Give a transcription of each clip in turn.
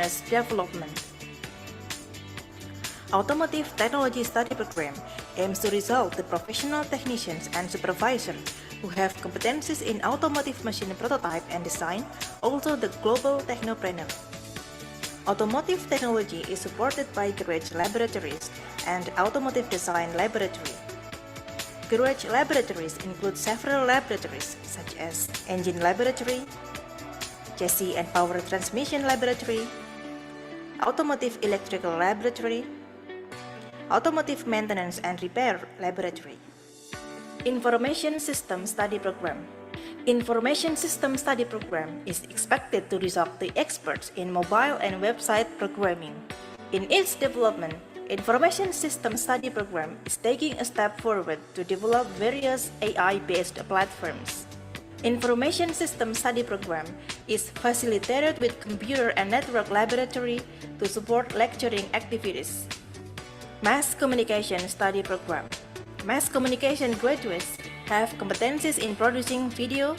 development. Automotive Technology Study Program aims to result the professional technicians and supervisors who have competencies in automotive machine prototype and design, also the global technopreneur. Automotive technology is supported by Garage Laboratories and Automotive Design Laboratory. Garage Laboratories include several laboratories such as Engine Laboratory, Chassis and Power Transmission Laboratory, Automotive Electrical Laboratory, Automotive Maintenance and Repair Laboratory. Information System Study Program. Information System Study Program is expected to result the experts in mobile and website programming. In its development, Information System Study Program is taking a step forward to develop various AI-based platforms. Information System Study Program is facilitated with Computer and Network Laboratory to support lecturing activities. Mass Communication Study Program. Mass Communication graduates have competencies in producing video,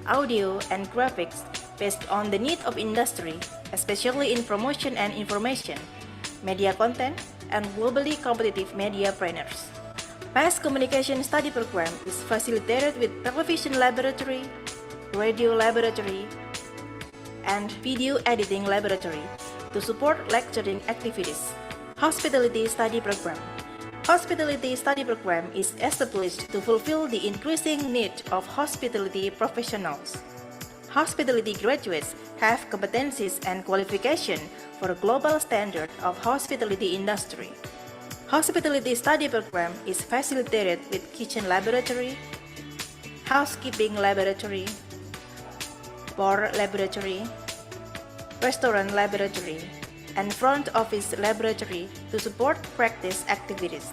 audio, and graphics based on the need of industry, especially in promotion and information, media content, and globally competitive mediapreneurs. Mass Communication Study Program is facilitated with Television Laboratory, Radio Laboratory, and Video Editing Laboratory to support lecturing activities. Hospitality Study Program. Hospitality Study Program is established to fulfill the increasing need of hospitality professionals. Hospitality graduates have competencies and qualification for a global standard of hospitality industry. Hospitality Study Program is facilitated with Kitchen Laboratory, Housekeeping Laboratory, Bar Laboratory, Restaurant Laboratory, and Front Office Laboratory to support practice activities.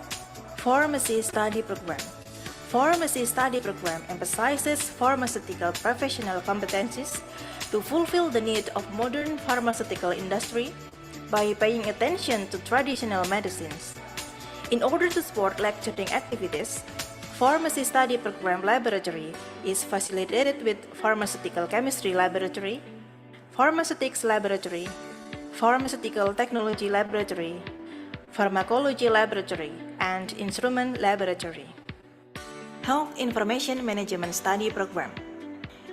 Pharmacy Study Program. Pharmacy Study Program emphasizes pharmaceutical professional competencies to fulfill the need of modern pharmaceutical industry by paying attention to traditional medicines. In order to support lecturing activities, Pharmacy Study Program Laboratory is facilitated with Pharmaceutical Chemistry Laboratory, Pharmaceutics Laboratory, Pharmaceutical Technology Laboratory, Pharmacology Laboratory, and Instrument Laboratory. Health Information Management Study Program.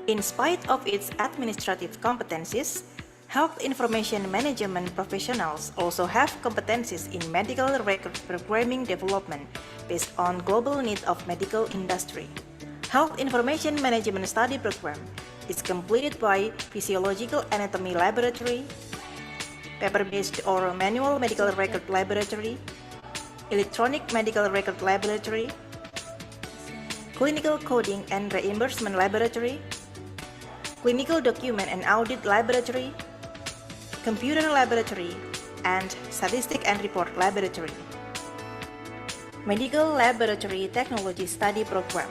In spite of its administrative competencies, health information management professionals also have competencies in medical record programming development based on global need of medical industry. Health Information Management Study Program is completed by Physiological Anatomy Laboratory, Paper-based or Manual Medical Record Laboratory, Electronic Medical Record Laboratory, Clinical Coding and Reimbursement Laboratory, Clinical Document and Audit Laboratory, Computer Laboratory, and Statistic and Report Laboratory. Medical Laboratory Technology Study Program.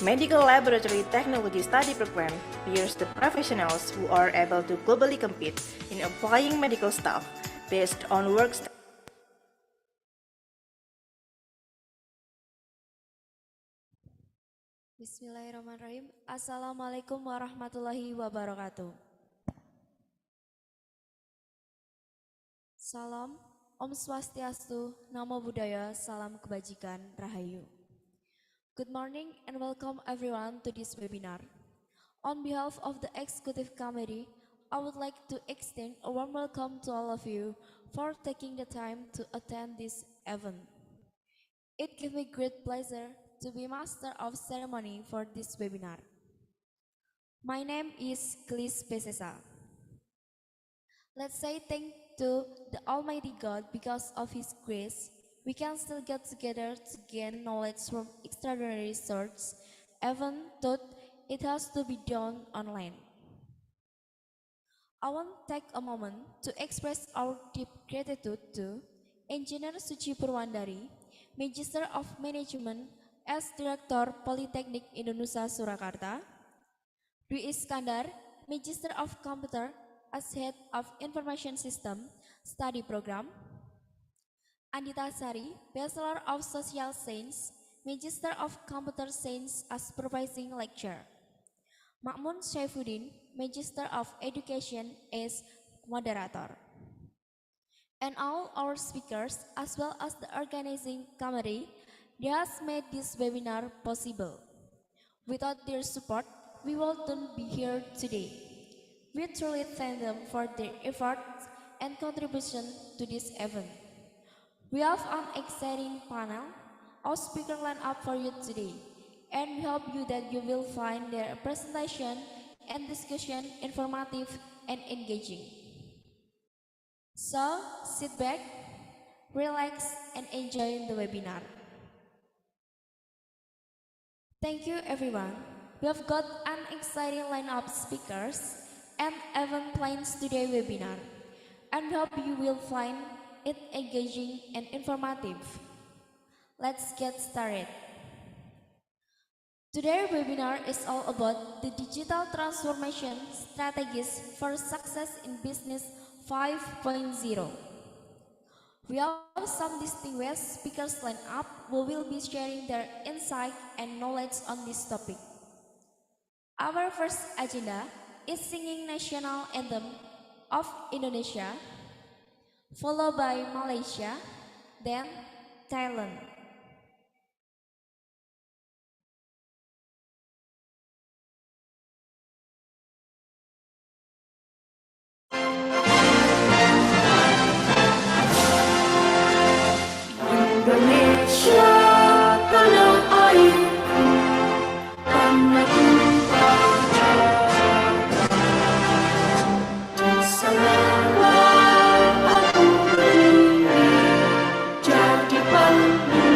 Medical Laboratory Technology Study Program requires the professionals who are able to globally compete in applying medical stuff based on work. Bismillahirrahmanirrahim. Assalamualaikum warahmatullahi wabarakatuh. Salam, Om Swastiastu, Namo Buddhaya, Salam Kebajikan, Rahayu. Good morning and welcome everyone to this webinar. On behalf of the Executive Committee, I would like to extend a warm welcome to all of you for taking the time to attend this event. It gives me great pleasure to be Master of Ceremony for this webinar. My name is Klis Pesesa. Let's say thank to the Almighty God because of His grace, we can still get together to gain knowledge from extraordinary sources, even though it has to be done online. I want to take a moment to express our deep gratitude to Engineer Suci Purwandari, Magister of Management as Director Politeknik Indonesia Surakarta, Dwi Iskandar, Magister of Computer as Head of Information System Study Program, Andita Sari, Bachelor of Social Science, Magister of Computer Science as Supervising Lecturer, Makmun Syaifuddin, Magister of Education as moderator, and all our speakers as well as the organizing committee that has made this webinar possible. Without their support, we wouldn't be here today. We truly thank them for their efforts and contribution to this event. We have an exciting panel of speaker lineup for you today, and we hope that you will find their presentation and discussion informative and engaging. So, sit back, relax, and enjoy the webinar. Thank you everyone. We have got an exciting lineup of speakers and event plans today webinar, and we hope you will find it engaging and informative. Let's get started. Today's webinar is all about the digital transformation strategies for success in business 5.0. We have some distinguished speakers lined up who will be sharing their insight and knowledge on this topic. Our first agenda is singing national anthem of Indonesia, followed by Malaysia, then Thailand. Indonesia tanah airku, tanah tumpah di sanalah aku berdiri jadi pahlawan.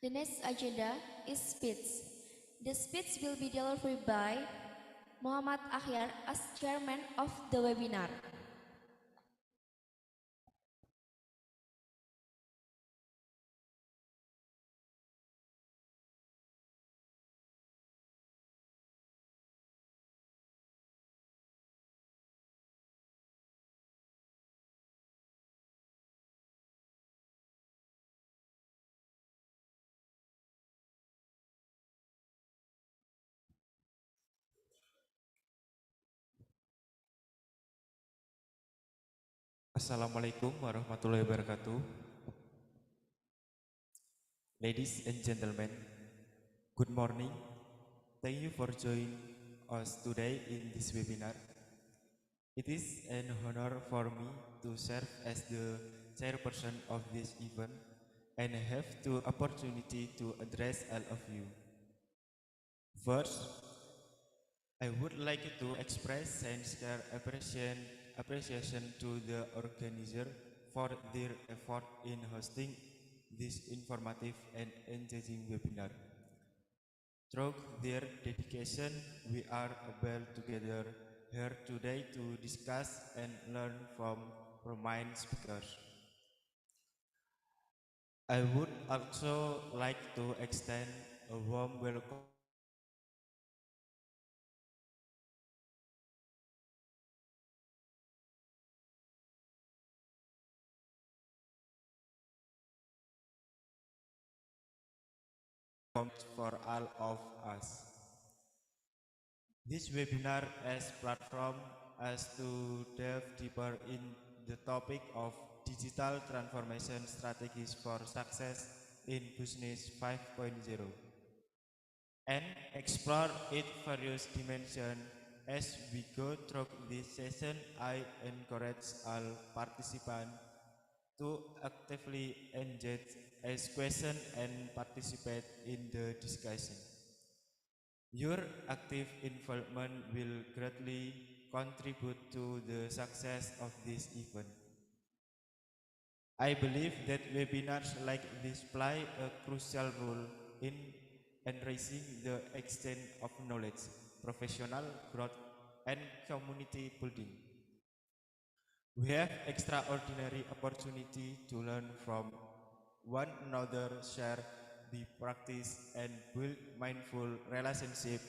The next agenda is speech. The speech will be delivered by Muhammad Akhyar as chairman of the webinar. Assalamualaikum warahmatullahi wabarakatuh. Ladies and gentlemen, good morning. Thank you for joining us today in this webinar. It is an honor for me to serve as the chairperson of this event and have the opportunity to address all of you. First, I would like to express sincere appreciation to the organizer for their effort in hosting this informative and engaging webinar. Through their dedication, we are able together here today to discuss and learn from prominent speakers. I would also like to extend a warm welcome for all of us. This webinar has platformed us to delve deeper in the topic of digital transformation strategies for success in Business 5.0 and explore its various dimensions. As we go through this session, I encourage all participants to actively engage, ask questions, and participate in the discussion. Your active involvement will greatly contribute to the success of this event. I believe that webinars like this play a crucial role in enriching the exchange of knowledge, professional growth, and community building. We have extraordinary opportunity to learn from one another, share the practice, and build mindful relationship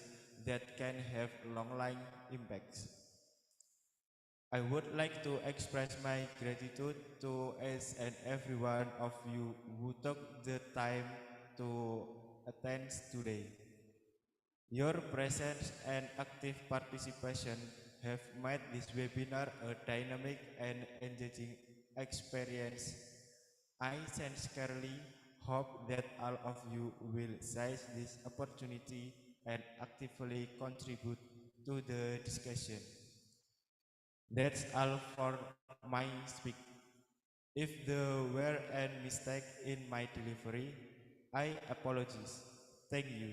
that can have long-lasting impacts. I would like to express my gratitude to each and every one of you who took the time to attend today. Your presence and active participation have made this webinar a dynamic and engaging experience. I sincerely hope that all of you will seize this opportunity and actively contribute to the discussion. That's all for my speak. If there were any mistake in my delivery, I apologize. Thank you.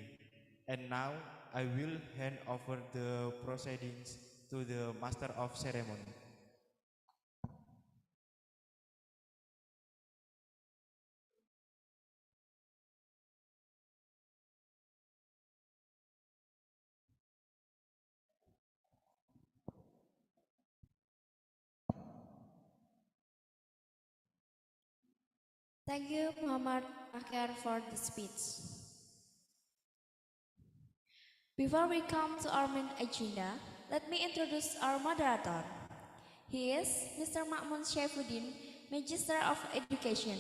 And now I will hand over the proceedings to the Master of Ceremony. Thank you, Muhammad Akhyar, for the speech. Before we come to our main agenda, let me introduce our moderator. He is Mr. Makmun Syaifuddin, Magister of Education.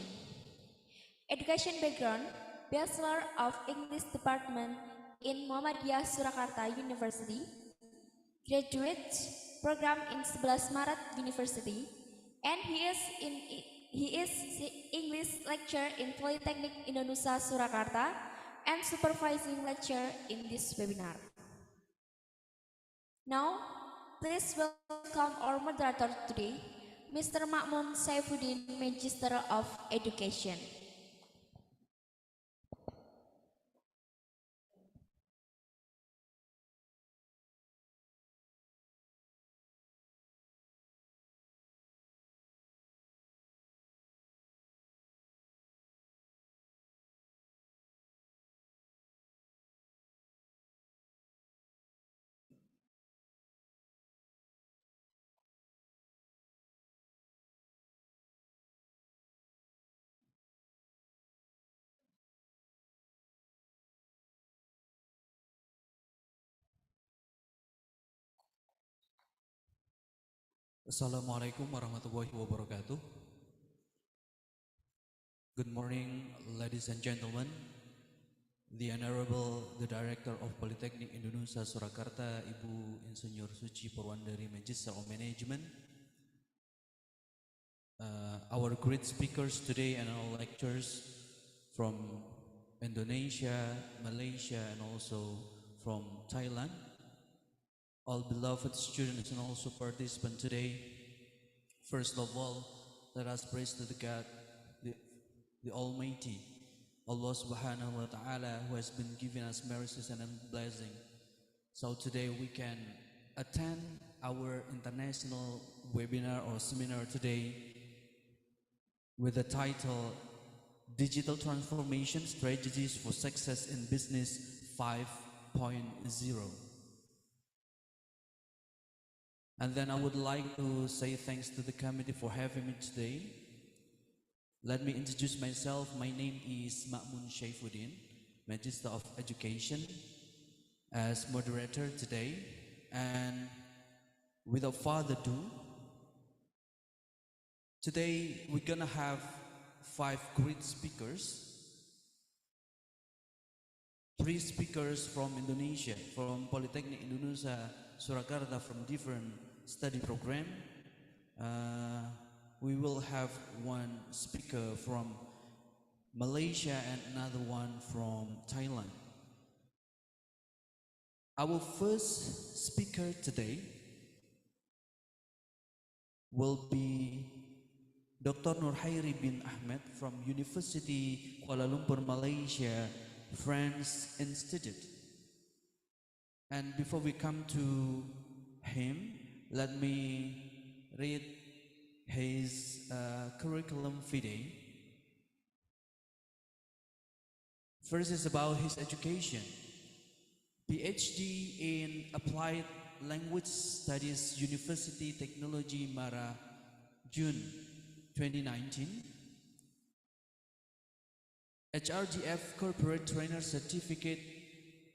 Education background, Bachelor of English Department in Muhammadiyah Surakarta University, graduate program in 11 Maret University, and he is English lecturer in Polytechnic Indonesia Surakarta and supervising lecturer in this webinar. Now, please welcome our moderator today, Mr. Makmun Saifuddin, Magister of Education. Assalamualaikum warahmatullahi wabarakatuh. Good morning, ladies and gentlemen. The Honorable, the Director of Polytechnic Indonesia Surakarta, Ibu Insinyur Suci Purwandari Magister of Management. Our great speakers today and our lecturers from Indonesia, Malaysia, and also from Thailand. All beloved students and also participants today. First of all, let us praise to the God, the Almighty, Allah Subhanahu wa Ta'ala, who has been giving us mercies and blessing. So today we can attend our international webinar or seminar today with the title Digital Transformation Strategies for Success in Business 5.0. And then I would like to say thanks to the committee for having me today. Let me introduce myself. My name is Ma'mun Shaifuddin, Magister of Education, as moderator today. And without further ado, today we're gonna have 5 great speakers. 3 speakers from Indonesia, from Polytechnic Indonesia Surakarta, from different study program. We will have 1 speaker from Malaysia and another one from Thailand. Our first speaker today will be Dr. Nurhairi bin Ahmed from University Kuala Lumpur, Malaysia, France Institute. And before we come to him, let me read his curriculum vitae. First is about his education. PhD in Applied Language Studies, University Technology Mara, June 2019. HRGF Corporate Trainer Certificate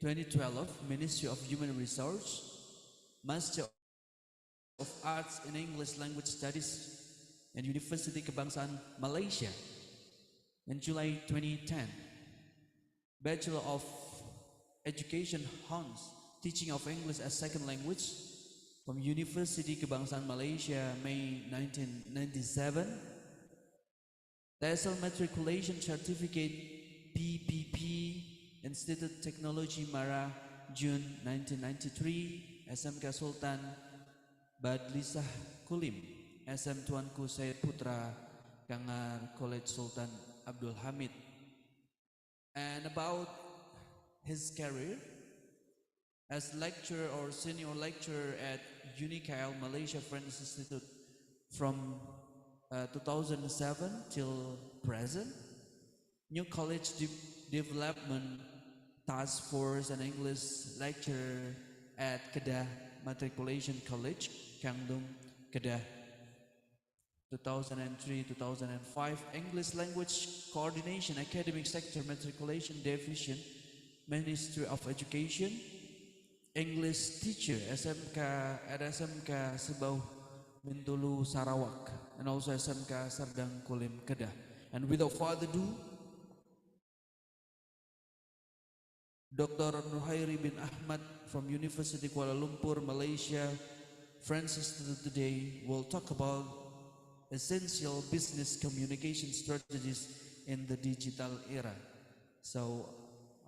2012, Ministry of Human Resource, Master of Arts in English Language Studies and University Kebangsaan Malaysia in July 2010. Bachelor of Education Hons, Teaching of English as Second Language from University Kebangsaan Malaysia, May 1997. TESOL Matriculation Certificate PPP, Institute Technology Mara, June 1993. SMK Sultan Badlisah Kulim, SM Tuanku Syed Putra, Kangar College Sultan Abdul Hamid. And about his career, as lecturer or senior lecturer at UNIKL Malaysia French Institute from 2007 till present. New College Development Task Force and English lecturer at Kedah Matriculation College, Kangdung, Kedah. 2003-2005, English Language Coordination Academic Sector Matriculation Division, Ministry of Education, English Teacher, SMK at SMK Sebau Bintulu Sarawak, and also SMK Sardang Kulim Kedah. And without further ado, Dr. Nurhairi bin Ahmad from University Kuala Lumpur, Malaysia, France Institute today will talk about essential business communication strategies in the digital era. So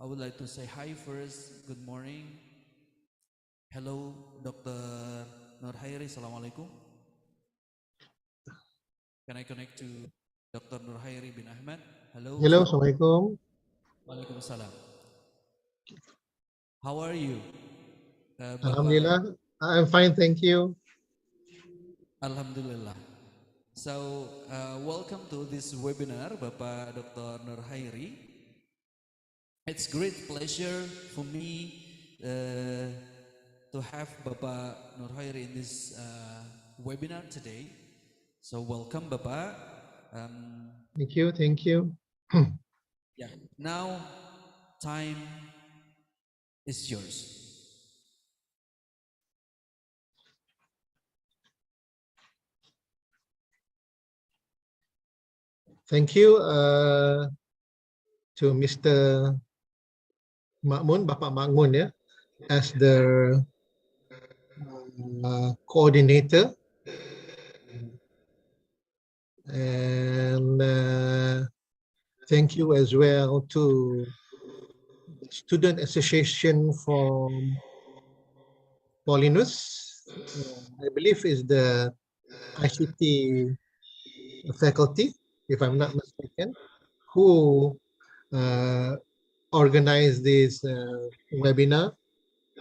I would like to say hi first. Good morning. Hello, Dr. Nurhairi. Assalamualaikum. Can I connect to Dr. Nurhairi bin Ahmad? Hello. Hello, Assalamualaikum. Waalaikumsalam. How are you? Alhamdulillah, I'm fine, thank you. Alhamdulillah. So, welcome to this webinar, Bapak Dr. Nurhairi. It's great pleasure for me to have Bapak Nurhairi in this webinar today. So, welcome, Bapak. Thank you, thank you. Yeah. Now, time is yours. Thank you to Mr. Makmun, Bapak Makmun, yeah, as the coordinator, and thank you as well to the Student Association from Polinus. I believe is the ICT faculty, if I'm not mistaken, who organized this webinar.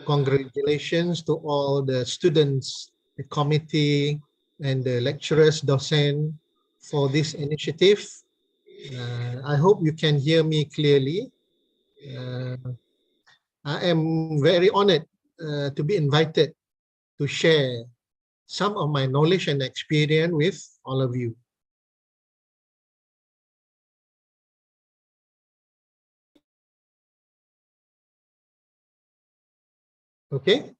Congratulations to all the students, the committee, and the lecturers, docent for this initiative. I hope you can hear me clearly. I am very honored to be invited to share some of my knowledge and experience with all of you. Okay.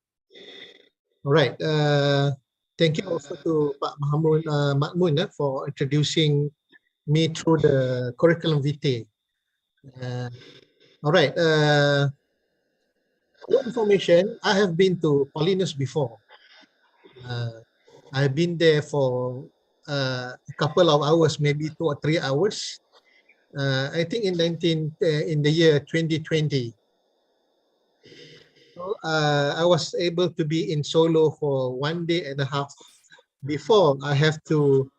All right. Thank you also to Pak Makmun for introducing me through the curriculum vitae. All right. For information, I have been to Paulinus before. I've been there for a couple of hours, maybe 2 or 3 hours. I think in the year 2020. So, I was able to be in Solo for 1 day and a half before I have to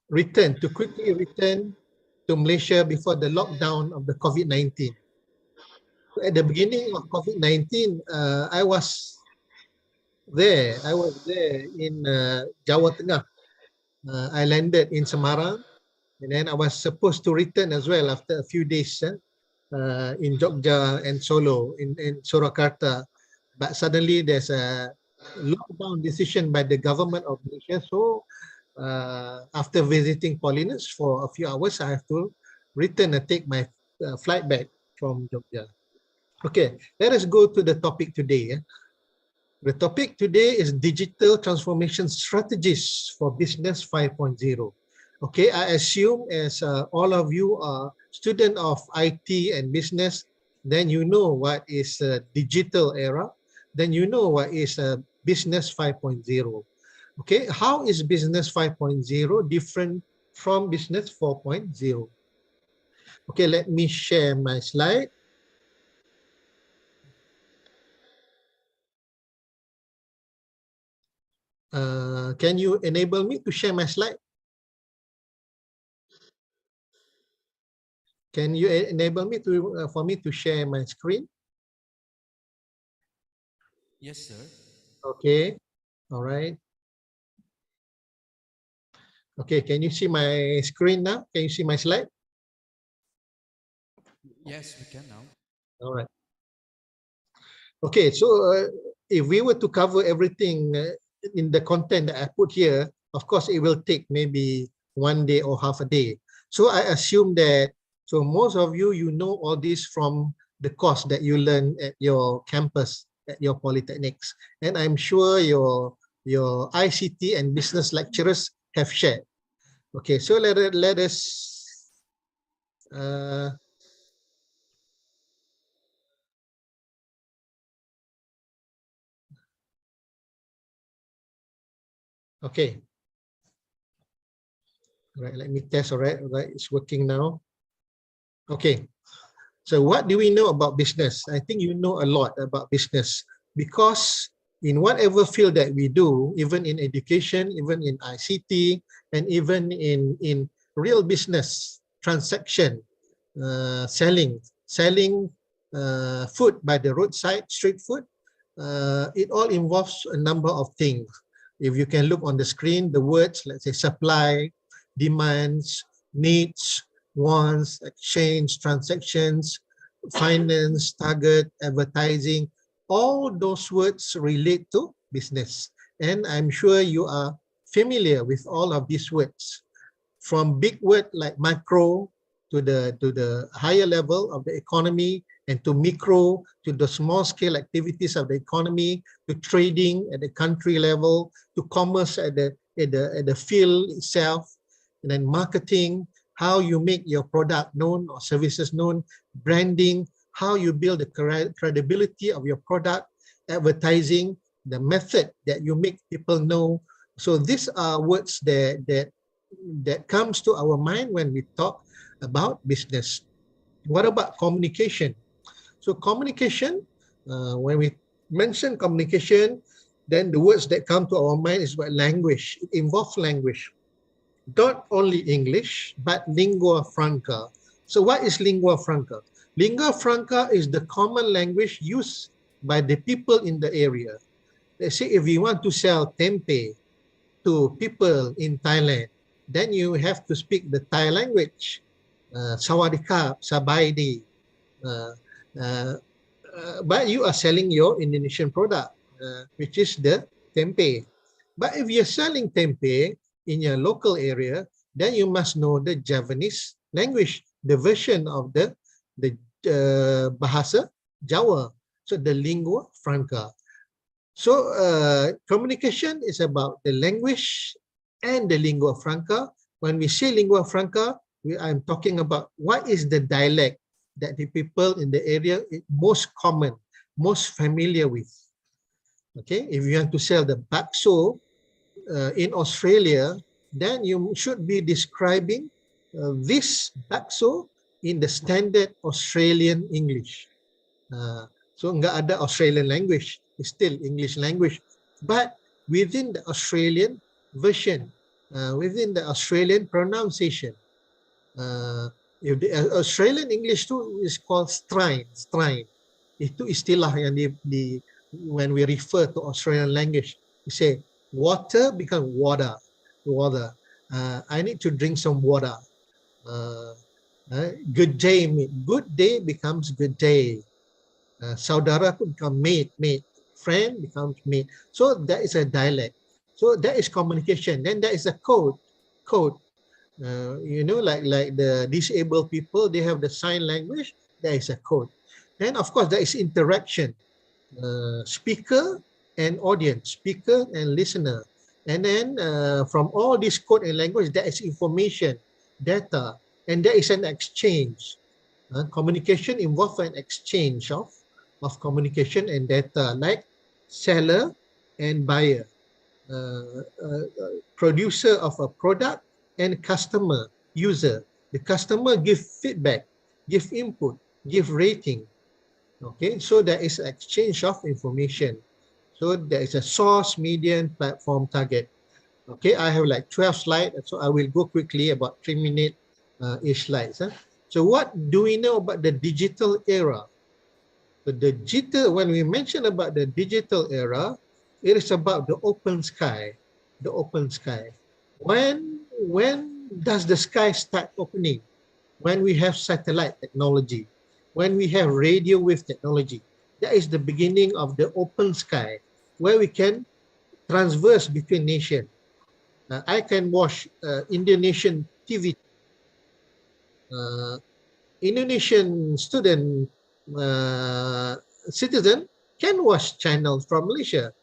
quickly return to Malaysia before the lockdown of the COVID-19. So at the beginning of COVID-19, I was there in Jawa Tengah. I landed in Semarang, and then I was supposed to return as well after a few days in Jogja and Solo, in Surakarta. But suddenly there's a lockdown decision by the government of Malaysia. So after visiting Paulinus for a few hours, I have to return and take my flight back from Jogja. Okay, let us go to the topic today. The topic today is digital transformation strategies for business 5.0. Okay, I assume as all of you are student of IT and business, then you know what is a digital era, then you know what is a business 5.0. Okay, how is business 5.0 different from business 4.0? Okay, let me share my slide. Can you enable me to share my slide? Can you enable me to for me to share my screen? Yes, sir. Okay. All right. Okay. Can you see my screen now? Can you see my slide? Yes, we can now. All right. Okay. So if we were to cover everything in the content that I put here, of course, it will take maybe 1 day or half a day. So I assume that, so most of you, you know all this from the course that you learn at your campus, at your polytechnics. And I'm sure your ICT and business lecturers have shared. Okay, so let us okay. All right, let me test. All right, it's working now. Okay. So what do we know about business? I think you know a lot about business because in whatever field that we do, even in education, even in ICT, and even in real business transaction, selling food by the roadside, street food, it all involves a number of things. If you can look on the screen, the words, let's say supply, demands, needs, wants, exchange, transactions, finance, target, advertising, all those words relate to business. And I'm sure you are familiar with all of these words. From big word like macro to the higher level of the economy, and to micro, to the small scale activities of the economy, to trading at the country level, to commerce at the field itself, and then marketing, how you make your product known or services known, branding, how you build the credibility of your product, advertising, the method that you make people know. So these are words that comes to our mind when we talk about business. What about communication? So communication, when we mention communication, then the words that come to our mind is about language. It involves language. Not only English, but lingua franca. So what is lingua franca? Lingua franca is the common language used by the people in the area. Let's say if you want to sell tempeh to people in Thailand, then you have to speak the Thai language. Sawadee Sabaidi. Uh, uh, but you are selling your Indonesian product, which is the tempeh. But if you're selling tempeh in your local area, then you must know the Javanese language, the version of the bahasa Jawa, so the lingua franca. So communication is about the language and the lingua franca. When we say lingua franca, I'm talking about what is the dialect that the people in the area is most common, most familiar with. Okay, if you want to sell the bakso in Australia, then you should be describing this bakso in the standard Australian English. So enggak ada Australian language, it's still English language, but within the Australian version, within the Australian pronunciation. If the Australian English tu is called strain. Itu istilah yang when we refer to Australian language, we say water become water. I need to drink some water. Good day, good day becomes good day. Saudara pun become mate. Friend becomes mate. So that is a dialect. So that is communication. Then there is a code. You know, like the disabled people, they have the sign language. There is a code. Then of course there is interaction. Speaker and audience, speaker and listener. And then from all this code and language, there is information, data, and there is an exchange. Communication involves an exchange of communication and data, like seller and buyer, producer of a product and customer, user. The customer give feedback, give input, give rating. Okay, so there is exchange of information. So there is a source, medium, platform, target. Okay, I have like 12 slides, so I will go quickly, about 3-minute each slides. So what do we know about the digital era? The digital, when we mention about the digital era, it is about the open sky. The open sky. When does the sky start opening? When we have satellite technology, when we have radio wave technology. That is the beginning of the open sky, where we can transverse between nations. I can watch Indonesian TV. Indonesian student, citizen can watch channels from Malaysia.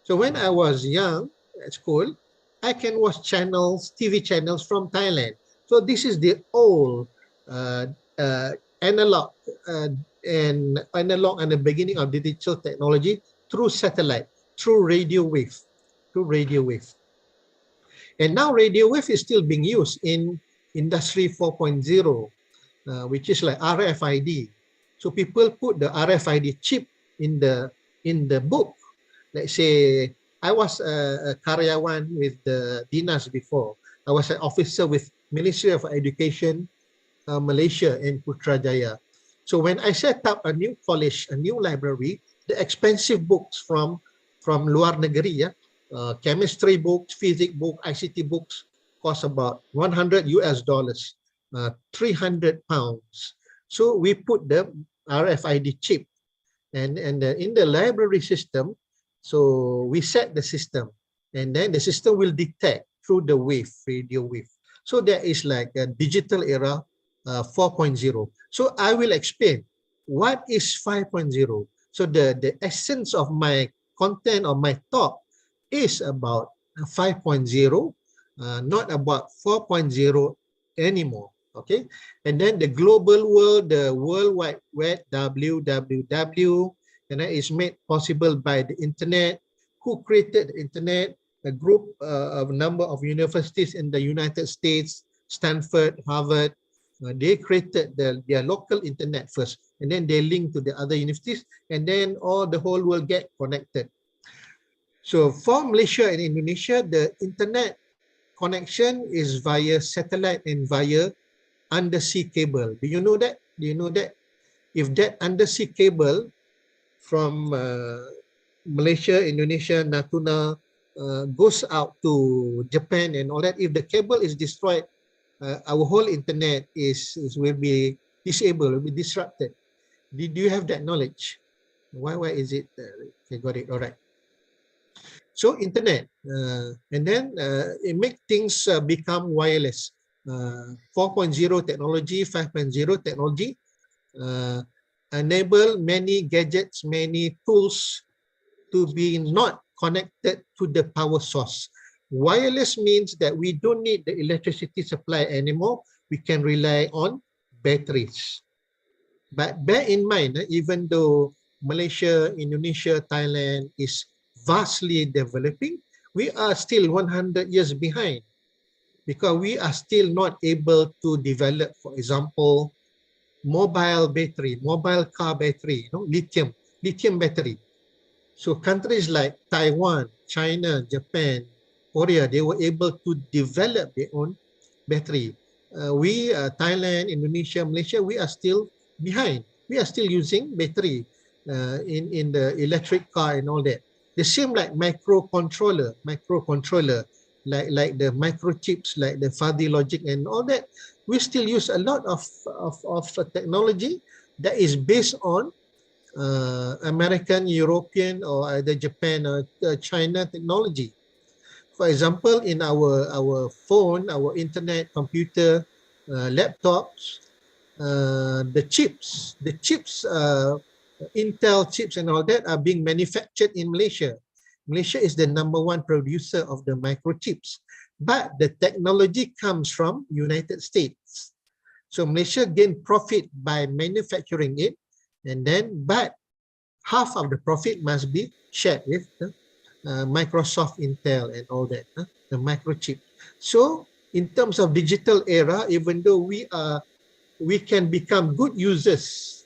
So when I was young at school, I can watch channels, TV channels from Thailand. So this is the old analog and the beginning of digital technology through satellite, through radio wave. And now radio wave is still being used in Industry 4.0, which is like RFID. So people put the RFID chip in the book. Let's say I was a karyawan with the Dinas before. I was an officer with Ministry of Education, Malaysia and Putrajaya. So when I set up a new college, a new library, the expensive books from luar negeri, chemistry books, physics book, ICT books cost about $100, 300 pounds. So we put the RFID chip and in the library system. So we set the system, and then the system will detect through the wave, radio wave. So there is like a digital era 4.0. So I will explain what is 5.0. So the essence of my content of my talk is about 5.0, not about 4.0 anymore. Okay, and then the global world, the World Wide Web, WWW, and that is made possible by the internet. Who created the internet? A group of number of universities in the United States, Stanford, Harvard. They created their local internet first, and then they link to the other universities, and then all the whole world get connected. So for Malaysia and Indonesia, the internet connection is via satellite and via undersea cable. Do you know that? Do you know that if that undersea cable from Malaysia, Indonesia, Natuna goes out to Japan and all that, if the cable is destroyed, our whole internet will be disabled, will be disrupted. Do you have that knowledge? Why is it? Okay, got it. All right. So internet, and then it make things become wireless. 4.0 technology, 5.0 technology enable many gadgets, many tools to be not connected to the power source. Wireless means that we don't need the electricity supply anymore. We can rely on batteries. But bear in mind, even though Malaysia, Indonesia, Thailand is vastly developing, we are still 100 years behind because we are still not able to develop, for example, mobile battery, mobile car battery, lithium battery. So countries like Taiwan, China, Japan, Korea, they were able to develop their own battery. We, Thailand, Indonesia, Malaysia, we are still behind. We are still using battery in the electric car and all that. The same like microcontroller, like the microchips, like the fuzzy logic and all that. We still use a lot of technology that is based on American, European, or either Japan or China technology. For example, in our phone, our internet, computer, laptops, the chips, Intel chips and all that are being manufactured in Malaysia. Malaysia is the #1 producer of the microchips, but the technology comes from United States. So Malaysia gain profit by manufacturing it, and then but half of the profit must be shared with Microsoft, Intel, and all that, the microchip. So in terms of digital era, even though we can become good users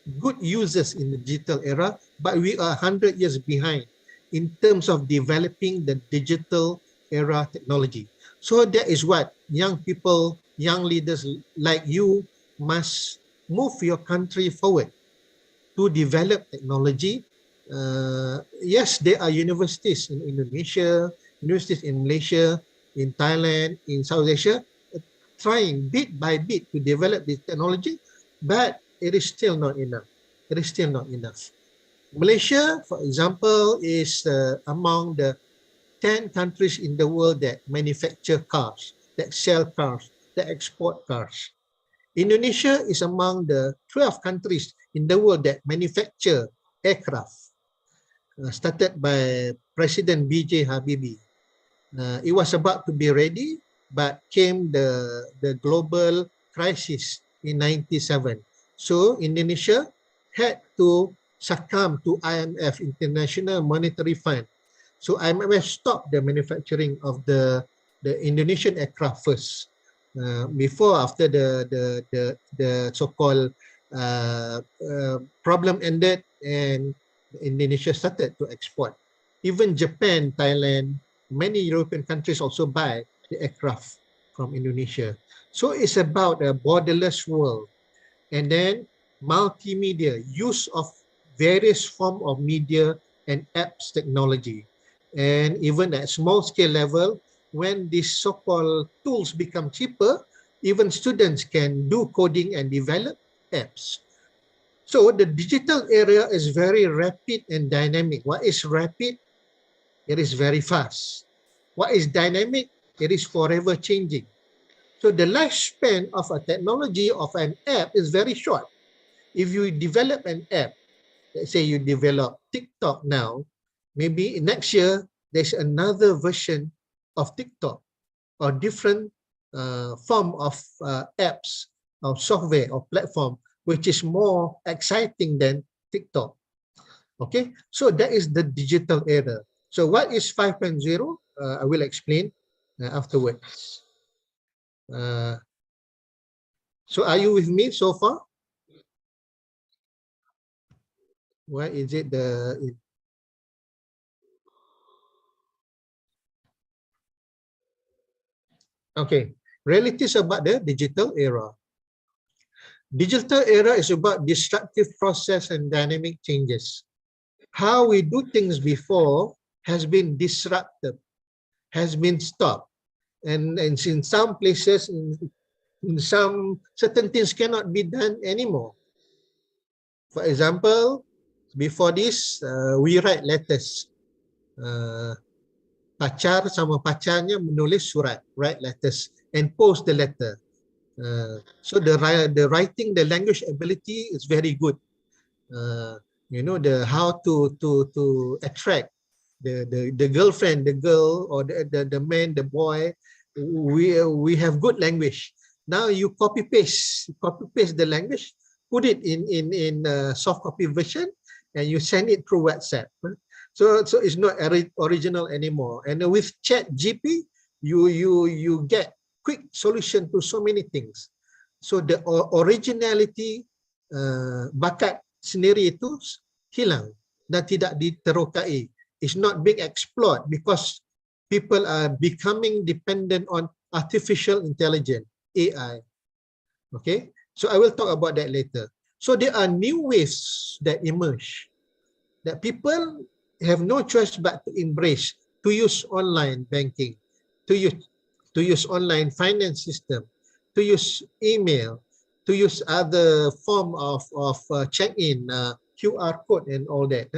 in the digital era, but we are 100 years behind in terms of developing the digital era technology. So that is what young people, young leaders like you must move your country forward to develop technology. Yes, there are universities in Indonesia, universities in Malaysia, in Thailand, in South Asia, trying bit by bit to develop this technology, but it is still not enough. It is still not enough. Malaysia, for example, is among the 10 countries in the world that manufacture cars, that sell cars, that export cars. Indonesia is among the 12 countries in the world that manufacture aircraft, started by President B.J. Habibie. It was about to be ready, but came the global crisis in 97. So Indonesia had to succumb to IMF, International Monetary Fund. So IMF stopped the manufacturing of the Indonesian aircraft first. Before, after the so-called problem ended and Indonesia started to export. Even Japan, Thailand, many European countries also buy the aircraft from Indonesia. So it's about a borderless world. And then multimedia, use of various form of media and apps technology. And even at small scale level, when these so-called tools become cheaper, even students can do coding and develop apps. So the digital area is very rapid and dynamic. What is rapid? It is very fast. What is dynamic? It is forever changing. So the lifespan of a technology of an app is very short. If you develop an app, let's say you develop TikTok now, maybe next year there's another version of TikTok or different form of apps, of software, or platform, which is more exciting than TikTok. Okay, so that is the digital era. So what is 5.0? I will explain afterwards. So are you with me so far? Why is it okay, realities about the digital era. Digital era is about disruptive process and dynamic changes. How we do things before has been disrupted, has been stopped. And in some places, in some certain things cannot be done anymore. For example, before this, we write letters. Pacar sama pacarnya menulis surat, write letters, and post the letter. So the writing, the language ability is very good. You know, the how to attract the girlfriend, the girl, or the man, the boy. We have good language. Now you copy paste the language, put it in soft copy version, and you send it through WhatsApp. So it's not original anymore. And with Chat GP, you get quick solution to so many things. So the originality, bakat sendiri itu hilang dan tidak diterokai. It's not being explored because people are becoming dependent on artificial intelligence, AI. Okay, so I will talk about that later. So there are new ways that emerge that people have no choice but to embrace, to use online banking, to use online finance system, to use email, to use other form of check-in, QR code and all that,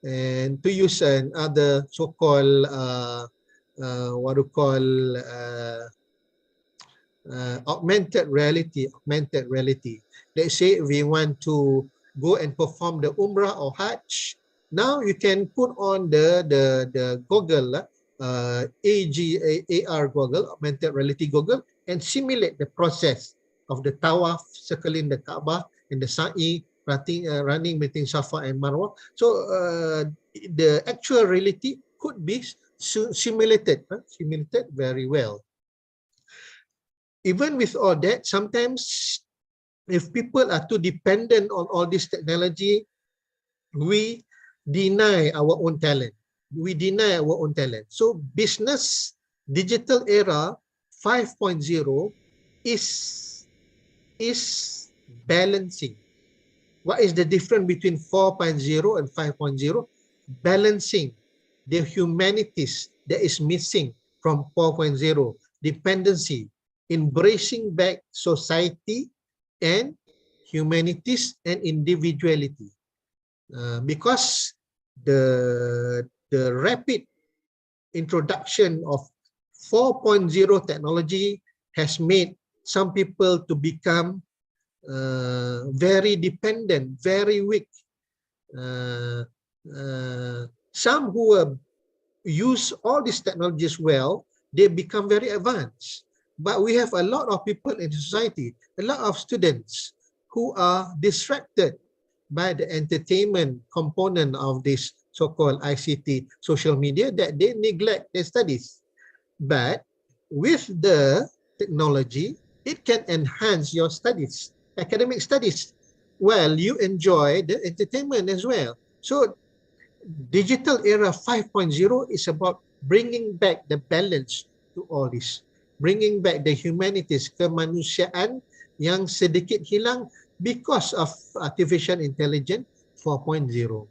and to use other so-called what do you call augmented reality. Let's say we want to go and perform the Umrah or Hajj. Now you can put on the goggle, AR goggle, augmented reality goggle, and simulate the process of the tawaf, circling the Kaaba, and the sa'i, running between Safa and Marwa. So the actual reality could be simulated very well. Even with all that, sometimes if people are too dependent on all this technology, we deny our own talent. So business digital era 5.0 is balancing. What is the difference between 4.0 and 5.0? Balancing the humanities that is missing from 4.0, dependency, embracing back society and humanities and individuality. Because the rapid introduction of 4.0 technology has made some people to become very dependent, very weak. Some who use all these technologies well, they become very advanced. But we have a lot of people in society, a lot of students who are distracted by the entertainment component of this so-called ICT social media, that they neglect their studies. But with the technology, it can enhance your studies, academic studies, while you enjoy the entertainment as well. So digital era 5.0 is about bringing back the balance to all this, bringing back the humanities, kemanusiaan yang sedikit hilang because of artificial intelligence 4.0.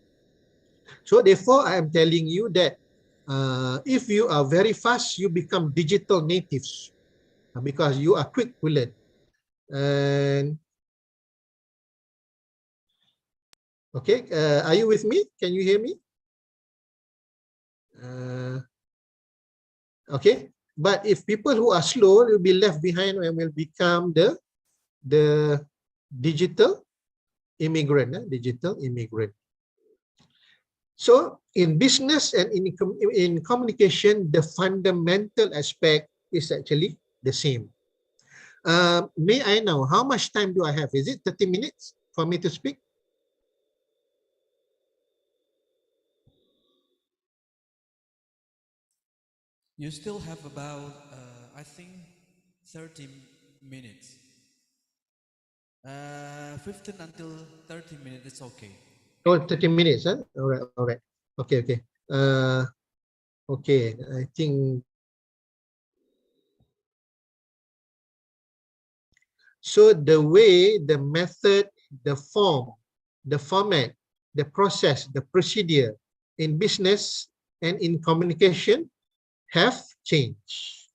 So therefore, I am telling you that if you are very fast, you become digital natives because you are quick to learn. And okay, are you with me? Can you hear me? Okay, but if people who are slow will be left behind and will become the digital immigrant. So in business and in communication, the fundamental aspect is actually the same. May I know how much time do I have? Is it 30 minutes for me to speak? You still have about, I think, 30 minutes. 15 until 30 minutes, it's okay. Oh, 30 minutes, huh? All right, all right. Okay, okay. Okay, I think. So the way, the method, the form, the format, the process, the procedure in business and in communication have changed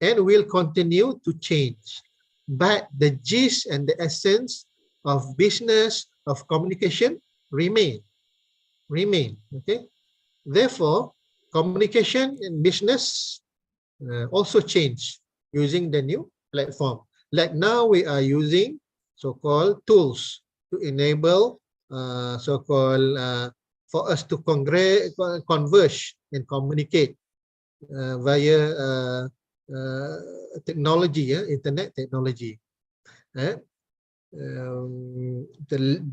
and will continue to change. But the gist and the essence of business, of communication remain. Okay? Therefore, communication in business also change using the new platform. Like now we are using so-called tools to enable so-called for us to converge and communicate via technology, internet technology. The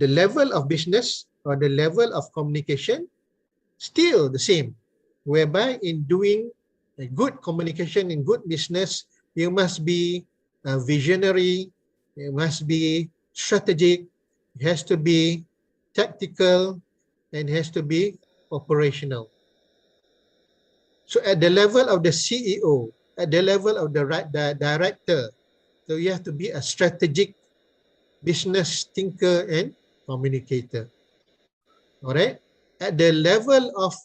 level of business or the level of communication still the same, whereby in doing a good communication in good business, you must be visionary, you must be strategic, it has to be tactical, and it has to be operational. So at the level of the CEO, at the level of the director, so you have to be a strategic business thinker and communicator. All right. At the level of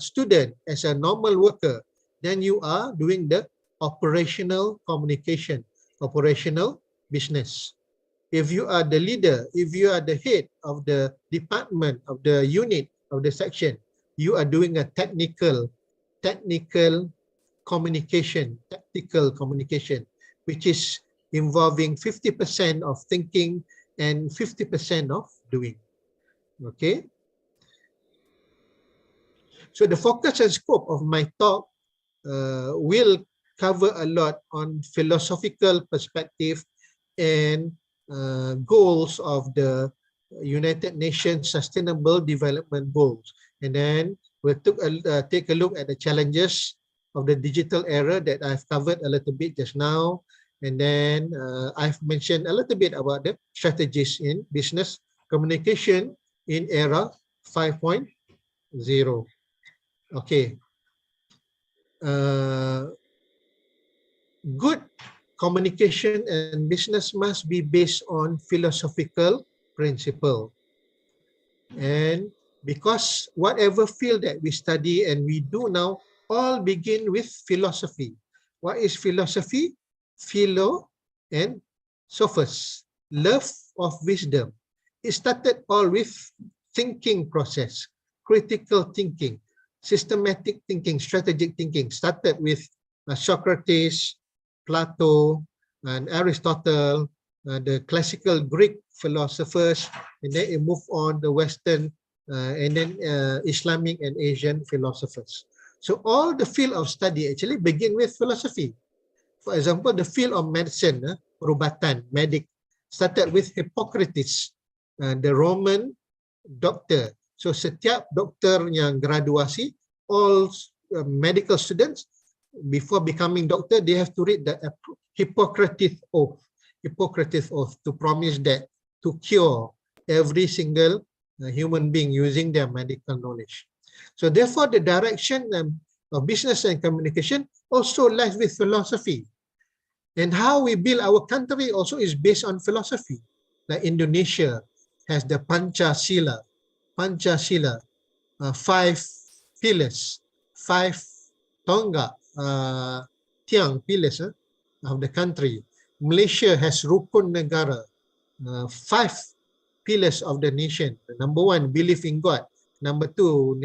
student as a normal worker, then you are doing the operational communication, operational business. If you are the leader, if you are the head of the department, of the unit, of the section, you are doing a technical communication, tactical communication, which is involving 50% of thinking and 50% of doing. Okay. So the focus and scope of my talk will cover a lot on philosophical perspective and goals of the United Nations Sustainable Development Goals. And then we'll take a look at the challenges of the digital era that I've covered a little bit just now. And then I've mentioned a little bit about the strategies in business communication in era 5.0. Okay. Good communication and business must be based on philosophical principle. And because whatever field that we study and we do now all begin with philosophy. What is philosophy? Philo and sophos, love of wisdom. It started all with thinking process, critical thinking, systematic thinking, strategic thinking. Started with Socrates, Plato, and Aristotle, the classical Greek philosophers, and then it moved on the Western and then Islamic and Asian philosophers. So all the field of study actually begin with philosophy. For example, the field of medicine, perubatan, medic, started with Hippocrates, the Roman doctor. So setiap doktor yang graduasi, all medical students, before becoming doctor, they have to read the Hippocrates Oath. Hippocrates Oath to promise that to cure every single human being using their medical knowledge. So therefore, the direction of business and communication also lies with philosophy. And how we build our country also is based on philosophy. Like Indonesia has the Pancasila, 5 pillars, 5 tonggak, tiang pillars of the country. Malaysia has Rukun Negara, 5 pillars of the nation. Number 1, belief in God. Number 2,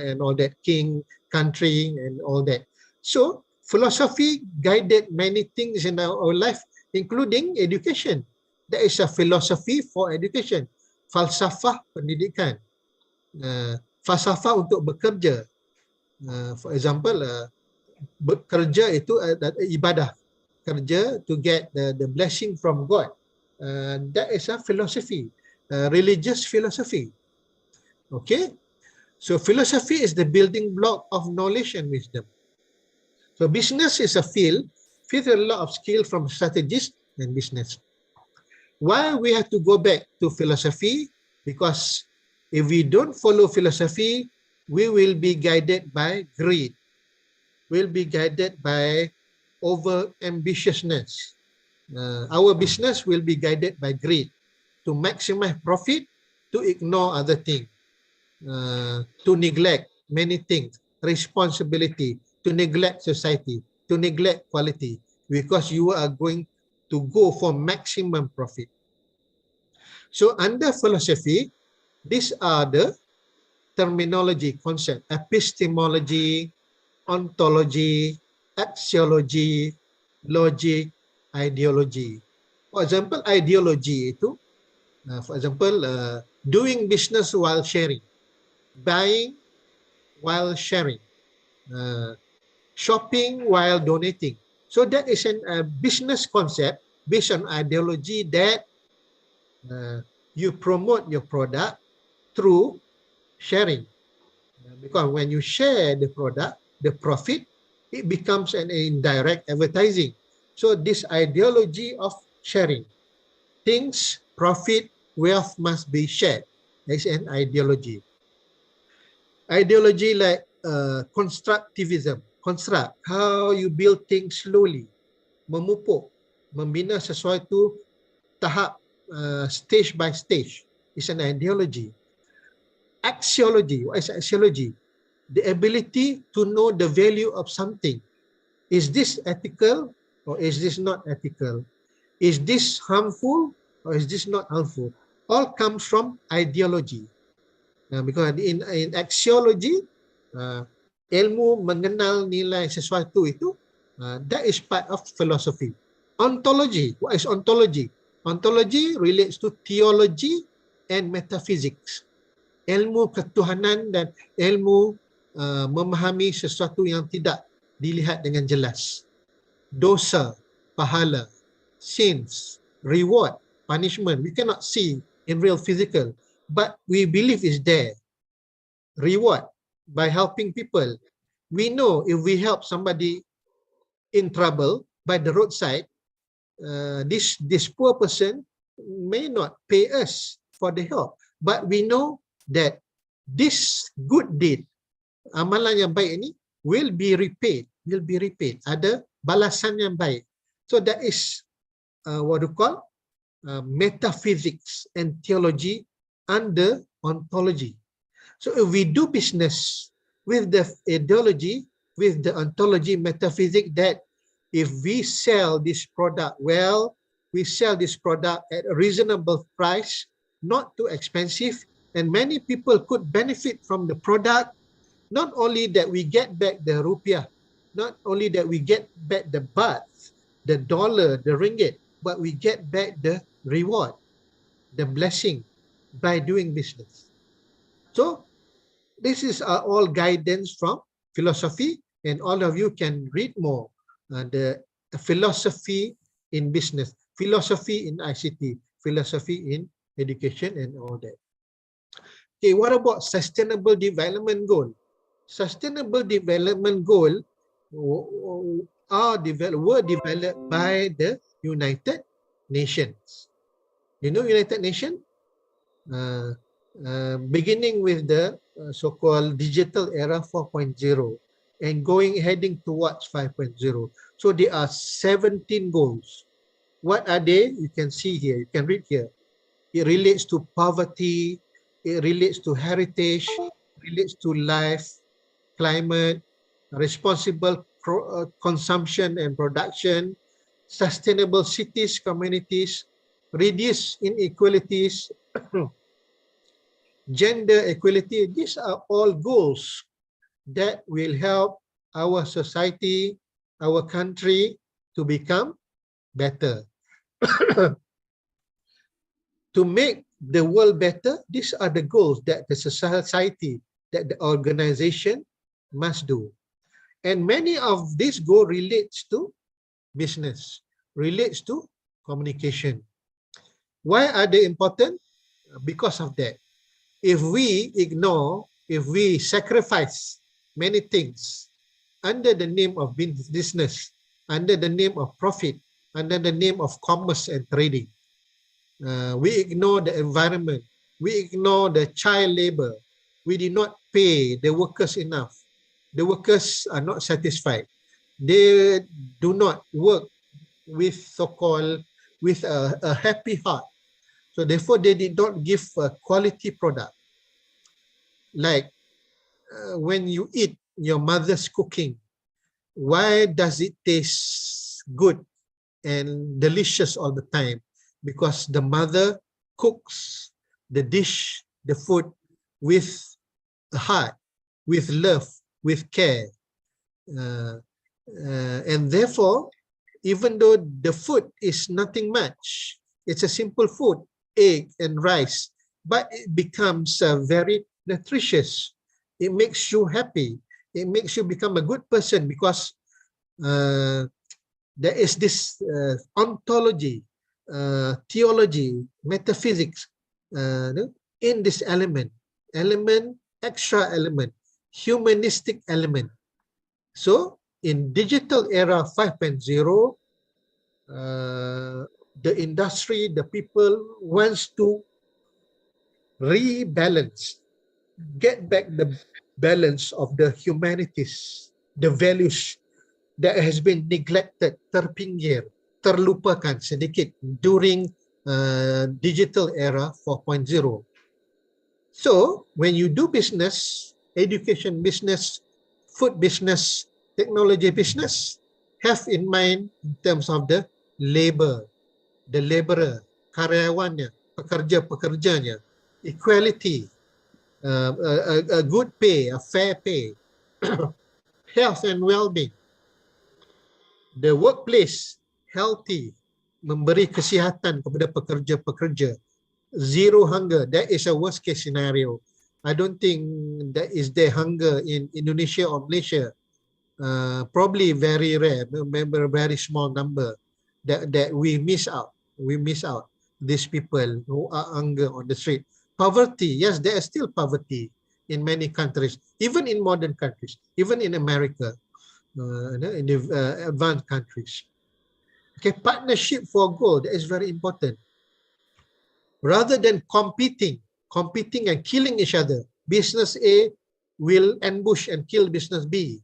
and all that, king, country, and all that. So philosophy guided many things in our life, including education. There is a philosophy for education. Falsafah pendidikan. Falsafah untuk bekerja. For example, bekerja itu ibadah. kerja to get the blessing from God. That is a philosophy, religious philosophy. Okay, so philosophy is the building block of knowledge and wisdom. So business is a field with a lot of skill from strategists and business. Why we have to go back to philosophy? Because if we don't follow philosophy, we will be guided by greed. We'll be guided by over ambitiousness. Our business will be guided by greed to maximize profit, to ignore other things, to neglect many things, responsibility, to neglect society, to neglect quality, because you are going to go for maximum profit. So under philosophy, these are the terminology concept: epistemology, ontology, axiology, logic, ideology. For example, ideology itu, doing business while sharing, buying while sharing, shopping while donating. So that is a business concept based on ideology that you promote your product through sharing. Because when you share the product, the profit, it becomes an indirect advertising. So this ideology of sharing, things, profit, wealth must be shared. That's an ideology. Ideology like constructivism, construct, how you build things slowly, memupuk, membina sesuatu tahap, stage by stage, is an ideology. Axiology, what is axiology? The ability to know the value of something. Is this ethical or is this not ethical? Is this harmful or is this not harmful? All comes from ideology. Because in axiology, ilmu mengenal nilai sesuatu itu, that is part of philosophy. Ontology, what is ontology? Ontology relates to theology and metaphysics. Ilmu ketuhanan dan ilmu memahami sesuatu yang tidak dilihat dengan jelas. Dosa, pahala, sins, reward, punishment, we cannot see in real physical, but we believe is there. Reward by helping people. We know if we help somebody in trouble by the roadside, this poor person may not pay us for the help, but we know that this good deed, amalan yang baik ini will be repaid. Ada balasan yang baik. So that is what we call metaphysics and theology under ontology. So if we do business with the ideology, with the ontology, metaphysics, that if we sell this product well, we sell this product at a reasonable price, not too expensive, and many people could benefit from the product. Not only that we get back the rupiah, not only that we get back the baht, the dollar, the ringgit, but we get back the reward, the blessing by doing business. So this is all guidance from philosophy, and all of you can read more the philosophy in business, philosophy in ICT, philosophy in education, and all that. Okay, what about sustainable development goal? Sustainable development goal were developed by the United Nations. You know United Nations? Beginning with the so-called digital era 4.0 and heading towards 5.0. So there are 17 goals. What are they? You can see here, you can read here. It relates to poverty, it relates to heritage, relates to life, climate, responsible consumption and production, sustainable cities, communities, reduce inequalities, gender equality. These are all goals that will help our society, our country to become better. To make the world better, these are the goals that the society, that the organization must do. And many of these goals relates to business relates to communication. Why are they important? Because of that. If we ignore, if we sacrifice many things under the name of business, under the name of profit, under the name of commerce and trading, we ignore the environment, we ignore the child labor, we did not pay the workers enough, the workers are not satisfied, they do not work with so-called with a happy heart, so therefore they did not give a quality product. Like when you eat your mother's cooking, why does it taste good and delicious all the time? Because the mother cooks the dish, the food with a heart, with love, with care. And therefore, even though the food is nothing much, it's a simple food, egg and rice, but it becomes very nutritious. It makes you happy. It makes you become a good person because there is this ontology, theology, metaphysics in this element, extra element, humanistic element. So in digital era 5.0, the industry, the people wants to rebalance, get back the balance of the humanities, the values that has been neglected, terpinggir, terlupakan sedikit during digital era 4.0. So when you do business, education business, food business, technology business, have in mind in terms of the labor, the laborer, karyawannya, pekerja-pekerjanya, equality, a good pay, a fair pay, health and well-being, the workplace healthy, memberi kesihatan kepada pekerja-pekerja, zero hunger. That is a worst case scenario. I don't think that is the hunger in Indonesia or Malaysia. Probably very rare, maybe a very small number that we miss out. We miss out these people who are hunger on the street. Poverty, yes, there is still poverty in many countries, even in modern countries, even in America, in the advanced countries. Okay, partnership for goal, that is very important. Rather than competing and killing each other, business A will ambush and kill business B.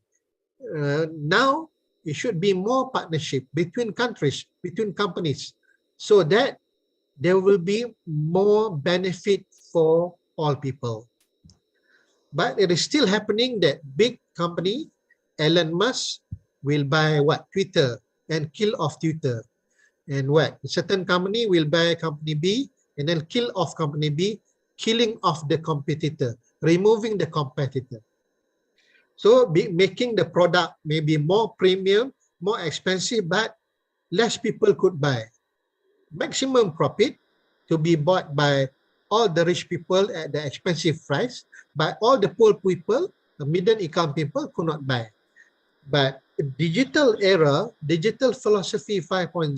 Now it should be more partnership between countries, between companies, so that there will be more benefit for all people. But it is still happening that big company, Elon Musk, will buy what? Twitter, and kill off Twitter. And what? A certain company will buy company B and then kill off company B, killing off the competitor, removing the competitor. So making the product maybe more premium, more expensive, but less people could buy. Maximum profit to be bought by all the rich people at the expensive price, but all the poor people, the middle income people could not buy. But digital era, digital philosophy 5.0,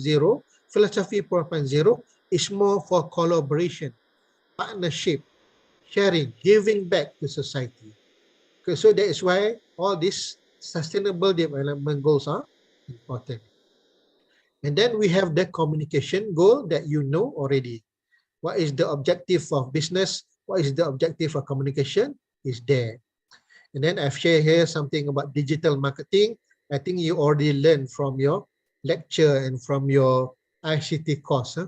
philosophy 4.0 is more for collaboration, partnership, sharing, giving back to society. Okay, so that is why all these sustainable development goals are important. And then we have the communication goal that you know already. What is the objective of business? What is the objective of communication? Is there. And then I've shared here something about digital marketing. I think you already learned from your lecture and from your ICT course,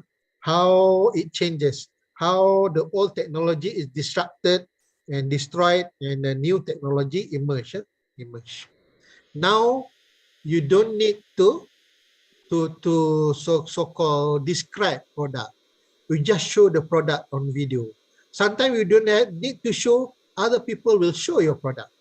how it changes, how the old technology is disrupted and destroyed and the new technology emerge. Now you don't need to so-called describe product. We just show the product on video. Sometimes you don't need to show, other people will show your product.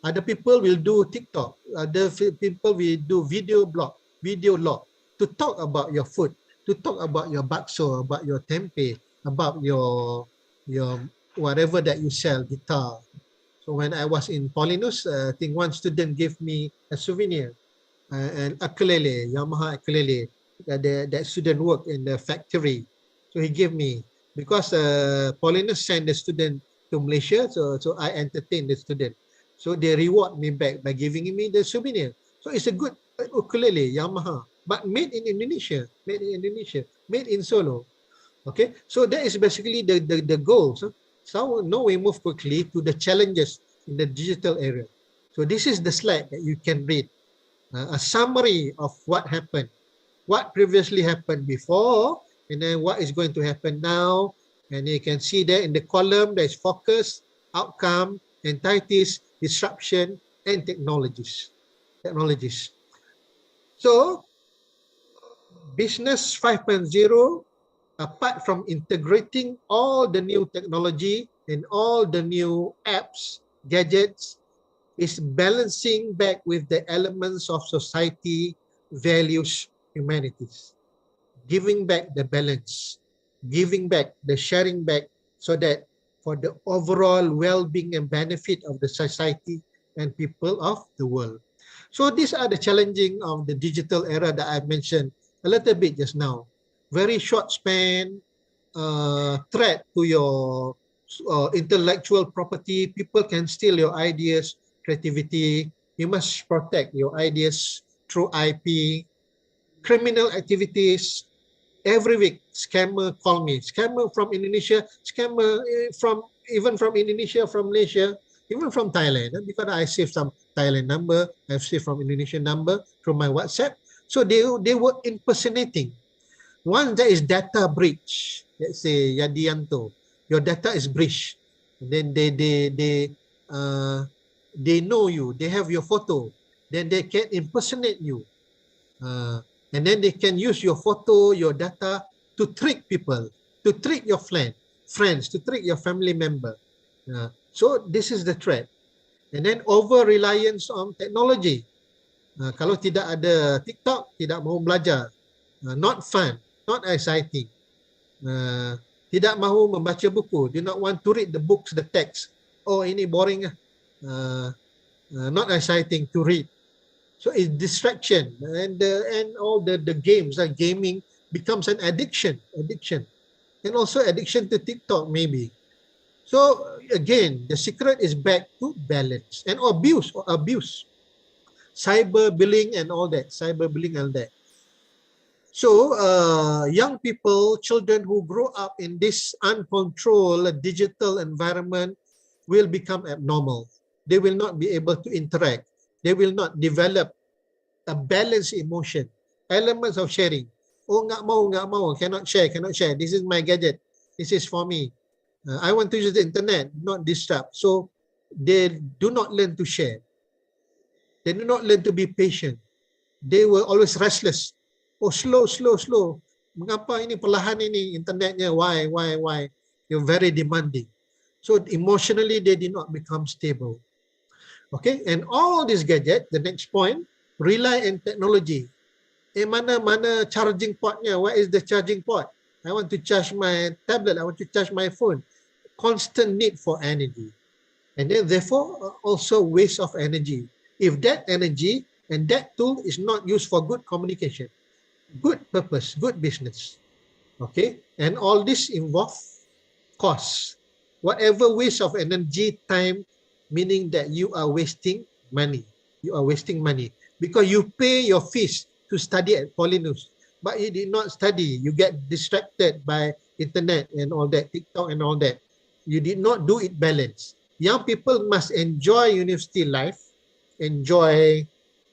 Other people will do TikTok. Other people will do video blog, video log to talk about your food, to talk about your bakso, about your tempeh, about your whatever that you sell, guitar. So when I was in Polinus, I think one student gave me a souvenir. and ukulele, Yamaha ukulele. That student worked in the factory, so he gave me, because Paulinus sent the student to Malaysia, so I entertained the student. So they reward me back by giving me the souvenir. So it's a good ukulele, Yamaha, but made in Indonesia, made in Solo. Okay, so that is basically the goals. So now we move quickly to the challenges in the digital era. So this is the slide that you can read, a summary of what happened, what previously happened before, and then what is going to happen now. And you can see there in the column, there's focus, outcome, entities, disruption, and technologies. So business 5.0, apart from integrating all the new technology and all the new apps, gadgets, is balancing back with the elements of society, values, humanities. Giving back the balance, giving back the sharing back, so that for the overall well-being and benefit of the society and people of the world. So these are the challenging of the digital era that I mentioned a little bit just now. Very short span, threat to your intellectual property. People can steal your ideas, creativity. You must protect your ideas through IP. Criminal activities. Every week, scammer call me. Scammer from Indonesia, scammer from even from Indonesia, from Malaysia, even from Thailand. Because I saved some Thailand number, I've saved from Indonesian number from my WhatsApp. So they were impersonating. Once there is data breach, let's say Yadianto, your data is breached. And then they know you, they have your photo, then they can impersonate you. And then they can use your photo, your data to trick people, to trick your friends, to trick your family member. So this is the threat. And then over-reliance on technology. Kalau tidak ada TikTok, tidak mahu belajar. Not fun, not exciting. Tidak mahu membaca buku, do not want to read the books, the text. Oh, ini boring. Not exciting to read. So it's distraction, and all the games, like gaming, becomes an addiction, and also addiction to TikTok maybe. So again, the secret is back to balance and abuse, cyberbullying and all that, So young people, children who grow up in this uncontrolled digital environment will become abnormal. They will not be able to interact. They will not develop a balanced emotion, elements of sharing. Oh, nggak mau, cannot share. This is my gadget. This is for me. I want to use the internet, not disrupt. So they do not learn to share. They do not learn to be patient. They were always restless. Oh, slow. Mengapa ini perlahan ini internetnya? Why? You're very demanding. So emotionally, they did not become stable. Okay, and all these gadgets, the next point, rely on technology. Mana charging portnya? Where is the charging port? I want to charge my tablet. I want to charge my phone. Constant need for energy. And then therefore also waste of energy. If that energy and that tool is not used for good communication, good purpose, good business. Okay, and all this involve cost. Whatever waste of energy, time, meaning that you are wasting money. Because you pay your fees to study at Paulinus, but you did not study. You get distracted by internet and all that, TikTok and all that. You did not do it balanced. Young people must enjoy university life, enjoy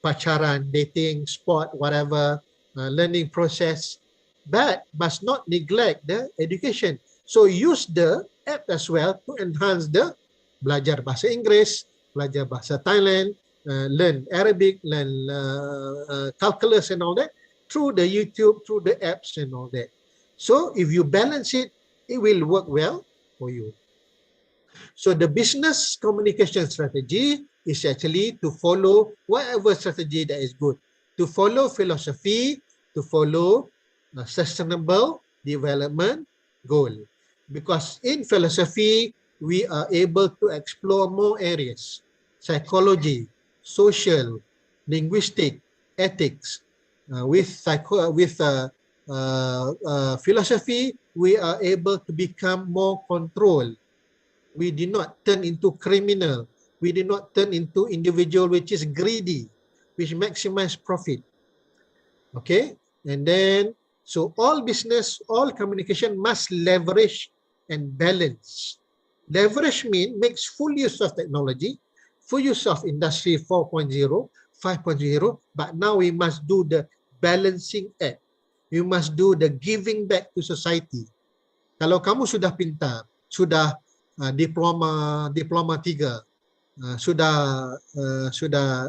pacaran, dating, sport, whatever, learning process, but must not neglect the education. So use the app as well to enhance the belajar bahasa Inggeris, belajar bahasa Thailand, learn Arabic, learn calculus and all that through the YouTube, through the apps and all that. So if you balance it, it will work well for you. So the business communication strategy is actually to follow whatever strategy that is good, to follow philosophy, to follow sustainable development goal. Because in philosophy, we are able to explore more areas: psychology, social, linguistic, ethics. With philosophy, we are able to become more controlled. We did not turn into criminal. We did not turn into individual which is greedy, which maximize profit. Okay, and then so all business, all communication must leverage and balance. Leverage means makes full use of technology, full use of industry 4.0, 5.0, but now we must do the balancing act. You must do the giving back to society. Kalau kamu sudah pintar, sudah diploma 3, sudah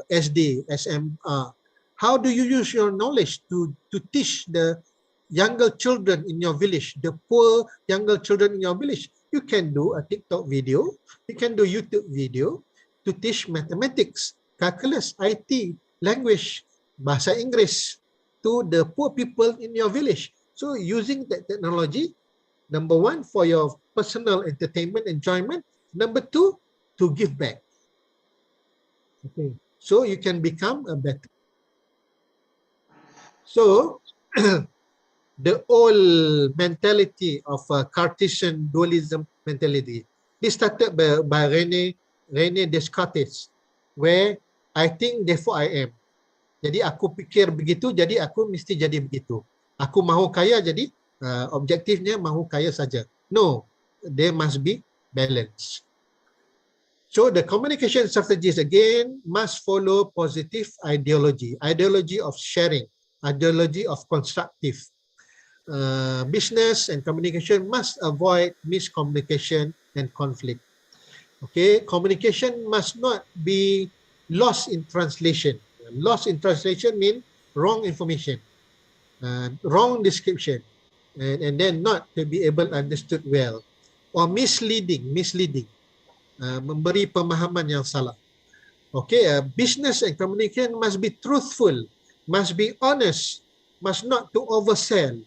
SD, SMA. How do you use your knowledge to teach the younger children in your village, the poor younger children in your village? You can do a TikTok video, you can do YouTube video to teach mathematics, calculus, IT, language, bahasa Inggris to the poor people in your village. So using that technology, number one, for your personal entertainment, enjoyment. Number two, to give back. Okay, so you can become a better. So the old mentality of Cartesian dualism mentality, this started by Rene Descartes, where I think therefore I am. Jadi aku pikir begitu, jadi aku mesti jadi begitu. Aku mahu kaya, jadi objektifnya mahu kaya saja. No, there must be balance. So the communication strategies again must follow positive ideology of sharing, ideology of constructive. Business and communication must avoid miscommunication and conflict. Okay, communication must not be lost in translation. Lost in translation means wrong information, wrong description, and then not to be able understood well, or misleading. Memberi pemahaman yang salah. Okay, business and communication must be truthful, must be honest, must not to oversell.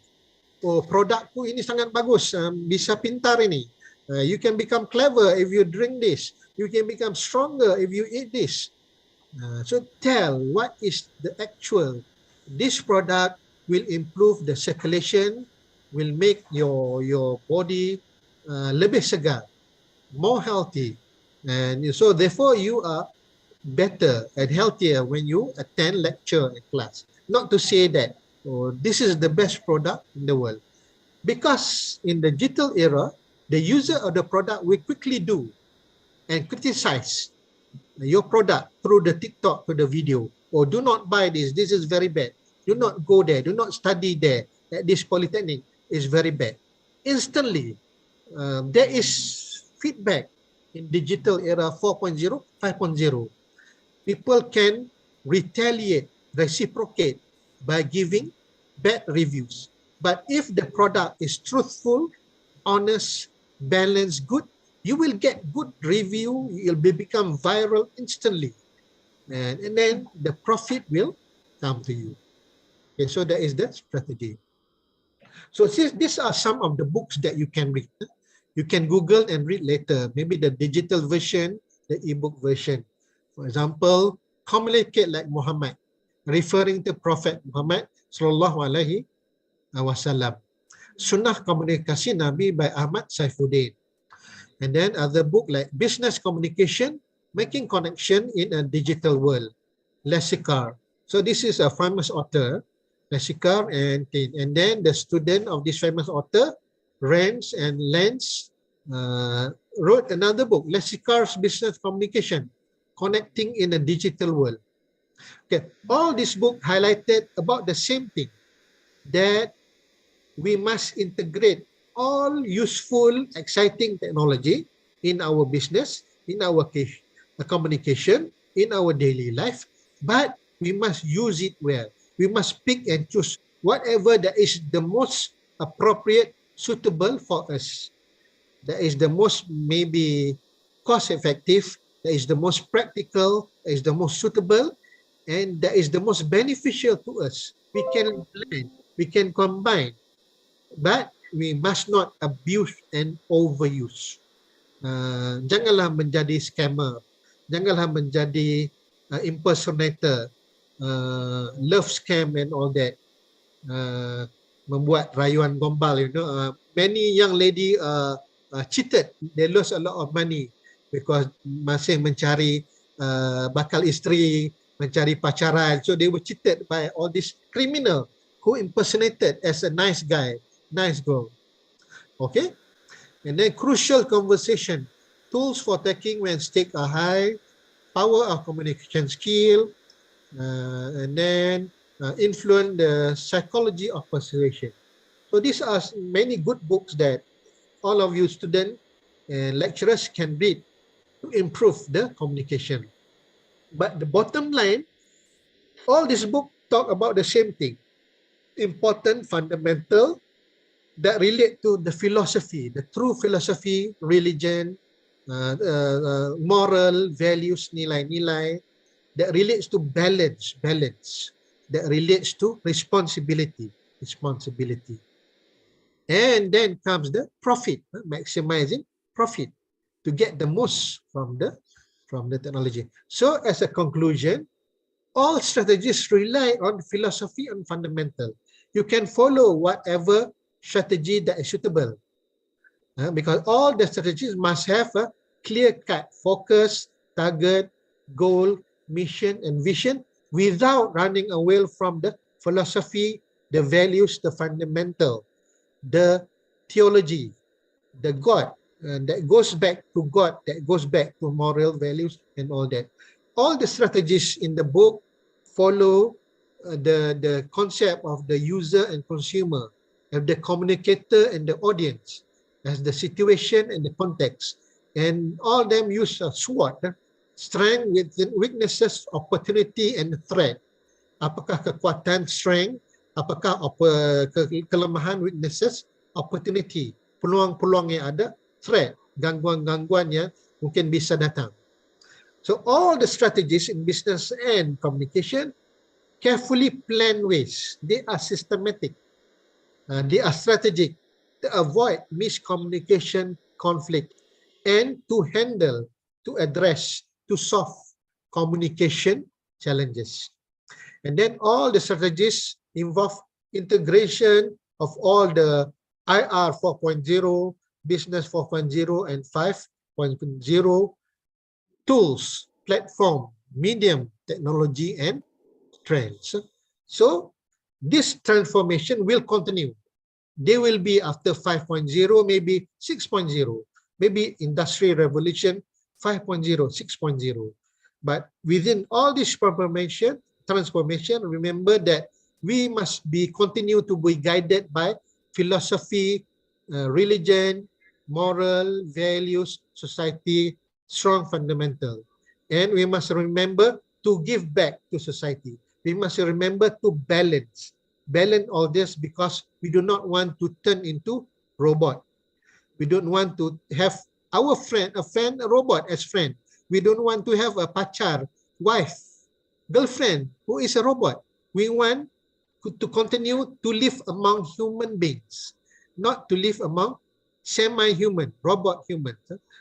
Oh, produkku ini sangat bagus, bisa pintar ini. You can become clever if you drink this. You can become stronger if you eat this. So tell what is the actual. This product will improve the circulation, will make your body lebih segar, more healthy, and so therefore you are better and healthier when you attend lecture in class. Not to say that this is the best product in the world, because in the digital era, the user of the product will quickly do and criticize your product through the TikTok, to the video, or do not buy this is very bad. Do not go there, do not study there at this polytechnic, is very bad. Instantly, there is feedback in digital era 4.0, 5.0. People can retaliate, reciprocate by giving bad reviews. But if the product is truthful, honest, balanced, good, you will get good review, you'll become viral instantly. And then the profit will come to you. Okay, so that is the strategy. So these are some of the books that you can read. You can Google and read later, maybe the digital version, the ebook version. For example, Communicate Like Muhammad, referring to Prophet Muhammad Sallallahu Alaihi Wasallam. Sunnah Komunikasi Nabi by Ahmad Saifuddin. And then other book like Business Communication, Making Connection in a Digital World, Lexicon. So this is a famous author, Lexicon, and then the student of this famous author, Rance and Lance, wrote another book, Lexicar's Business Communication, Connecting in a Digital World. Okay, all this book highlighted about the same thing, that we must integrate all useful, exciting technology in our business, in our communication, in our daily life, but we must use it well. We must pick and choose whatever that is the most appropriate, suitable for us. That is the most maybe cost-effective, that is the most practical, that is the most suitable, and that is the most beneficial to us. We can blend, we can combine, but we must not abuse and overuse. Janganlah menjadi scammer, janganlah menjadi impersonator, love scam and all that, membuat rayuan gombal, many young lady cheated. They lost a lot of money because masih mencari bakal isteri, mencari pacaran. So they were cheated by all these criminal who impersonated as a nice guy, nice girl. Okay, and then crucial conversation tools for taking when stakes are high, power of communication skill, and then influence the psychology of persuasion. So these are many good books that all of you students and lecturers can read to improve the communication. But the bottom line, all these books talk about the same thing, important fundamental that relate to the philosophy, the true philosophy, religion, moral, values, nilai-nilai, that relates to balance, that relates to responsibility. And then comes the profit, maximizing profit to get the most from the technology. So as a conclusion, all strategies rely on philosophy and fundamental. You can follow whatever strategy that is suitable, because all the strategies must have a clear-cut focus, target, goal, mission, and vision without running away from the philosophy, the values, the fundamental, the theology, the God, that goes back to God, that goes back to moral values and all that. All the strategies in the book follow the concept of the user and consumer, of the communicator and the audience, as the situation and the context. And all them use a SWOT, strength, weaknesses, opportunity, and threat. Apakah kekuatan, strength, apakah kelemahan, weaknesses, opportunity, peluang-peluang yang ada, threat, gangguan-gangguan yang mungkin bisa datang. So all the strategies in business and communication, carefully planned ways. They are systematic. They are strategic to avoid miscommunication, conflict, and to handle, to address, to solve communication challenges. And then all the strategies involve integration of all the IR 4.0, Business 4.0, and 5.0 tools, platform, medium, technology, and trends. So this transformation will continue. They will be after 5.0, maybe 6.0, maybe industry revolution 5.0, 6.0. But within all this transformation, remember that we must continue to be guided by philosophy, religion, moral, values, society, strong fundamental. And we must remember to give back to society. We must remember to balance all this, because we do not want to turn into robot. We don't want to have our friend, a robot as friend. We don't want to have a pacar, wife, girlfriend who is a robot. We want to continue to live among human beings, not to live among semi-human, robot humans.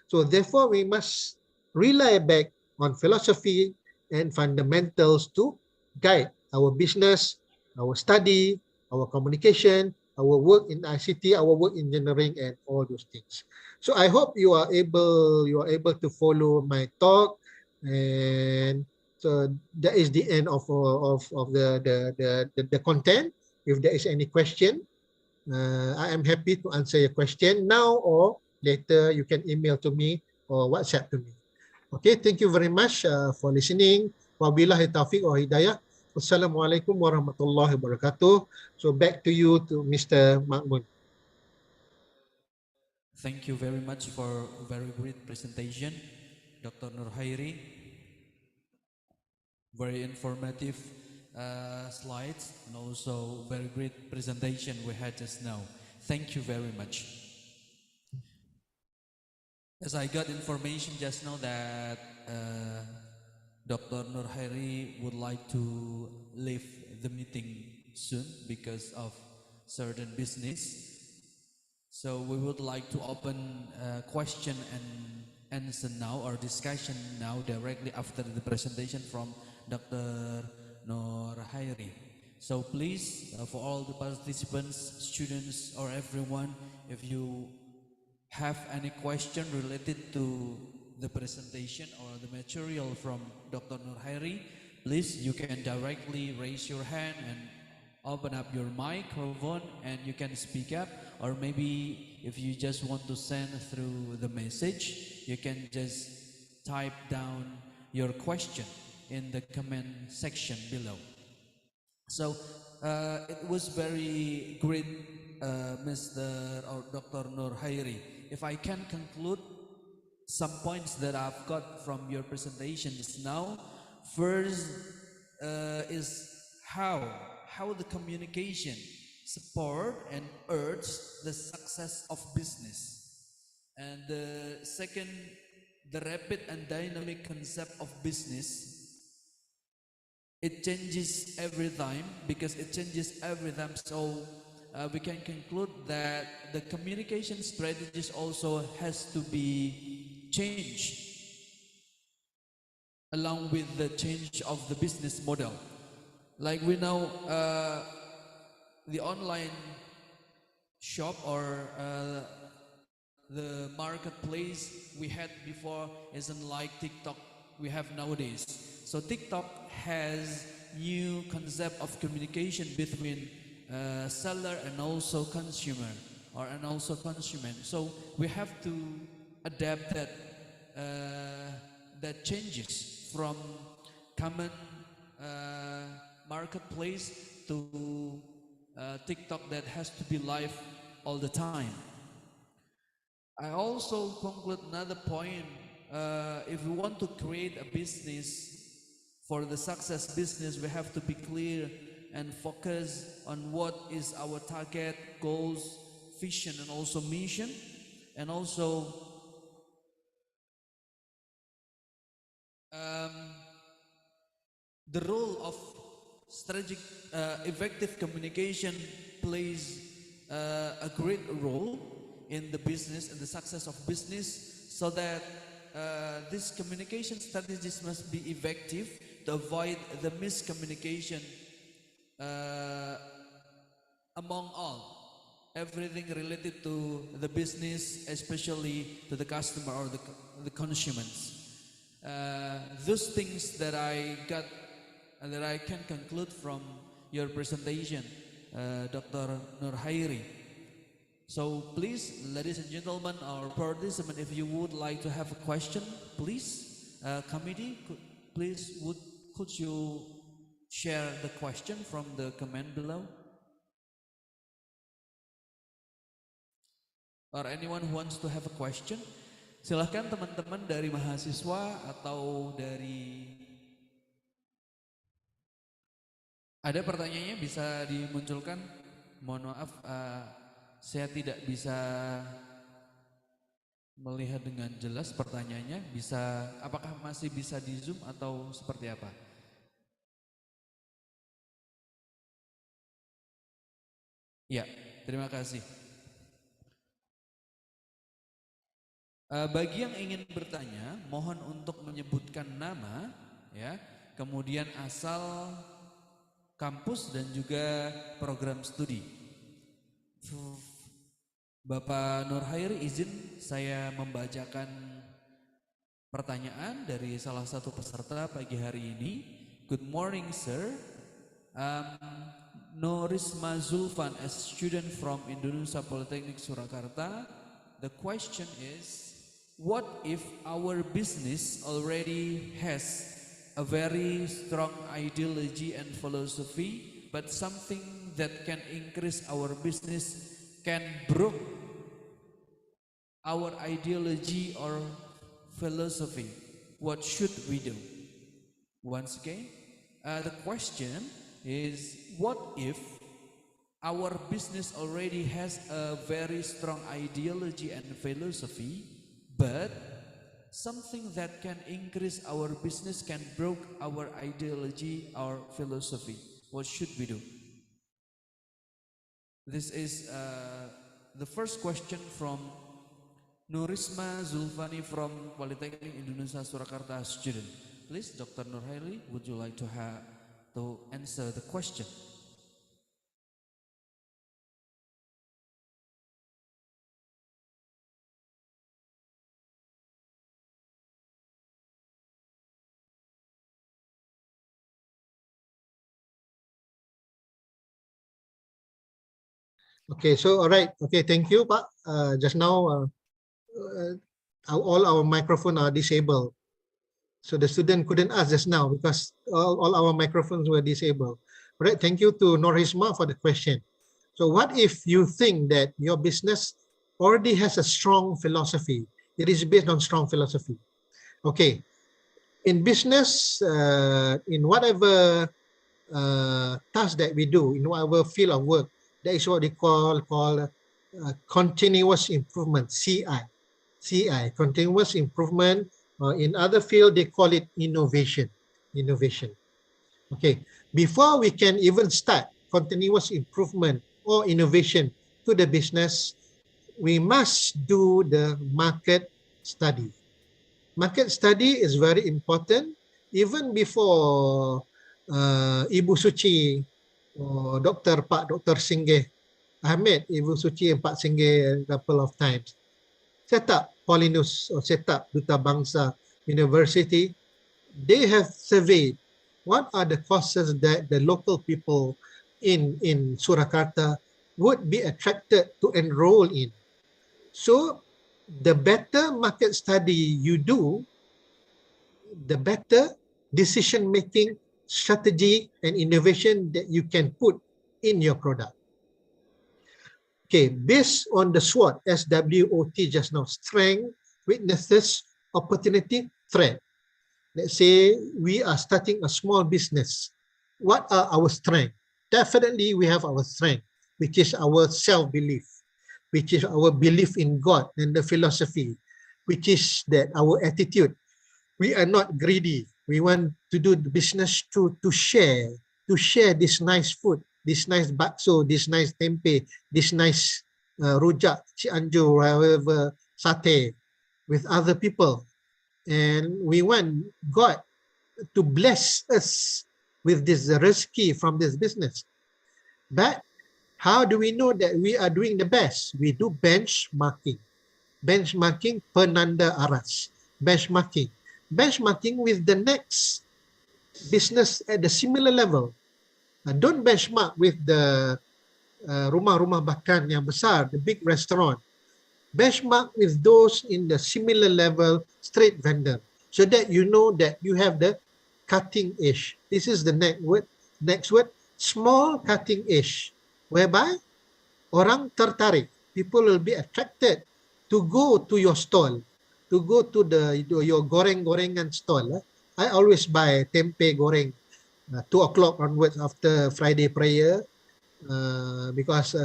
So therefore, we must rely back on philosophy and fundamentals to guide our business, our study, our communication, our work in ICT, our work in engineering, and all those things. So I hope you are able to follow my talk, and so that is the end of the content. If there is any question, I am happy to answer your question now or later. You can email to me or WhatsApp to me. Okay, thank you very much for listening. Wabillahi taufiq wa hidayah. Wassalamualaikum warahmatullahi wabarakatuh. So back to you, to Mr. Mahmoud. Thank you very much for a very great presentation, Dr. Nurhairi. Very informative slides, and also very great presentation we had just now. Thank you very much. As I got information just now that Dr. Nurhairi would like to leave the meeting soon because of certain business. So we would like to open question and answer now, or discussion now, directly after the presentation from Dr. Nur Hairi. So please, for all the participants, students, or everyone, if you have any question related to the presentation or the material from Dr. Nur Hairi, please, you can directly raise your hand and open up your microphone and you can speak up. Or maybe if you just want to send through the message, you can just type down your question in the comment section below. So it was very great, Mr. or Dr. Nur Hairi. If I can conclude some points that I've got from your presentation just now, first is how the communication support and urge the success of business. And the second, the rapid and dynamic concept of business. It changes every time because it changes every time. So we can conclude that the communication strategies also has to be changed along with the change of the business model. Like we know, the online shop or the marketplace we had before isn't like TikTok we have nowadays. So TikTok has new concept of communication between seller and also consumer and also consumer. So we have to adapt that changes from common marketplace to TikTok that has to be live all the time. I also conclude another point. If we want to create a business, for the success business, we have to be clear and focus on what is our target, goals, vision, and also mission. And also the role of strategic effective communication plays a great role in the business and the success of business, so that these communication strategies must be effective to avoid the miscommunication among all, everything related to the business, especially to the customer or the consumers. Those things that I got and that I can conclude from your presentation, Dr. Nur Hairi. So please, ladies and gentlemen, our participants, if you would like to have a question, please, committee, could you share the question from the comment below? Or anyone who wants to have a question? Silahkan teman-teman dari mahasiswa atau dari... Ada pertanyaannya bisa dimunculkan? Mohon maaf, saya tidak bisa melihat dengan jelas pertanyaannya. Apakah masih bisa di Zoom atau seperti apa? Ya, terima kasih. Bagi yang ingin bertanya, mohon untuk menyebutkan nama, ya, kemudian asal, kampus dan juga program studi. Bapak Nur Hairi, izin saya membacakan pertanyaan dari salah satu peserta pagi hari ini. Good morning, sir. Norisma Zulfan, a student from Indonesia Polytechnic Surakarta. The question is, what if our business already has a very strong ideology and philosophy, but something that can increase our business can break our ideology or philosophy? What should we do? Once again, the question is, what if our business already has a very strong ideology and philosophy, but something that can increase our business can break our ideology or philosophy? What should we do? This is the first question from Norisma Zulfani from Polytechnic Indonesia Surakarta student. Please, Dr. Nur Hairi, would you like to to answer the question. Okay, so all right. Okay, thank you, Pak. Just now, all our microphone are disabled. So the student couldn't ask just now because all our microphones were disabled. All right, thank you to Norisma for the question. So what if you think that your business already has a strong philosophy? It is based on strong philosophy. Okay, in business, in whatever task that we do, in whatever field of work, that is what they call continuous improvement, CI. CI, continuous improvement. In other field, they call it innovation. Innovation. Okay, before we can even start continuous improvement or innovation to the business, we must do the market study. Market study is very important. Even before Ibu Suci or Dr. Singgeh, I met Ibu Suci and Pak Singgeh a couple of times. Set up Polinus or set up Duta Bangsa University, they have surveyed what are the courses that the local people in Surakarta would be attracted to enroll in. So the better market study you do, the better decision-making strategy and innovation that you can put in your product. Okay, based on the SWOT, SWOT just now, strength, weaknesses, opportunity, threat. Let's say we are starting a small business. What are our strengths? Definitely we have our strength, which is our self-belief, which is our belief in God and the philosophy, which is that our attitude. We are not greedy. We want to do the business to share this nice food, this nice bakso, this nice tempe, this nice rujak, cianjur, however, satay with other people. And we want God to bless us with this rezeki from this business. But how do we know that we are doing the best? We do benchmarking. Benchmarking penanda aras. Benchmarking. Benchmarking with the next business at the similar level. Don't benchmark with the rumah-rumah makan yang besar, the big restaurant. Benchmark with those in the similar level street vendor, so that you know that you have the cutting edge. This is the next word. Next word, small cutting edge, whereby orang tertarik. People will be attracted to go to your stall, to go to your goreng-gorengan stall. I always buy tempe goreng 2 o'clock onwards after Friday prayer because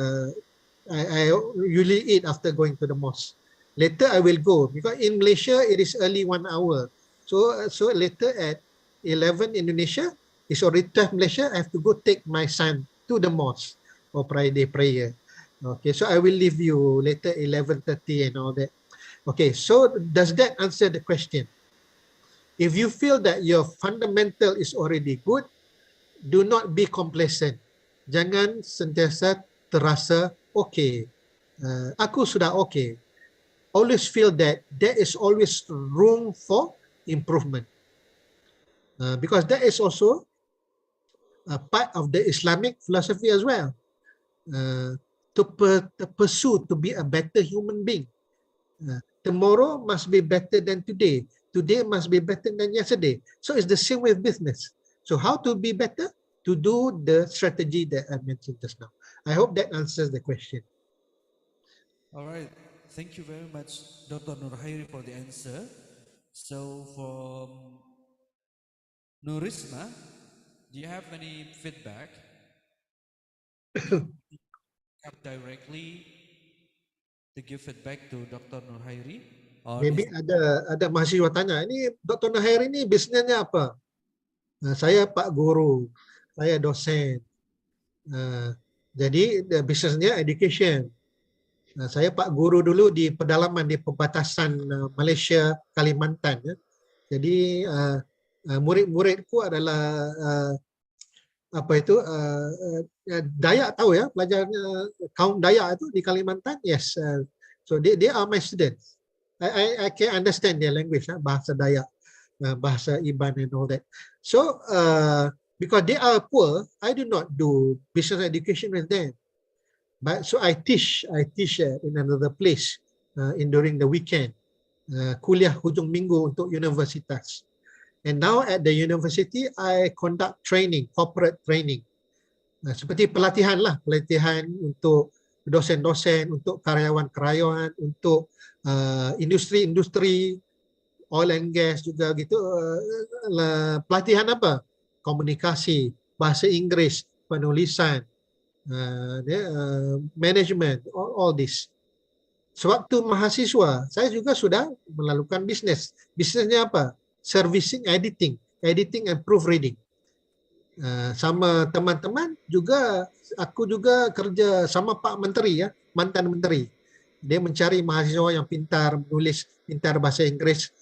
I usually eat after going to the mosque. Later I will go because in Malaysia it is early 1 hour. So later at 11 Indonesia, it's already 12 Malaysia. I have to go take my son to the mosque for Friday prayer. Okay, so I will leave you later 11:30 and all that. Okay, so does that answer the question? If you feel that your fundamental is already good, do not be complacent. Jangan sentiasa terasa okay. Aku sudah okay. Always feel that there is always room for improvement. Because that is also a part of the Islamic philosophy as well. To pursue to be a better human being. Tomorrow must be better than today. Today must be better than yesterday. So it's the same with business. So how to be better? To do the strategy that I mentioned just now. I hope that answers the question. All right. Thank you very much, Dr. Nurhairi, for the answer. So from Nurisma, do you have any feedback? Come directly to give feedback to Dr. Nurhairi? Or Maybe ada mahasiswa tanya, ini Dr. Nahir ini bisnisnya apa? Saya Pak Guru, saya dosen. Jadi bisnisnya education. Saya Pak Guru dulu di pedalaman di perbatasan Malaysia Kalimantan. Jadi murid-muridku adalah apa itu Dayak tahu ya, pelajar kaum Dayak itu di Kalimantan. Yes, so they are my students. I can understand their language, bahasa Dayak, bahasa Iban and all that. So because they are poor, I do not do business education with them. But so I teach in another place in during the weekend, kuliah hujung minggu untuk universitas. And now at the university, I conduct training, corporate training. Seperti pelatihan untuk dosen-dosen, untuk karyawan-karyawan, untuk industri-industri, oil and gas juga gitu. Pelatihan apa? Komunikasi, bahasa Inggeris, penulisan, management, all this. Sewaktu mahasiswa, saya juga sudah melakukan bisnes. Bisnesnya apa? Servicing, editing and proofreading. Sama teman-teman juga, aku juga kerja sama Pak Menteri, mantan Menteri. Dia mencari mahasiswa yang pintar menulis, pintar bahasa Inggeris,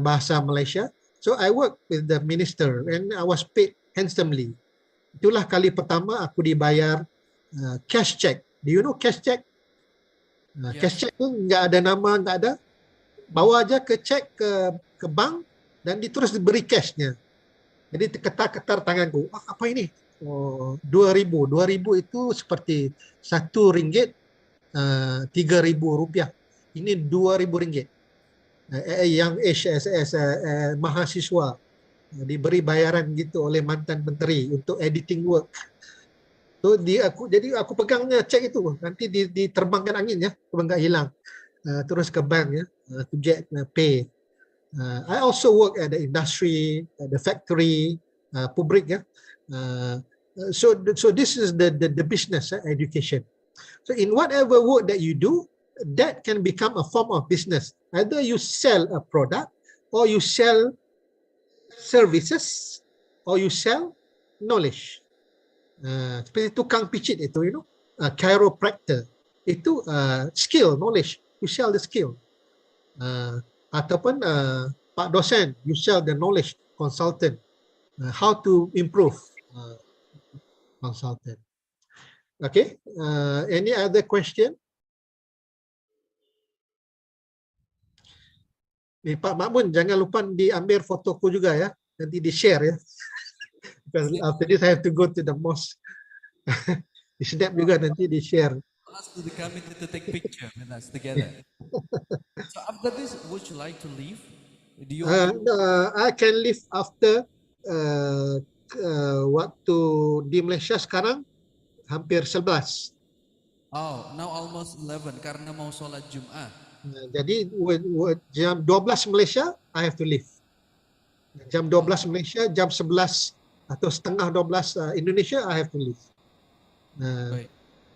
bahasa Malaysia. So I work with the minister and I was paid handsomely. Itulah kali pertama aku dibayar cash check. Do you know cash check? Cash check tu nggak ada nama, nggak ada. Bawa aja ke cek ke bank dan terus diberi cashnya. Jadi ketar-ketar tanganku. Apa ini? Oh, 2,000. 2,000 itu seperti RM1, RM3,000. Ini RM2,000. Yang mahasiswa diberi bayaran gitu oleh mantan menteri untuk editing work. So jadi aku pegangnya cek itu, nanti diterbangkan angin ya, supaya nggak hilang. Terus ke bank ya, to get pay. I also work at the industry, at the factory, public ya. So this is the business education. So in whatever work that you do, that can become a form of business. Either you sell a product, or you sell services, or you sell knowledge. Seperti tukang pijit itu, chiropractor, itu skill, knowledge, you sell the skill. Ataupun Pak dosen, you sell the knowledge, consultant, how to improve, consultant. Okay, any other question? Ni Pak Makmun, jangan lupa diambil fotoku juga ya, nanti di-share ya. Because after this I have to go to the mosque. Di-snap juga nanti di-share. Ask to the committee to take picture with us together. So after this, would you like to leave? Do you want to... I can leave after waktu di Malaysia sekarang hampir 11. Oh, now almost 11 karena mau sholat Jum'ah. Jadi jam 12 Malaysia, I have to leave. Jam 12 Malaysia, jam 11 atau setengah 12 Indonesia, I have to leave.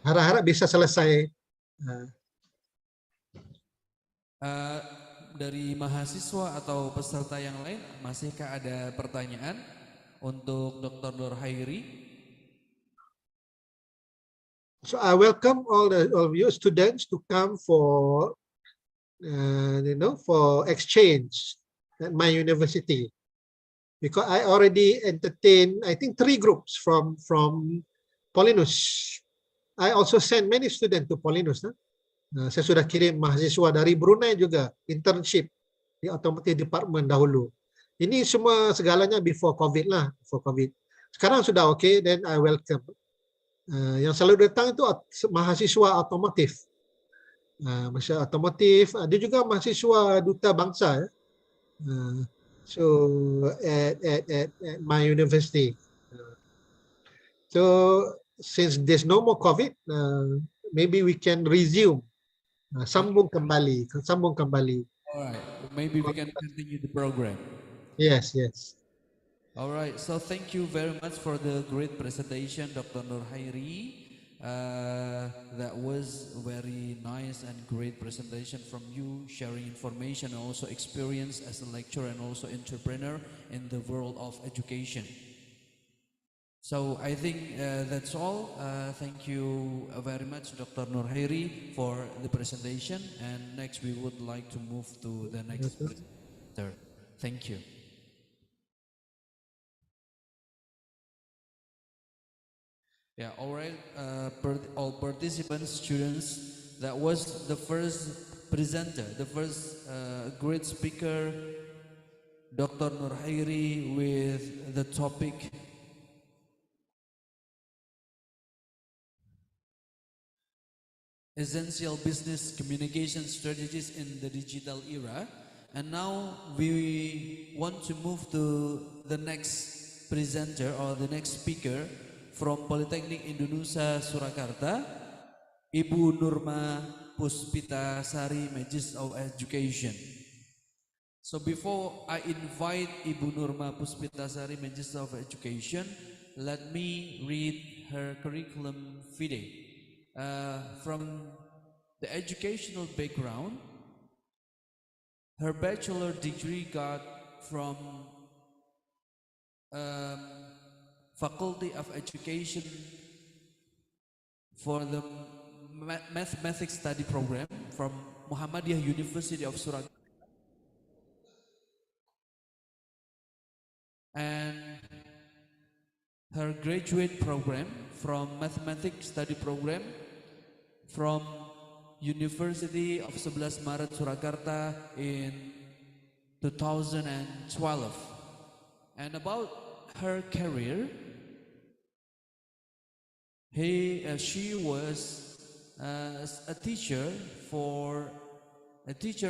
Harap-harap bisa selesai. Dari mahasiswa atau peserta yang lain, masihkah ada pertanyaan untuk Dr. Nur Hairi? So I welcome all of you students to come for for exchange at my university, because I already entertained, I think, 3 groups from Polinus. I also sent many students to Polinus. Saya sudah kirim mahasiswa dari Brunei juga, internship di automotive department dahulu. Ini semua segalanya before COVID lah, before COVID. Sekarang sudah okay, then I welcome. Yang selalu datang itu mahasiswa otomotif. Mahasiswa otomotif, ada juga mahasiswa duta bangsa ya. So at my university. So since there's no more COVID, maybe we can resume. Sambung kembali. Alright, maybe we can continue the program. Yes. Alright, so thank you very much for the great presentation, Dr. Nur Hairi. That was very nice and great presentation from you, sharing information and also experience as a lecturer and also entrepreneur in the world of education. So I think that's all. Thank you very much, Dr. Nur Hairi, for the presentation. And next we would like to move to the next presenter. Thank you. Yeah, all right. All participants, students, that was the first presenter, the first great speaker, Dr. Nur Hairi, with the topic essential business communication strategies in the digital era. And now we want to move to the next presenter or the next speaker from Polytechnic Indonesia Surakarta, Ibu Nurma Puspita Sari, Magister of Education. So before I invite Ibu Nurma Puspita Sari, Magister of Education, let me read her curriculum vitae. From the educational background, her bachelor degree got from Faculty of Education for the Mathematics Study Program from Muhammadiyah University of Surakarta. And her graduate program from Mathematics Study Program from University of 11 Maret Surakarta in 2012. And about her career, she was a teacher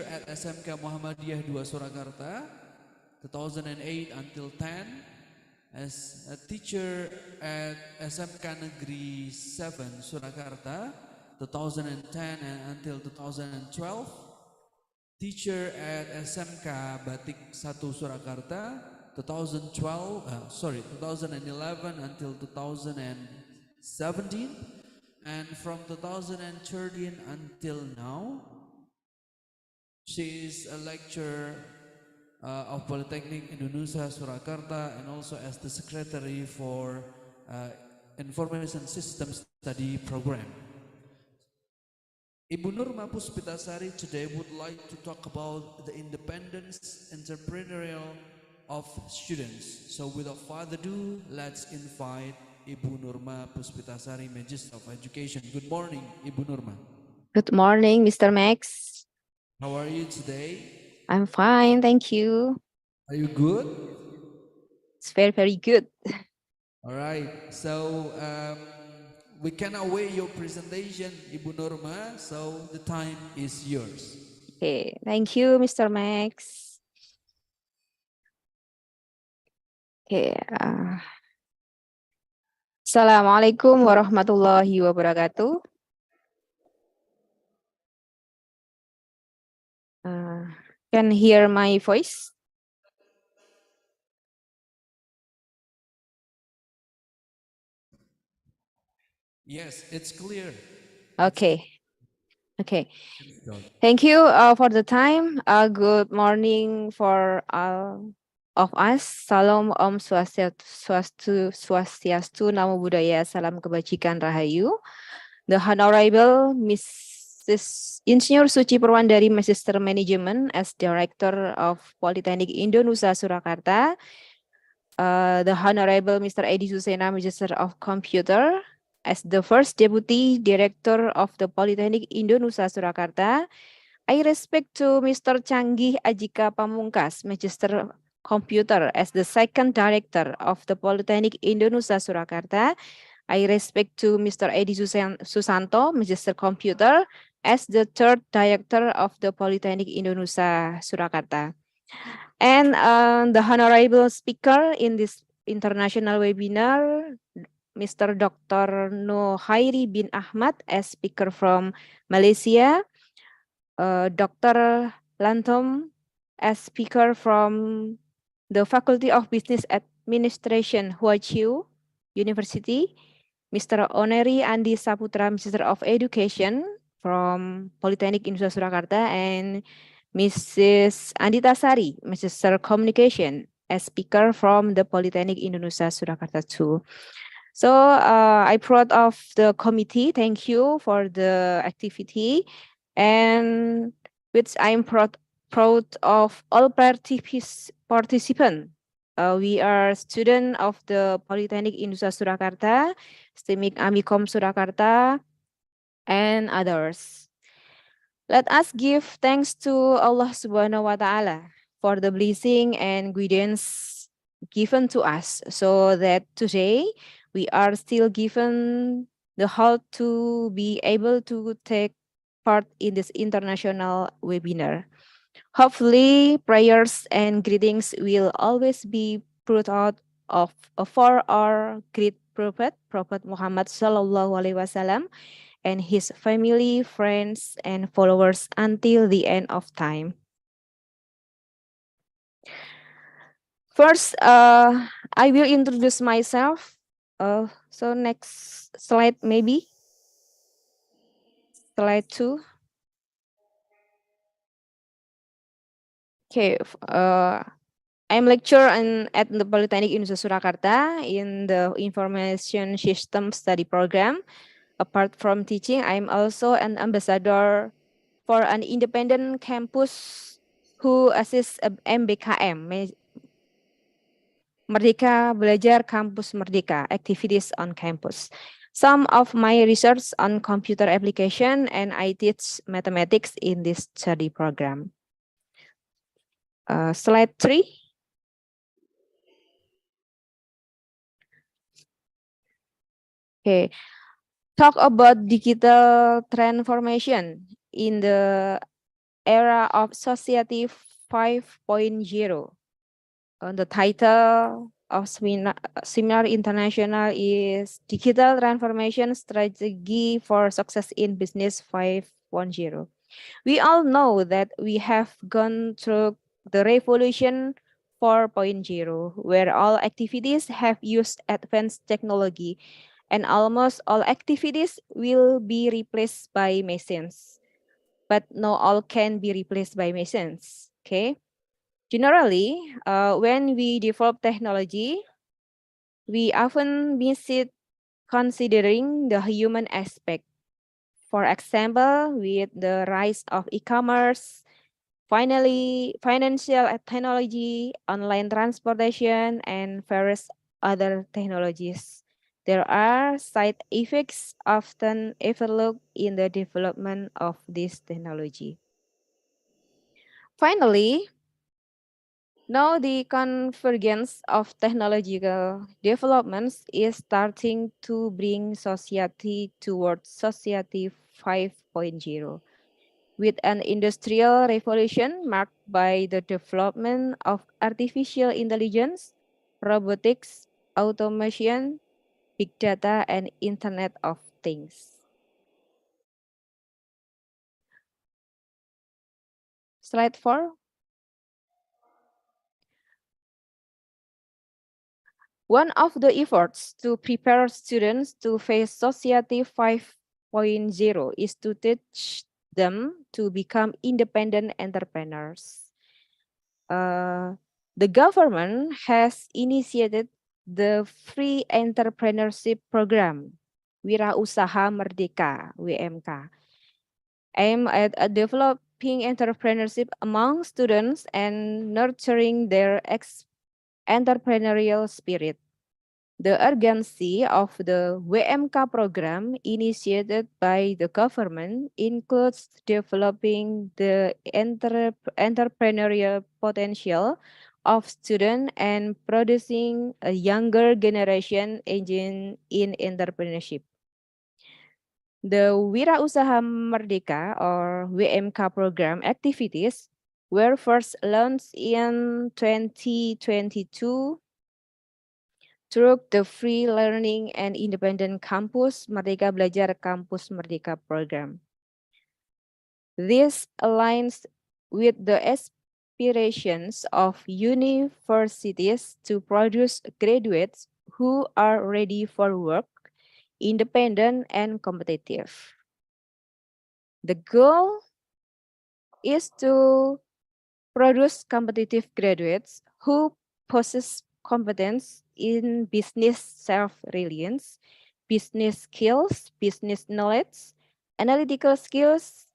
at SMK Muhammadiyah 2 Surakarta 2008 until 10, as a teacher at SMK Negeri 7 Surakarta 2010 and until 2012, teacher at SMK Batik 1 Surakarta 2011 until 2017, and from 2013 until now, she is a lecturer of Polytechnic Indonesia Surakarta and also as the secretary for Information System Study Program. Ibu Nurma Puspitasari today would like to talk about the independence entrepreneurial of students. So without further ado, let's invite Ibu Nurma Puspitasari, Magister of Education. Good morning, Ibu Nurma. Good morning, Mr. Max. How are you today? I'm fine, thank you. Are you good? It's very, very good. All right, so we cannot wait your presentation, Ibu Nurma, so the time is yours. Okay, thank you, Mr. Max. Okay. Assalamualaikum warahmatullahi wabarakatuh. Can hear my voice? Yes, it's clear. Okay. Okay. Thank you for the time. Good morning for all of us. Salam Om Swastiastu, Namo Buddhaya, Salam Kebajikan Rahayu. The Honorable Mrs. Insinyur Suci Purwandari, Magister Management as Director of Polytechnic Indonesia Surakarta. The Honorable Mr. Edi Susena, Magister of Computer as the first Deputy Director of the Polytechnic Indonesia Surakarta. I respect to Mr. Canggih Ajika Pamungkas, Magister Computer as the second Director of the Polytechnic Indonesia Surakarta. I respect to Mr. Edi Susanto, Magister Computer as the third Director of the Polytechnic Indonesia Surakarta. And the honorable speaker in this international webinar, Mr. Dr. Nur Hairi bin Ahmad as speaker from Malaysia, Dr. Lantom as speaker from the Faculty of Business Administration, Hua Chiu University, Mr. Oneri Andi Saputra, Minister of Education from Polytechnic Indonesia Surakarta, and Mrs. Andita Sari, Minister Communication, as speaker from the Polytechnic Indonesia Surakarta too. So I proud of the committee. Thank you for the activity, and which I'm proud of all participants We are student of the Polytechnic Indonesia Surakarta, STEMIC Amikom Surakarta, and others. Let us give thanks to Allah Subhanahu wa Ta'ala for the blessing and guidance given to us, so that today we are still given the health to be able to take part in this international webinar. Hopefully, prayers and greetings will always be put out of for our great Prophet Muhammad Sallallahu Alaihi Wasallam, and his family, friends, and followers until the end of time. First, I will introduce myself. So next slide, maybe. Slide 2. Okay, I'm lecturer at the Polytechnic Indonesia Surakarta in the Information System Study Program. Apart from teaching, I'm also an ambassador for an independent campus who assists MBKM, Merdeka Belajar Kampus Merdeka, activities on campus. Some of my research on computer application, and I teach mathematics in this study program. Slide 3. Okay, talk about digital transformation in the era of Society 5.0. The title of seminar international is Digital Transformation Strategy for Success in Business 5.0. We all know that we have gone through the revolution 4.0, where all activities have used advanced technology, and almost all activities will be replaced by machines. But not all can be replaced by machines. Okay. Generally, when we develop technology, we often miss it considering the human aspect. For example, with the rise of e-commerce, finally, financial technology, online transportation, and various other technologies, there are side effects often overlooked in the development of this technology. Finally, now the convergence of technological developments is starting to bring society towards Society 5.0, with an industrial revolution marked by the development of artificial intelligence, robotics, automation, big data, and Internet of Things. Slide 4. One of the efforts to prepare students to face Society 5.0 is to teach them to become independent entrepreneurs. The government has initiated the free entrepreneurship program, Wira Usaha Merdeka, WMK, aimed at developing entrepreneurship among students and nurturing their entrepreneurial spirit. The urgency of the WMK program initiated by the government includes developing the entrepreneurial potential of students and producing a younger generation engaged in entrepreneurship. The Wira Usaha Merdeka or WMK program activities were first launched in 2022 through the free learning and independent campus Merdeka Belajar Kampus Merdeka program. This aligns with the aspirations of universities to produce graduates who are ready for work, independent and competitive. The goal is to produce competitive graduates who possess competence in business self-reliance, business skills, business knowledge, analytical skills,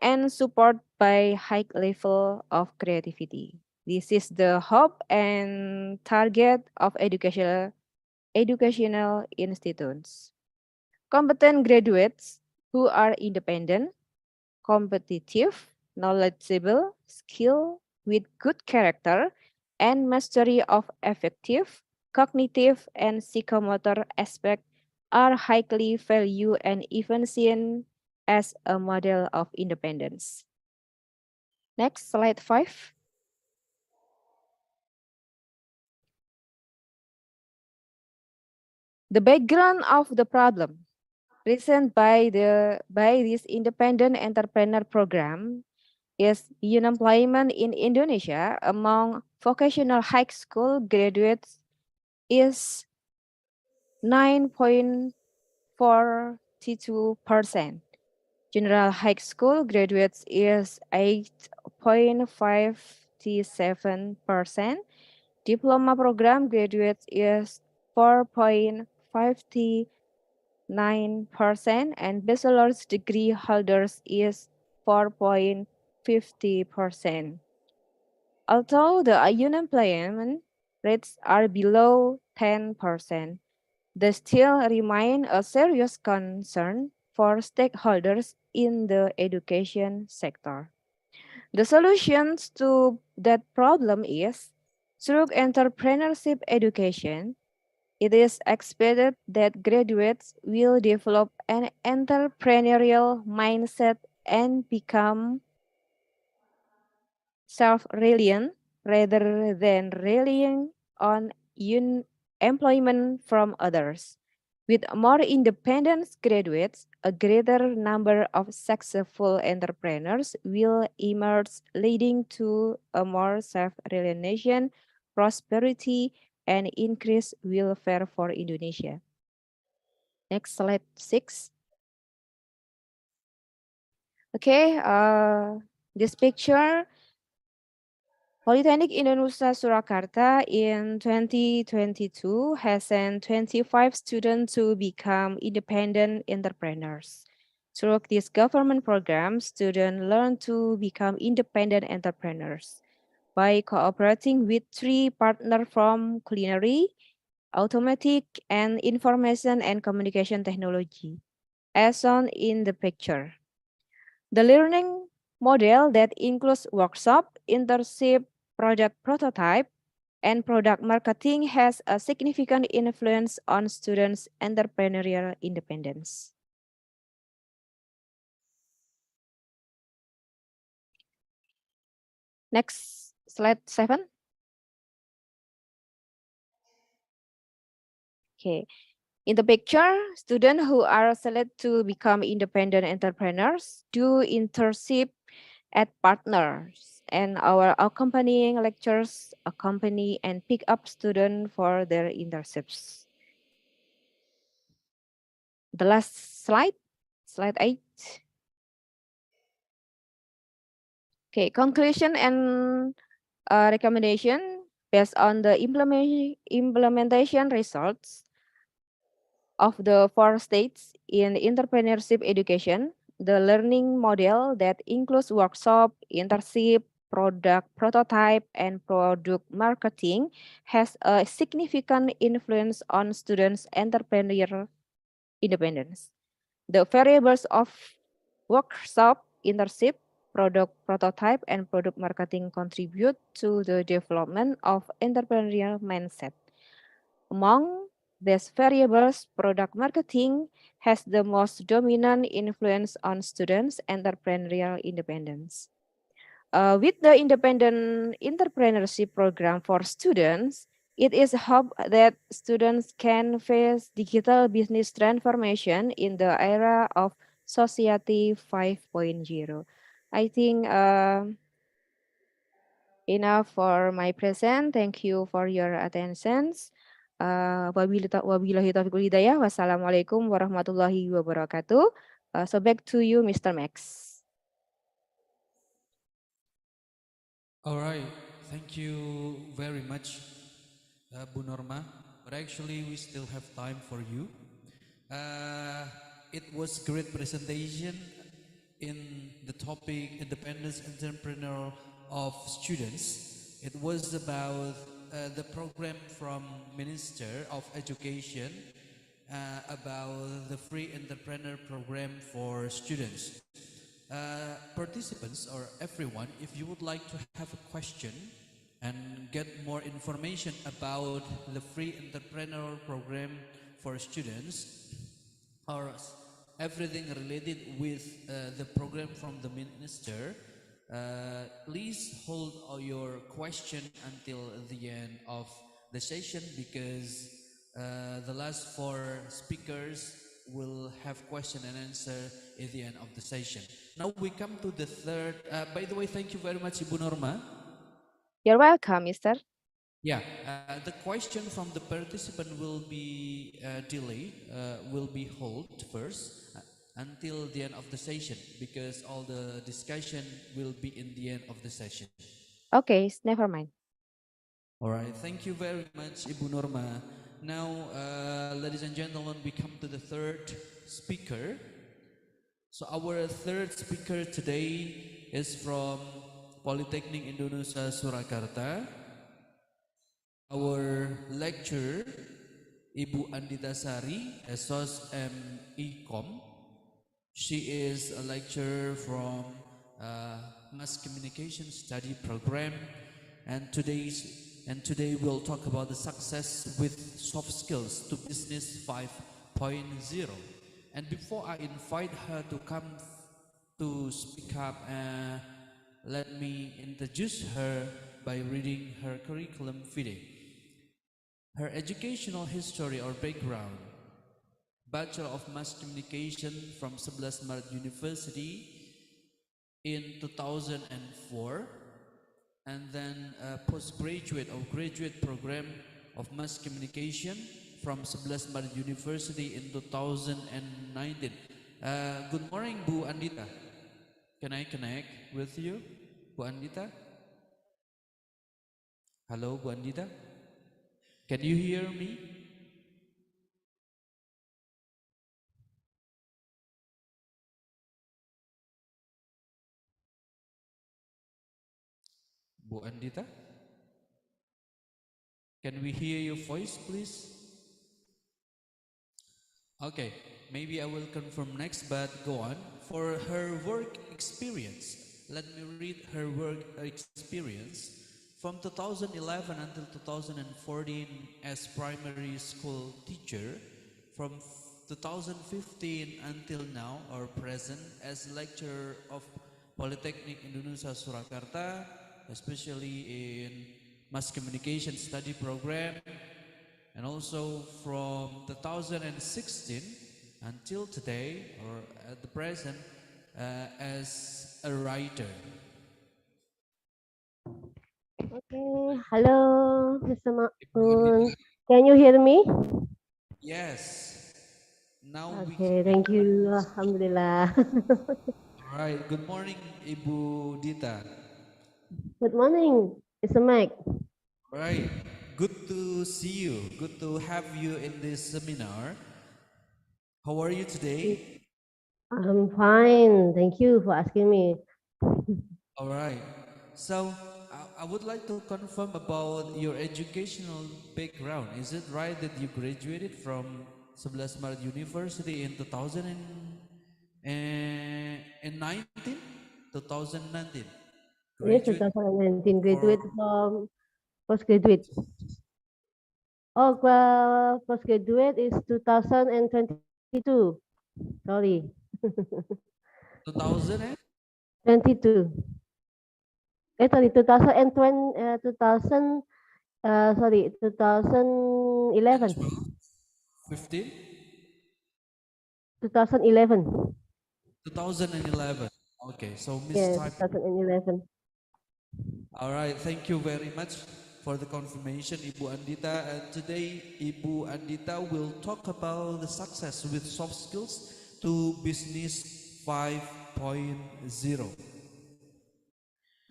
and support by high level of creativity. This is the hope and target of educational institutes. Competent graduates who are independent, competitive, knowledgeable, skilled, with good character, and mastery of affective, cognitive, and psychomotor aspects are highly valued and even seen as a model of independence. Next, slide 5. The background of the problem present by this independent entrepreneur program is unemployment in Indonesia among vocational high school graduates is 9.42%. General high school graduates is 8.57%. Diploma program graduates is 4.59%, and bachelor's degree holders is 4.50%. Although the unemployment rates are below 10%, they still remain a serious concern for stakeholders in the education sector. The solutions to that problem is through entrepreneurship education. It is expected that graduates will develop an entrepreneurial mindset and become self-reliant rather than relying on employment from others. With more independent graduates, a greater number of successful entrepreneurs will emerge, leading to a more self-reliant nation, prosperity, and increased welfare for Indonesia. Next slide 6. Okay, this picture Polytechnic Indonesia Surakarta in 2022 has sent 25 students to become independent entrepreneurs. Through this government program, students learn to become independent entrepreneurs by cooperating with 3 partners from culinary, automatic, and information and communication technology, as shown in the picture. The learning model that includes workshop, internship, product prototype, and product marketing has a significant influence on students' entrepreneurial independence. Next, slide 7. Okay. In the picture, students who are selected to become independent entrepreneurs do internship at partners, and our accompanying lectures accompany and pick up students for their internships. The last slide, slide 8. Okay, conclusion and recommendation based on the implementation results of the 4 states in entrepreneurship education. The learning model that includes workshop, internship, product prototype, and product marketing has a significant influence on students' entrepreneurial independence. The variables of workshop, internship, product prototype, and product marketing contribute to the development of entrepreneurial mindset. Among these variables, product marketing has the most dominant influence on students' entrepreneurial independence. With the independent entrepreneurship program for students, it is hoped that students can face digital business transformation in the era of Society 5.0. I think enough for my present. Thank you for your attention. Wabillahi taufiq wal hidayah. Wassalamualaikum warahmatullahi wabarakatuh. So back to you, Mr. Max. All right, thank you very much, Bu Norma. But actually, we still have time for you. It was great presentation in the topic independence entrepreneur of students. It was about the program from Minister of Education about the free entrepreneur program for students. Participants or everyone, if you would like to have a question and get more information about the free entrepreneur program for students or everything related with the program from the minister, please hold all your question until the end of the session, because the last four speakers will have question and answer at the end of the session. Now we come to the third. By the way, thank you very much, Ibu Norma. You're welcome, Mister. Yeah, the question from the participant will be delayed, will be hold first until the end of the session, because all the discussion will be in the end of the session. Okay, never mind. All right, thank you very much, Ibu Norma. Now, ladies and gentlemen, we come to the third speaker. So our third speaker today is from Polytechnic Indonesia Surakarta. Our lecturer, Ibu Andita Sari, SOS MECOM. She is a lecturer from Mass Communication Study Program, and today we'll talk about the success with soft skills to Business 5.0. And before I invite her to come to speak up, let me introduce her by reading her curriculum vitae. Her educational history or background: Bachelor of Mass Communication from 11 Maret University in 2004, and then a postgraduate or graduate program of Mass Communication from 11 Maret University in 2019. Good morning, Bu Andita. Can I connect with you, Bu Andita? Hello, Bu Andita. Can you hear me? Bu Andita? Can we hear your voice, please? Okay, maybe I will confirm next, but go on. For her work experience, let me read her work experience. From 2011 until 2014 as primary school teacher, from 2015 until now or present as lecturer of Polytechnic Indonesia Surakarta, especially in Mass Communication Study Program, and also from 2016 until today or at the present as a writer. Okay, hello, Mr. Maun. Can you hear me? Yes. Now we Okay, can. thank you. Alhamdulillah. All right. Good morning, Ibu Dita. Good morning, Mr. Mike. All right. Good to see you. Good to have you in this seminar. How are you today? I'm fine. Thank you for asking me. All right. So I would like to confirm about your educational background. Is it right that you graduated from 11 Maret University in 2019? 2019. Yes, Graduate 2019 for graduate from postgraduate. Oh, postgraduate is 2022. Sorry, 2000 and 22. Sorry, 2020, 2000, sorry, 2011. 15? 2011. 2011. Okay, so Yes, mistype. 2011. All right, thank you very much for the confirmation, Ibu Andita. And today, Ibu Andita will talk about the success with soft skills to Business 5.0.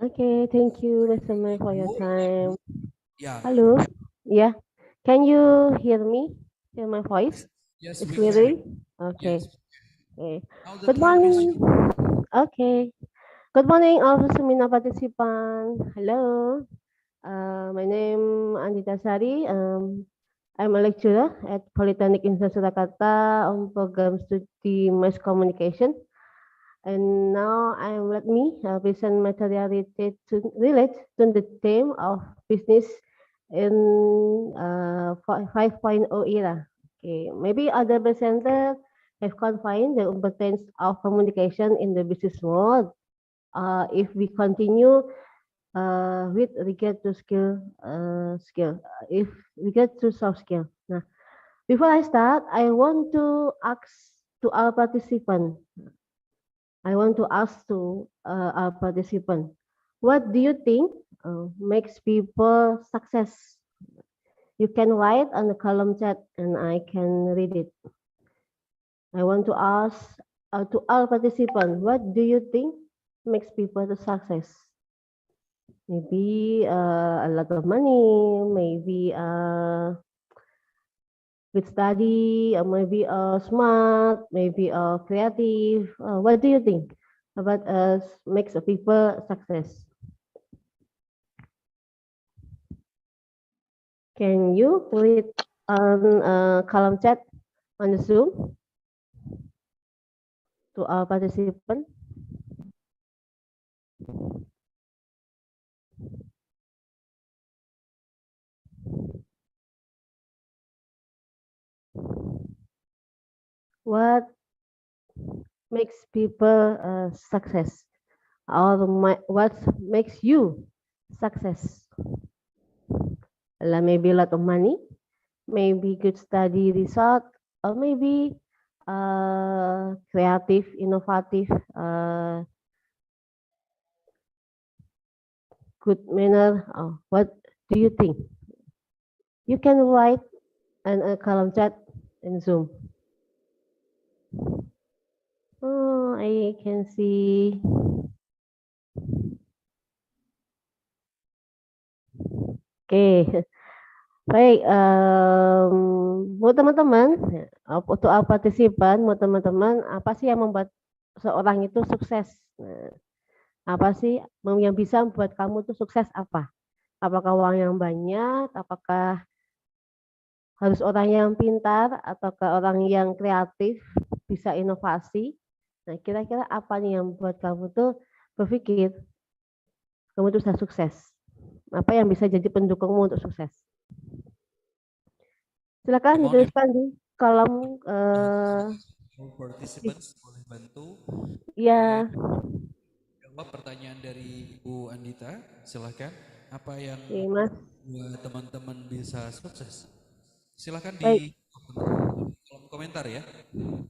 Okay, thank you, Mr. May, for your Ibu, time. yeah, Hello. Yeah. Can you hear me? Hear my voice? yes, It's we can. clearly? Okay. Yes. Okay. Now the Good time is morning. Okay. Good morning, all the seminar participants. Hello. My name Andita Sari. I'm a lecturer at Polytechnic Institute Surakarta on program studi mass communication. And now let me present material relate to the theme of business in 5.0 era. Okay, maybe other presenter have confined the importance of communication in the business world. If we continue with regard to if we get to soft skill. Nah, before I start, I want to ask to our participant. I want to ask to our participant, what do you think makes people success? You can write on the column chat and I can read it. I want to ask to our participant, what do you think makes people the success? Maybe a lot of money, maybe good study, or maybe smart, maybe creative. What do you think about makes a people success? Can you put it on column chat on the Zoom to our participant? What makes people success? Or what makes you success? Maybe a lot of money, maybe good study result, or maybe creative, innovative, good manner. What do you think? You can write in a column chat in Zoom. Oh, I can see. Oke, baik. Buat teman-teman, untuk our partisipan, buat teman-teman, apa sih yang membuat seorang itu sukses? Nah, apa sih yang bisa membuat kamu tuh sukses apa? Apakah uang yang banyak? Apakah harus orang yang pintar? Ataukah orang yang kreatif? Bisa inovasi? Nah, kira-kira apa nih yang membuat kamu tuh berpikir kamu tuh bisa sukses? Apa yang bisa jadi pendukungmu untuk sukses? Silakan dituliskan di kolom participants boleh bantu. Ya. Jawab pertanyaan dari Ibu Andita, silahkan. Apa yang Mas. buat teman-teman bisa sukses? Silahkan Baik. di kolom komentar ya.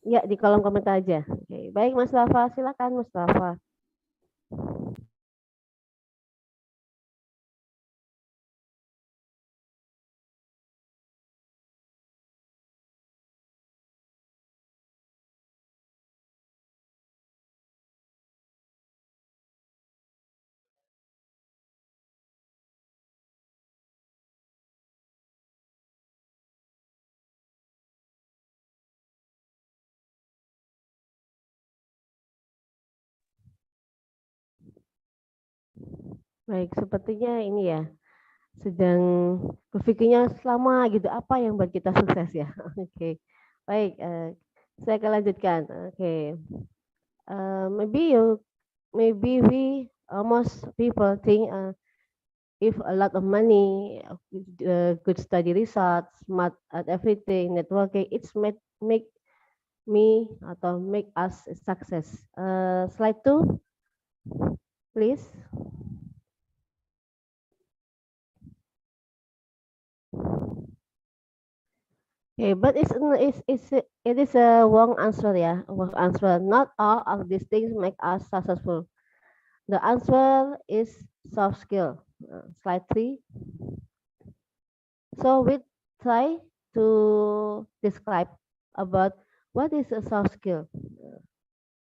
Ya, di kolom komentar aja. Oke, baik Mas Rafa, silakan Mas Rafa. Baik, sepertinya ini ya sedang berpikirnya selama gitu apa yang buat kita sukses ya. Oke, baik. Saya akan lanjutkan. Oke, maybe we most people think if a lot of money, good study results, smart at everything, networking, it's make me atau make us a success. Slide 2, please. Okay, but it is a wrong answer, yeah. Wrong answer. Not all of these things make us successful. The answer is soft skill. Slide 3. So we try to describe about what is a soft skill.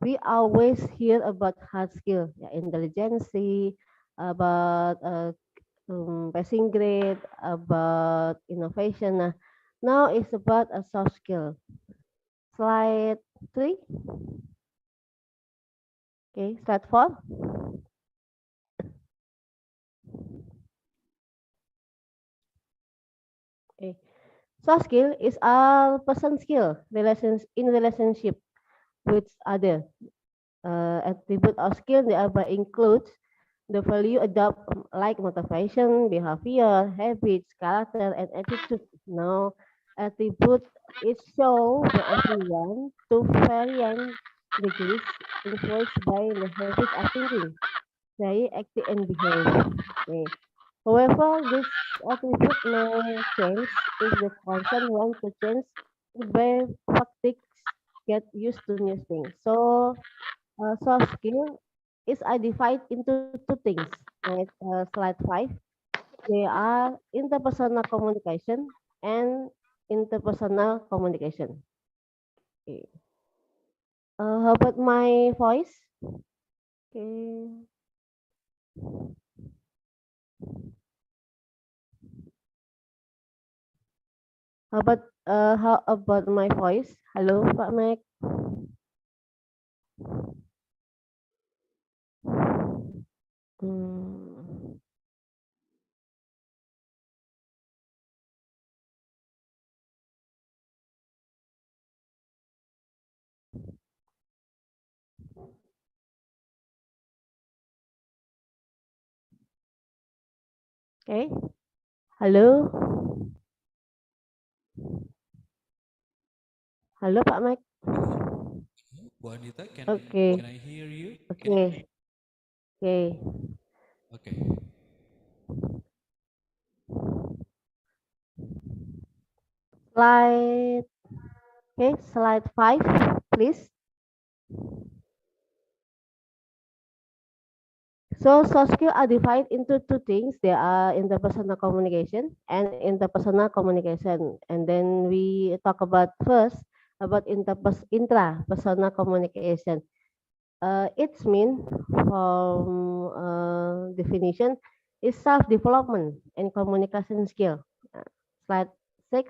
We always hear about hard skill, yeah, intelligence, about passing grade, about innovation. Now it's about a soft skill. Slide 3. Okay, slide 4. Okay. Soft skill is all person skill in relationship with other. Attribute of skill thereby includes the value adopt like motivation, behavior, habits, character, and attitude. Now, attribute is show by everyone to varying degrees influenced by the habit of thinking, say, acting, and behave. Okay. However, this attribute may change if the person wants to change by practice get used to new things. So soft skill is divided into two things. Slide 5. They are interpersonal communication and interpersonal communication. Okay. How about my voice? Okay. How about my voice? Halo, Pak Mek. Hmm. Okay. Halo. Halo, Pak Mek. Bu Anita, Oke. can I hear you? Oke. Oke. Okay. Slide. Okay, slide 5, please. So soft skills are divided into two things. They are interpersonal communication and interpersonal communication. And then we talk about first about intrapersonal communication. Its mean from definition is self-development and communication skill. Slide 6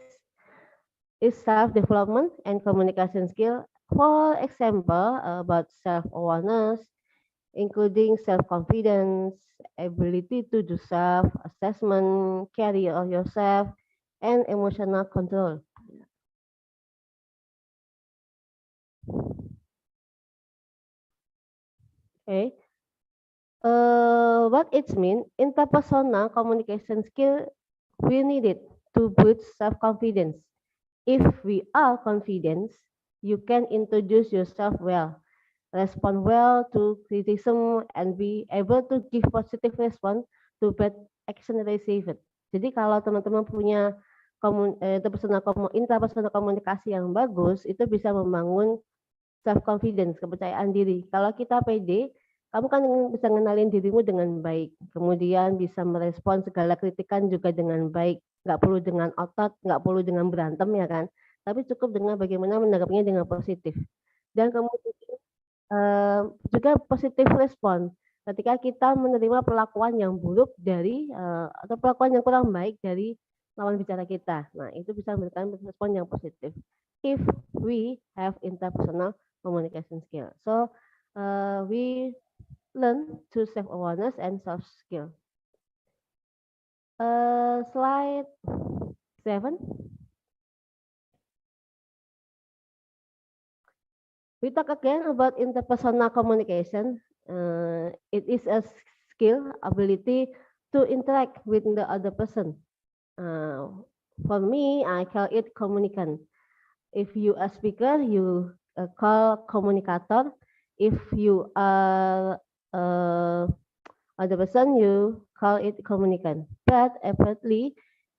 is self-development and communication skill. For example, about self-awareness, including self-confidence, ability to do self-assessment, carry of yourself, and emotional control. Okay. What it means, interpersonal communication skill, we need it to boost self-confidence. If we are confident, you can introduce yourself well, respond well to criticism, and be able to give positive response to bad action received. Jadi kalau teman-teman punya intrapersonal komunikasi yang bagus, itu bisa membangun self confidence, kepercayaan diri. Kalau kita pede, kamu kan bisa ngenalin dirimu dengan baik, kemudian bisa merespon segala kritikan juga dengan baik, nggak perlu dengan otot, nggak perlu dengan berantem ya kan, tapi cukup dengan bagaimana menanggapinya dengan positif. Dan kemudian juga positif respon ketika kita menerima perlakuan yang buruk dari atau perlakuan yang kurang baik dari lawan bicara kita. Nah, itu bisa memberikan respon yang positif. If we have interpersonal communication skill. So, we learn to self-awareness and soft skill. Slide 7. We talk again about interpersonal communication. It is a skill, ability to interact with the other person. For me, I call it communicant. If you are speaker, you call communicator. If you are other person, you call it communicant. But apparently,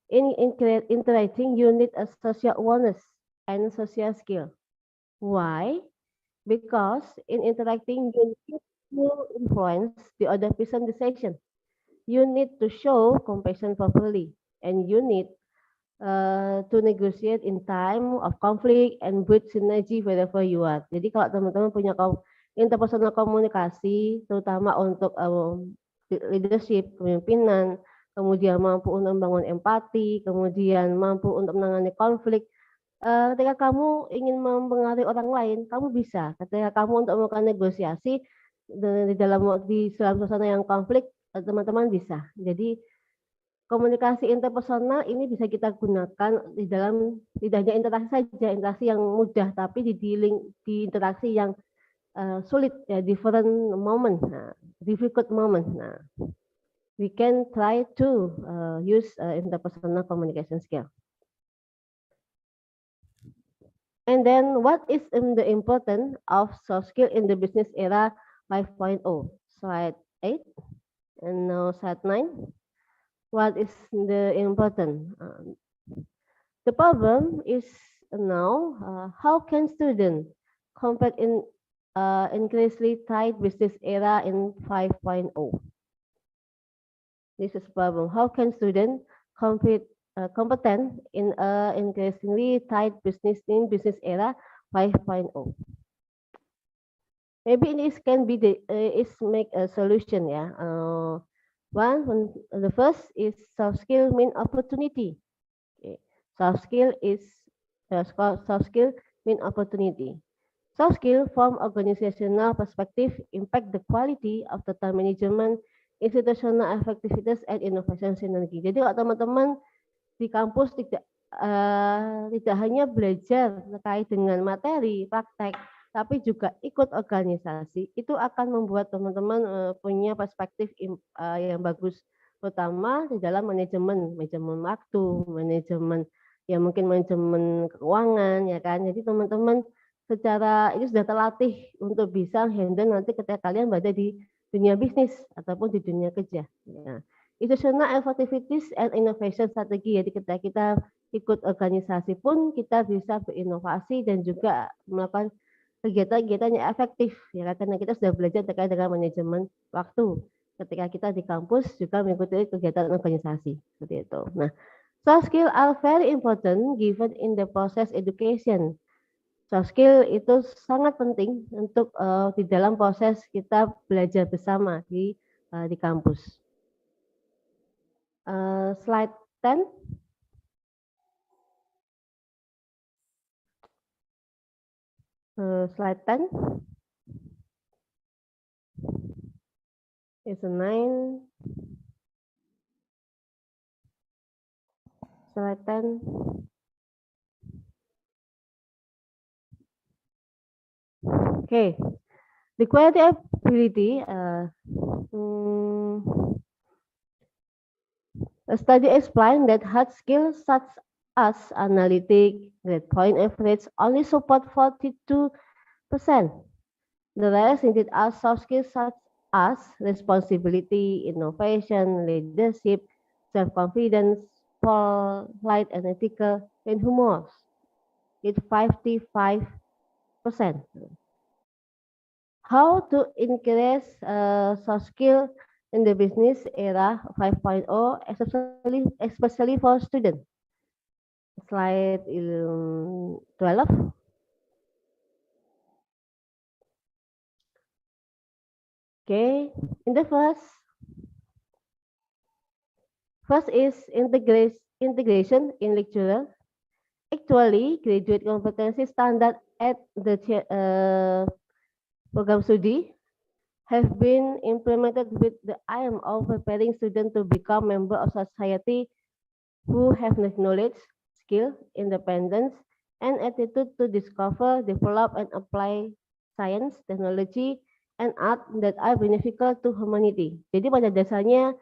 in interacting, you need a social awareness and social skill. Why? Because in interacting, you need to influence the other person's decision. You need to show compassion properly, and you need to negotiate in time of conflict and build synergy wherever you are. Jadi kalau teman-teman punya interpersonal komunikasi, terutama untuk leadership, kepemimpinan, kemudian mampu untuk membangun empati, kemudian mampu untuk menangani konflik, ketika kamu ingin mempengaruhi orang lain, kamu bisa. Ketika kamu untuk melakukan negosiasi di dalam suasana yang konflik, teman-teman bisa. Jadi Komunikasi interpersonal ini bisa kita gunakan di dalam tidak hanya interaksi saja, interaksi yang mudah, tapi di interaksi yang sulit, ya, different moment, difficult moment. Nah, we can try to use interpersonal communication skill. And then what is the importance of soft skill in the business era 5.0? Slide 8 and now slide 9. What is the important? The problem is now how can students compete in increasingly tight business era in 5.0? This is problem. How can students compete competent in increasingly tight business era 5.0? Maybe this can be is make a solution, ya. The first is soft skill mean opportunity. Okay. Soft skill mean opportunity. Soft skill from organizational perspective impact the quality of the time management, institutional effectiveness, and innovation synergy. Jadi kalau teman-teman di kampus tidak hanya belajar terkait dengan materi, praktek, tapi juga ikut organisasi, itu akan membuat teman-teman punya perspektif yang bagus, terutama di dalam manajemen waktu, manajemen ya mungkin manajemen keuangan, ya kan. Jadi teman-teman secara ini sudah terlatih untuk bisa handle nanti ketika kalian berada di dunia bisnis ataupun di dunia kerja. Ya. Institutional activities and innovation strategi, jadi ketika kita ikut organisasi pun kita bisa berinovasi dan juga melakukan kegiatan-kegiatan yang efektif, ya karena kita sudah belajar terkait dengan manajemen waktu. Ketika kita di kampus juga mengikuti kegiatan organisasi seperti itu. Nah, soft skill are very important given in the process education. Soft skill itu sangat penting untuk di dalam proses kita belajar bersama di kampus. Slide 10. Slide 10 is a 9. Slide 10. Okay, the quality ability. A study explained that hard skills such as analytic, grade point average only support 42%. The rest needed are soft skills such as responsibility, innovation, leadership, self-confidence, polite and ethical, and humor. It's 55%. How to increase soft skill in the business era 5.0, especially for students. Slide 12. Okay, in the first is integration in lecturer. Actually, graduate competency standard at the program study have been implemented with the aim of preparing students to become members of society who have knowledge, skill, independence, and attitude to discover, develop, and apply science, technology, and art that are beneficial to humanity. Jadi pada dasarnya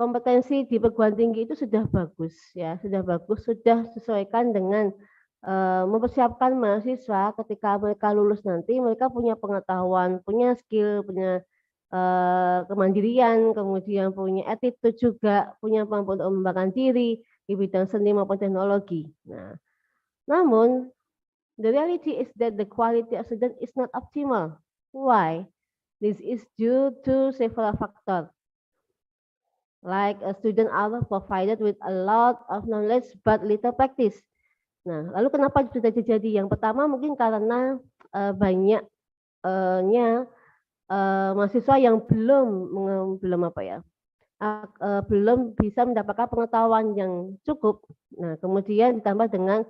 kompetensi di perguruan tinggi itu sudah bagus, ya, sudah sesuaikan dengan mempersiapkan mahasiswa ketika mereka lulus nanti, mereka punya pengetahuan, punya skill, punya kemandirian, kemudian punya attitude juga, punya kemampuan untuk mengembangkan diri di bidang seni maupun teknologi. Nah, namun the reality is that the quality of student is not optimal. Why? This is due to several factors. Like a student are provided with a lot of knowledge but little practice. Nah, lalu kenapa sudah terjadi? Yang pertama mungkin karena banyaknya mahasiswa yang belum bisa mendapatkan pengetahuan yang cukup. Nah, kemudian ditambah dengan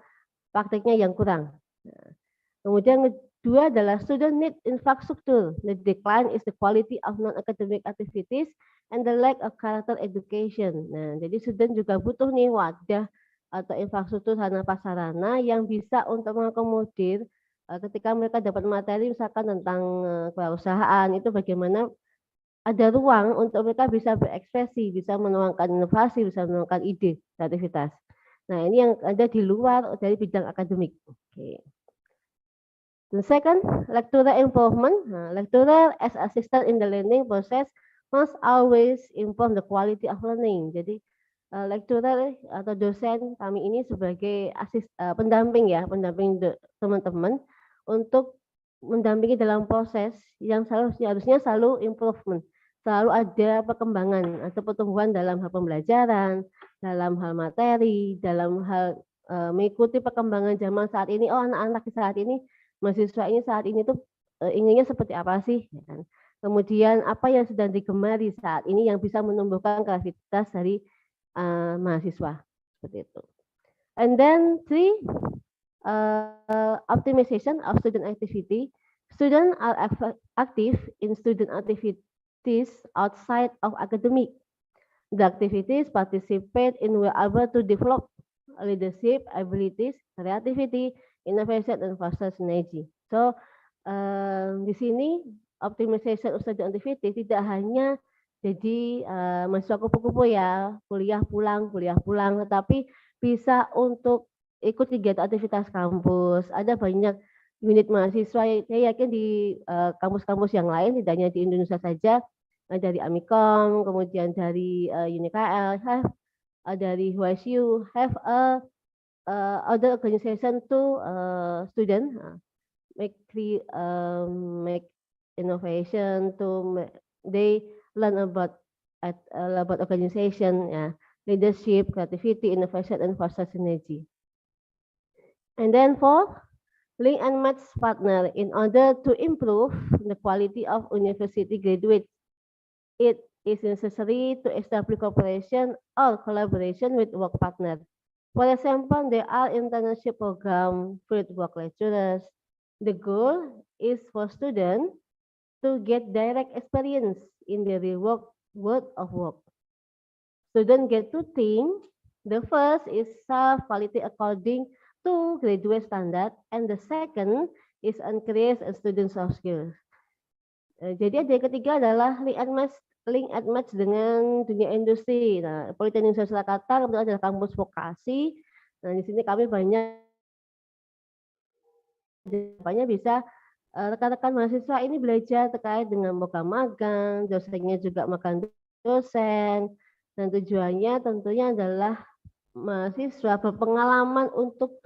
prakteknya yang kurang. Nah, kemudian kedua adalah student need infrastructure. The decline is the quality of non-academic activities and the lack of character education. Nah, jadi student juga butuh nih wadah atau infrastruktur sarana prasarana yang bisa untuk mengakomodir ketika mereka dapat materi misalkan tentang kewirausahaan itu bagaimana ada ruang untuk mereka bisa berekspresi, bisa menuangkan inovasi, bisa menuangkan ide, kreativitas. Nah, ini yang ada di luar dari bidang akademik. Oke. The second, lecturer improvement. Lecturer as assistant in the learning process must always improve the quality of learning. Jadi lecturer atau dosen kami ini sebagai pendamping ya, pendamping teman-teman untuk mendampingi dalam proses yang harusnya selalu improvement, selalu ada perkembangan atau pertumbuhan dalam hal pembelajaran, dalam hal materi, dalam hal mengikuti perkembangan zaman saat ini. Oh, anak-anak saat ini, mahasiswa ini saat ini tuh inginnya seperti apa sih? Ya kan? Kemudian apa yang sedang digemari saat ini yang bisa menumbuhkan kreativitas dari mahasiswa seperti itu. And then three, optimization of student activity. Students are active in student activities outside of academic. The activities participate in were able to develop leadership abilities, creativity, innovation, and foster synergy. So di sini optimization of student activity tidak hanya jadi mahasiswa kupu-kupu ya, kuliah pulang, tetapi bisa untuk ikut kegiatan aktivitas kampus. Ada banyak unit mahasiswa, saya yakin di kampus-kampus yang lain, tidak hanya di Indonesia saja, dari Amikom, kemudian dari UNIKL, dari HUSU, have a other organization to student make innovation they learn about organization, leadership, creativity, innovation, and foster synergy. And then fourth, link and match partner in order to improve the quality of university graduates. It is necessary to establish cooperation or collaboration with work partners. For example, there are internship program with work lecturers. The goal is for students to get direct experience in the real world of work. Students get to think. The first is self-quality according to graduate standard, and the second is increase student soft skills. Jadi ada yang ketiga adalah link and match dengan dunia industri. Nah, Politeknik Indonesia Surakarta kebetulan adalah kampus vokasi. Nah, di sini kami banyak bisa rekan-rekan mahasiswa ini belajar terkait dengan program magang, dosennya juga magang dosen, dan tujuannya tentunya adalah mahasiswa berpengalaman untuk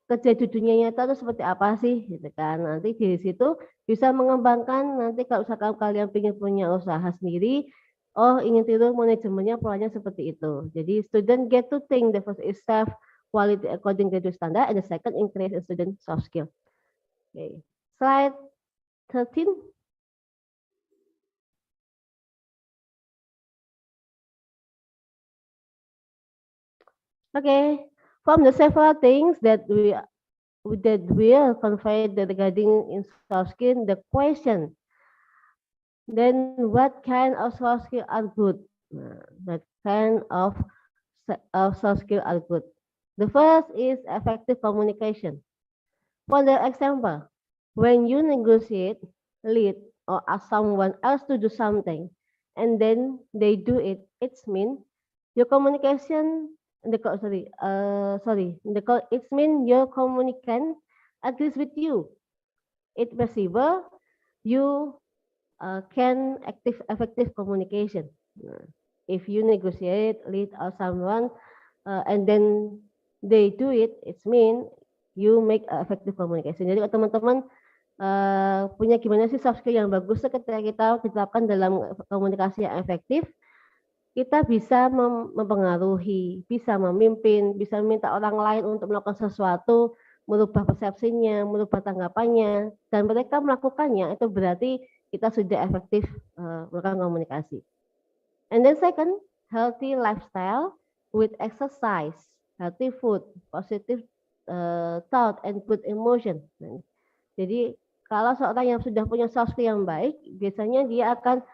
kerja di dunia nyata itu seperti apa sih, gitu kan? Nanti di situ bisa mengembangkan nanti kalau usaha kalian ingin punya usaha sendiri, oh ingin tiru manajemennya polanya seperti itu. Jadi student get to think the first is self quality according to the standard, and the second increase in student soft skill. Okay. Slide 13. Okay, from the several things that we will convey regarding in soft skill, the question, then what kind of soft skill are good? What kind of soft skill are good? The first is effective communication. For the example, when you negotiate, lead, or ask someone else to do something, and then they do it, it's mean your communication. It's mean your communicant agrees with you. It's possible you can effective communication. If you negotiate, lead, or someone, and then they do it, it's mean you make effective communication. Jadi teman-teman punya gimana sih soft skill yang bagus ketika kita terapkan dalam komunikasi yang efektif, kita bisa mempengaruhi, bisa memimpin, bisa meminta orang lain untuk melakukan sesuatu, merubah persepsinya, merubah tanggapannya, dan mereka melakukannya, itu berarti kita sudah efektif melakukan komunikasi. And then second, healthy lifestyle with exercise, healthy food, positive thought, and good emotion. Jadi kalau seorang yang sudah punya soft skill yang baik, biasanya dia akan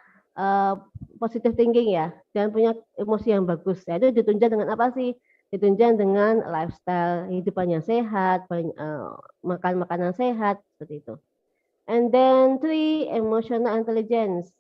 positive thinking ya, dan punya emosi yang bagus. Ya, itu ditunjang dengan apa sih? Ditunjang dengan lifestyle hidupan yang sehat, makan makanan sehat seperti itu. And then three, emotional intelligence.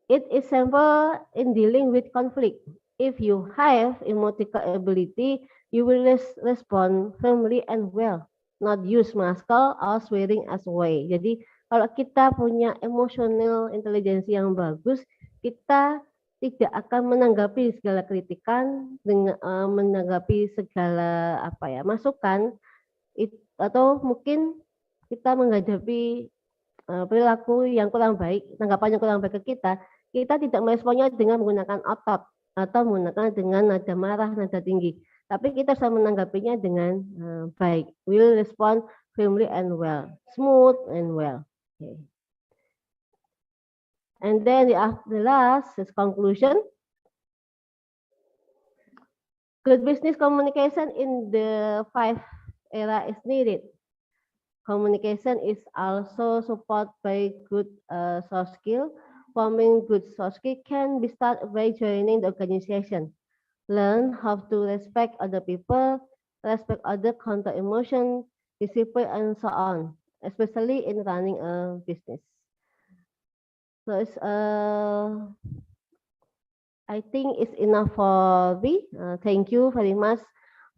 It is simple in dealing with conflict. If you have emotional ability, you will respond firmly and well, not use muscle or swearing as way. Jadi kalau kita punya emotional intelligence yang bagus, kita tidak akan menanggapi segala kritikan dengan menanggapi segala masukan atau mungkin kita menghadapi perilaku yang kurang baik, tanggapan yang kurang baik ke kita, kita tidak meresponnya dengan menggunakan otot atau menggunakan dengan nada marah, nada tinggi. Tapi kita bisa menanggapinya dengan baik. Will respond firmly and well, smooth and well. Okay. And then the last is conclusion. Good business communication in the 5 era is needed. Communication is also supported by good soft skill. Forming good soft skill can be started by joining the organization. Learn how to respect other people, respect other counter emotion, discipline, and so on, especially in running a business. So it's I think it's enough for me. Thank you very much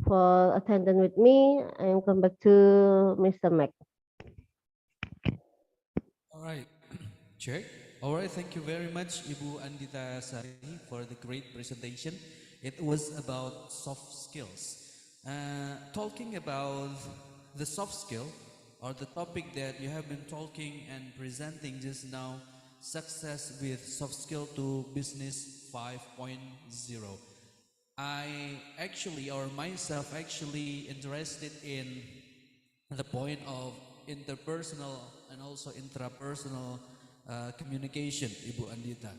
for attending with me, and come back to Mr. Mac. All right, check. All right, thank you very much, Ibu Andita Sari, for the great presentation. It was about soft skills. Talking about the soft skill, or the topic that you have been talking and presenting just now, success with soft skill to business 5.0. I actually, or myself actually interested in the point of interpersonal and also intrapersonal communication, Ibu Andita.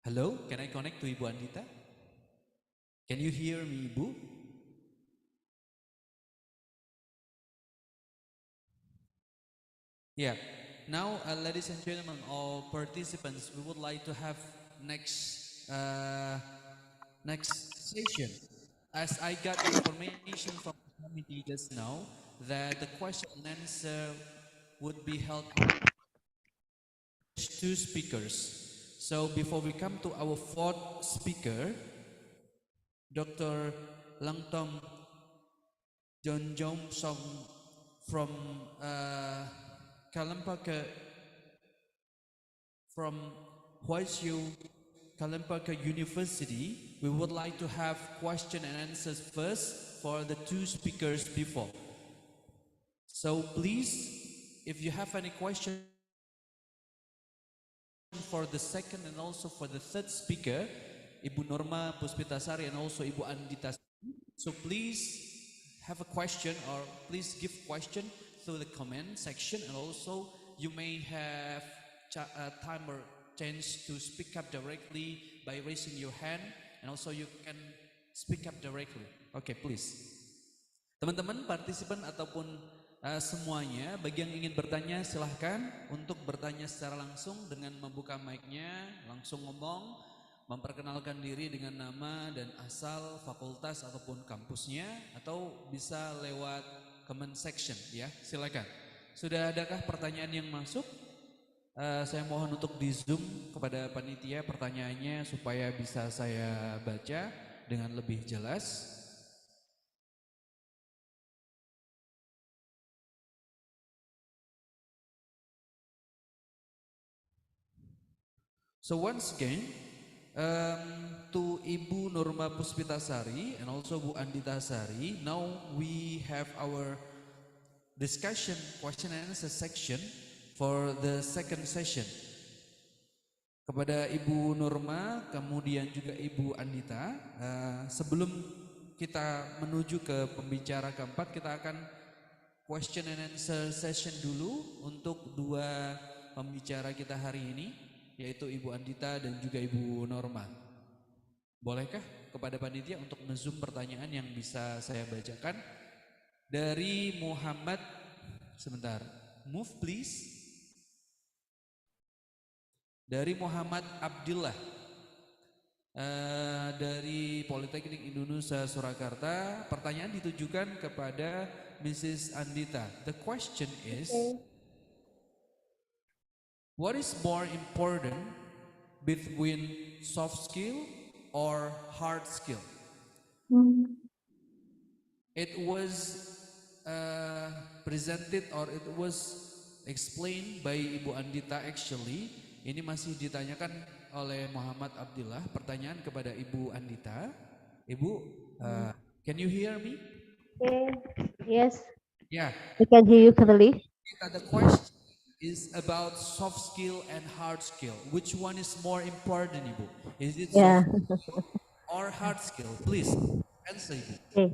Hello, can I connect to Ibu Andita? Can you hear me, Ibu? Yeah. Now, ladies and gentlemen, all participants, we would like to have next session. As I got information from the committee just now that the question and answer would be held two speakers. So before we come to our fourth speaker, Dr. Langtom Jonjom Song from Kalampaka, from Huaxiu Kalampaka University, we would like to have question and answers first for the two speakers before. So please, if you have any question for the second and also for the third speaker, Ibu Norma Puspitasari and also Ibu Andita. So please have a question or please give question through the comment section, and also you may have time or chance to speak up directly by raising your hand, and also you can speak up directly. Okay, please. Teman-teman partisipan ataupun semuanya, bagi yang ingin bertanya silahkan untuk bertanya secara langsung dengan membuka mic-nya, langsung ngomong, memperkenalkan diri dengan nama dan asal, fakultas ataupun kampusnya, atau bisa lewat comment section ya, silakan. Sudah adakah pertanyaan yang masuk? Saya mohon untuk di zoom kepada panitia pertanyaannya supaya bisa saya baca dengan lebih jelas. So once again, to Ibu Norma Puspitasari and also Bu Andita Sari, now we have our discussion question and answer section for the second session. Kepada Ibu Norma, kemudian juga Ibu Andita, sebelum kita menuju ke pembicara keempat, kita akan question and answer session dulu untuk dua pembicara kita hari ini, yaitu Ibu Andita dan juga Ibu Norma. Bolehkah kepada panitia untuk nge-zoom pertanyaan yang bisa saya bacakan? Dari Muhammad, sebentar, move please. dari Muhammad Abdillah dari Politeknik Indonesia Surakarta. Pertanyaan ditujukan kepada Mrs. Andita. The question is, what is more important between soft skill or hard skill? It was presented or it was explained by Ibu Andita actually. Ini masih ditanyakan oleh Muhammad Abdillah. Pertanyaan kepada Ibu Andita. Ibu, can you hear me? Okay. Yes. Yeah. We can hear you clearly. The question is about soft skill and hard skill. Which one is more important, Ibu? Is it soft skill or hard skill? Please answer, Ibu.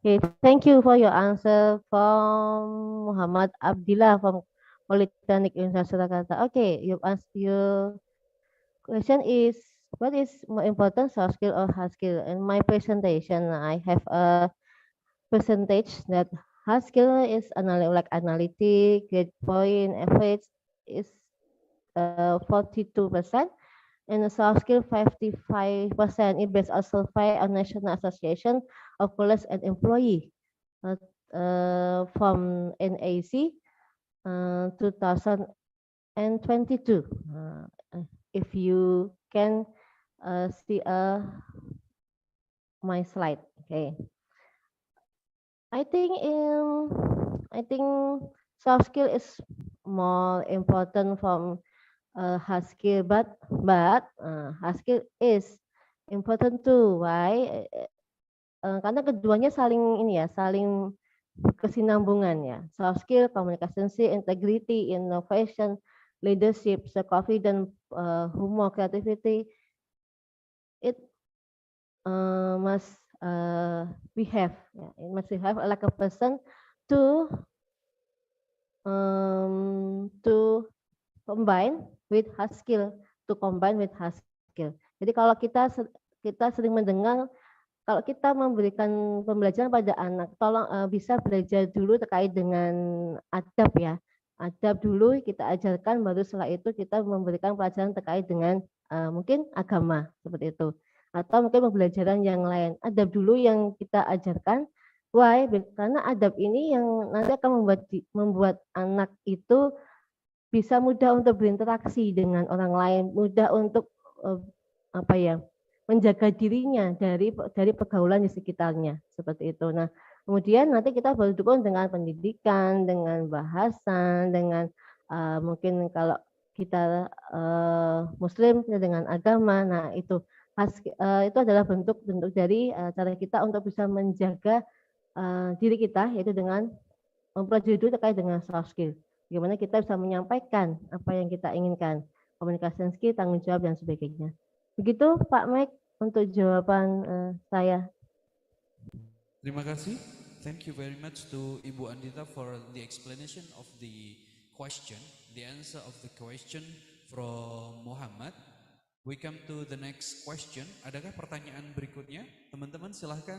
Okay, thank you for your answer from Muhammad Abdillah from Polytechnic University Surakarta. Okay, your question is, what is more important, soft skill or hard skill? In my presentation, I have a percentage that hard skill is like analytic, grade point, average is 42%, and the soft skill 55%. It based on survey on National Association of Police and Employee from NAC 2022. If you can see my slide, okay. I think soft skill is more important from hard skill, but hard skill is important too. Why? Karena keduanya saling kesinambungan ya. Soft skill, communication, integrity, innovation, leadership, confidence, humor, creativity. It must we have. It must have like a person to combine with hard skill. Jadi kalau kita sering mendengar, kalau kita memberikan pembelajaran pada anak, tolong bisa belajar dulu terkait dengan adab ya. Adab dulu kita ajarkan, baru setelah itu kita memberikan pelajaran terkait dengan mungkin agama seperti itu. Atau mungkin pembelajaran yang lain. Adab dulu yang kita ajarkan. Why? Karena adab ini yang nanti akan membuat anak itu bisa mudah untuk berinteraksi dengan orang lain, mudah untuk menjaga dirinya dari pergaulan di sekitarnya seperti itu. Nah, kemudian nanti kita baru dukung dengan pendidikan, dengan bahasan, dengan mungkin kalau kita Muslim dengan agama. Nah, itu adalah bentuk dari cara kita untuk bisa menjaga diri kita, yaitu dengan mempelajari dulu terkait dengan soft skill. Bagaimana kita bisa menyampaikan apa yang kita inginkan, komunikasi skill, tanggung jawab dan sebagainya. Begitu Pak Mike untuk jawaban saya. Terima kasih. Thank you very much to Ibu Andita for the explanation of the question, the answer of the question from Muhammad. We come to the next question. Adakah pertanyaan berikutnya? Teman-teman silahkan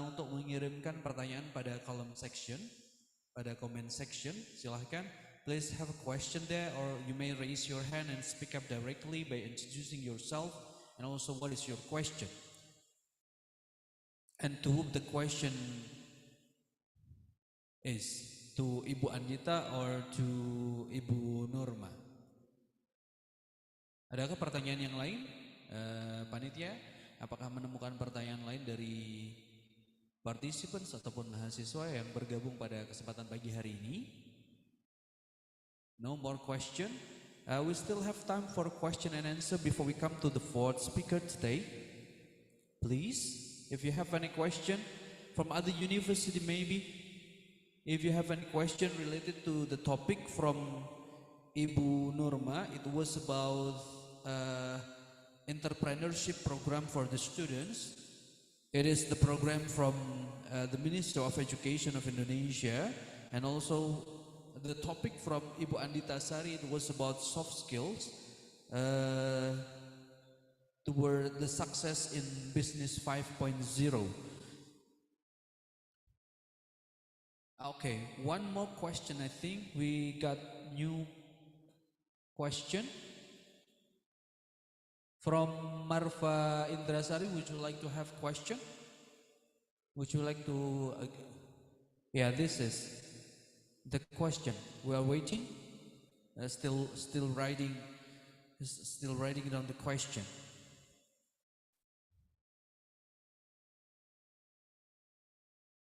untuk mengirimkan pertanyaan pada kolom section, pada comment section. Silahkan. Please have a question there, or you may raise your hand and speak up directly by introducing yourself and also what is your question. And to whom the question is, to Ibu Andita or to Ibu Nurma? Adakah pertanyaan yang lain? Panitia, apakah menemukan pertanyaan lain dari participants ataupun mahasiswa yang bergabung pada kesempatan pagi hari ini? No more question. We still have time for question and answer before we come to the fourth speaker today. Please, if you have any question from other university maybe, if you have any question related to the topic from Ibu Nurma, it was about entrepreneurship program for the students. It is the program from the Ministry of Education of Indonesia, and also the topic from Ibu Andita Sari, it was about soft skills toward the success in business 5.0. Okay, one more question. I think we got new question. From Marfa Indrasari, would you like to have question? Would you like to, yeah, this is the question. We are waiting, still writing down the question.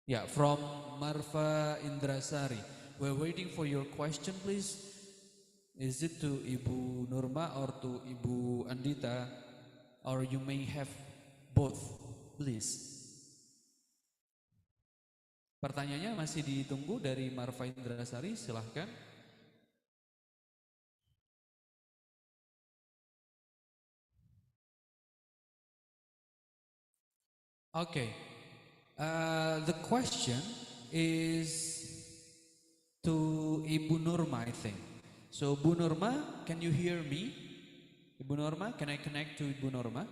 Yeah, from Marfa Indrasari. We're waiting for your question, please. Is it to Ibu Nurma or to Ibu Andita? Or you may have both, please. Pertanyaannya masih ditunggu dari Marfa Indrasari, silahkan. Okay, the question is to Ibu Nurma, I think. So, Bu Nurma, can you hear me? Ibu Nurma, can I connect to Ibu Nurma?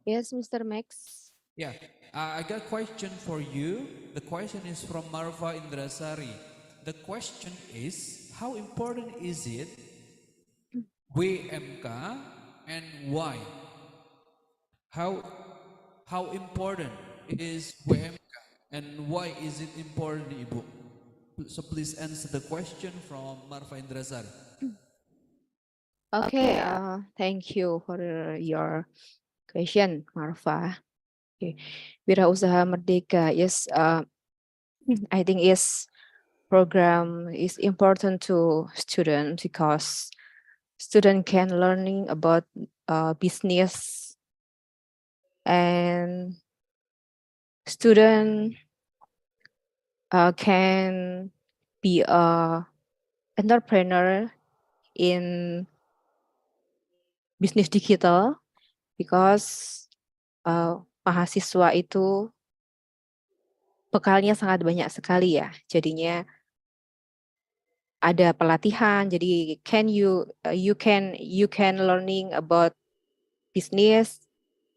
Yes, Mr. Max. Yeah, I got a question for you. The question is from Marfa Indrasari. The question is, how important is it, WMK, and why? How important is WMK and why is it important, Ibu? So please answer the question from Marfa Indrasari. Okay, thank you for your question, Marfa. Okay. Wirausaha Merdeka, yes, I think yes, program is important to students because student can learning about business and student can be a entrepreneur in business digital because mahasiswa itu bekalnya sangat banyak sekali ya. Jadinya ada pelatihan. Jadi you can learning about business,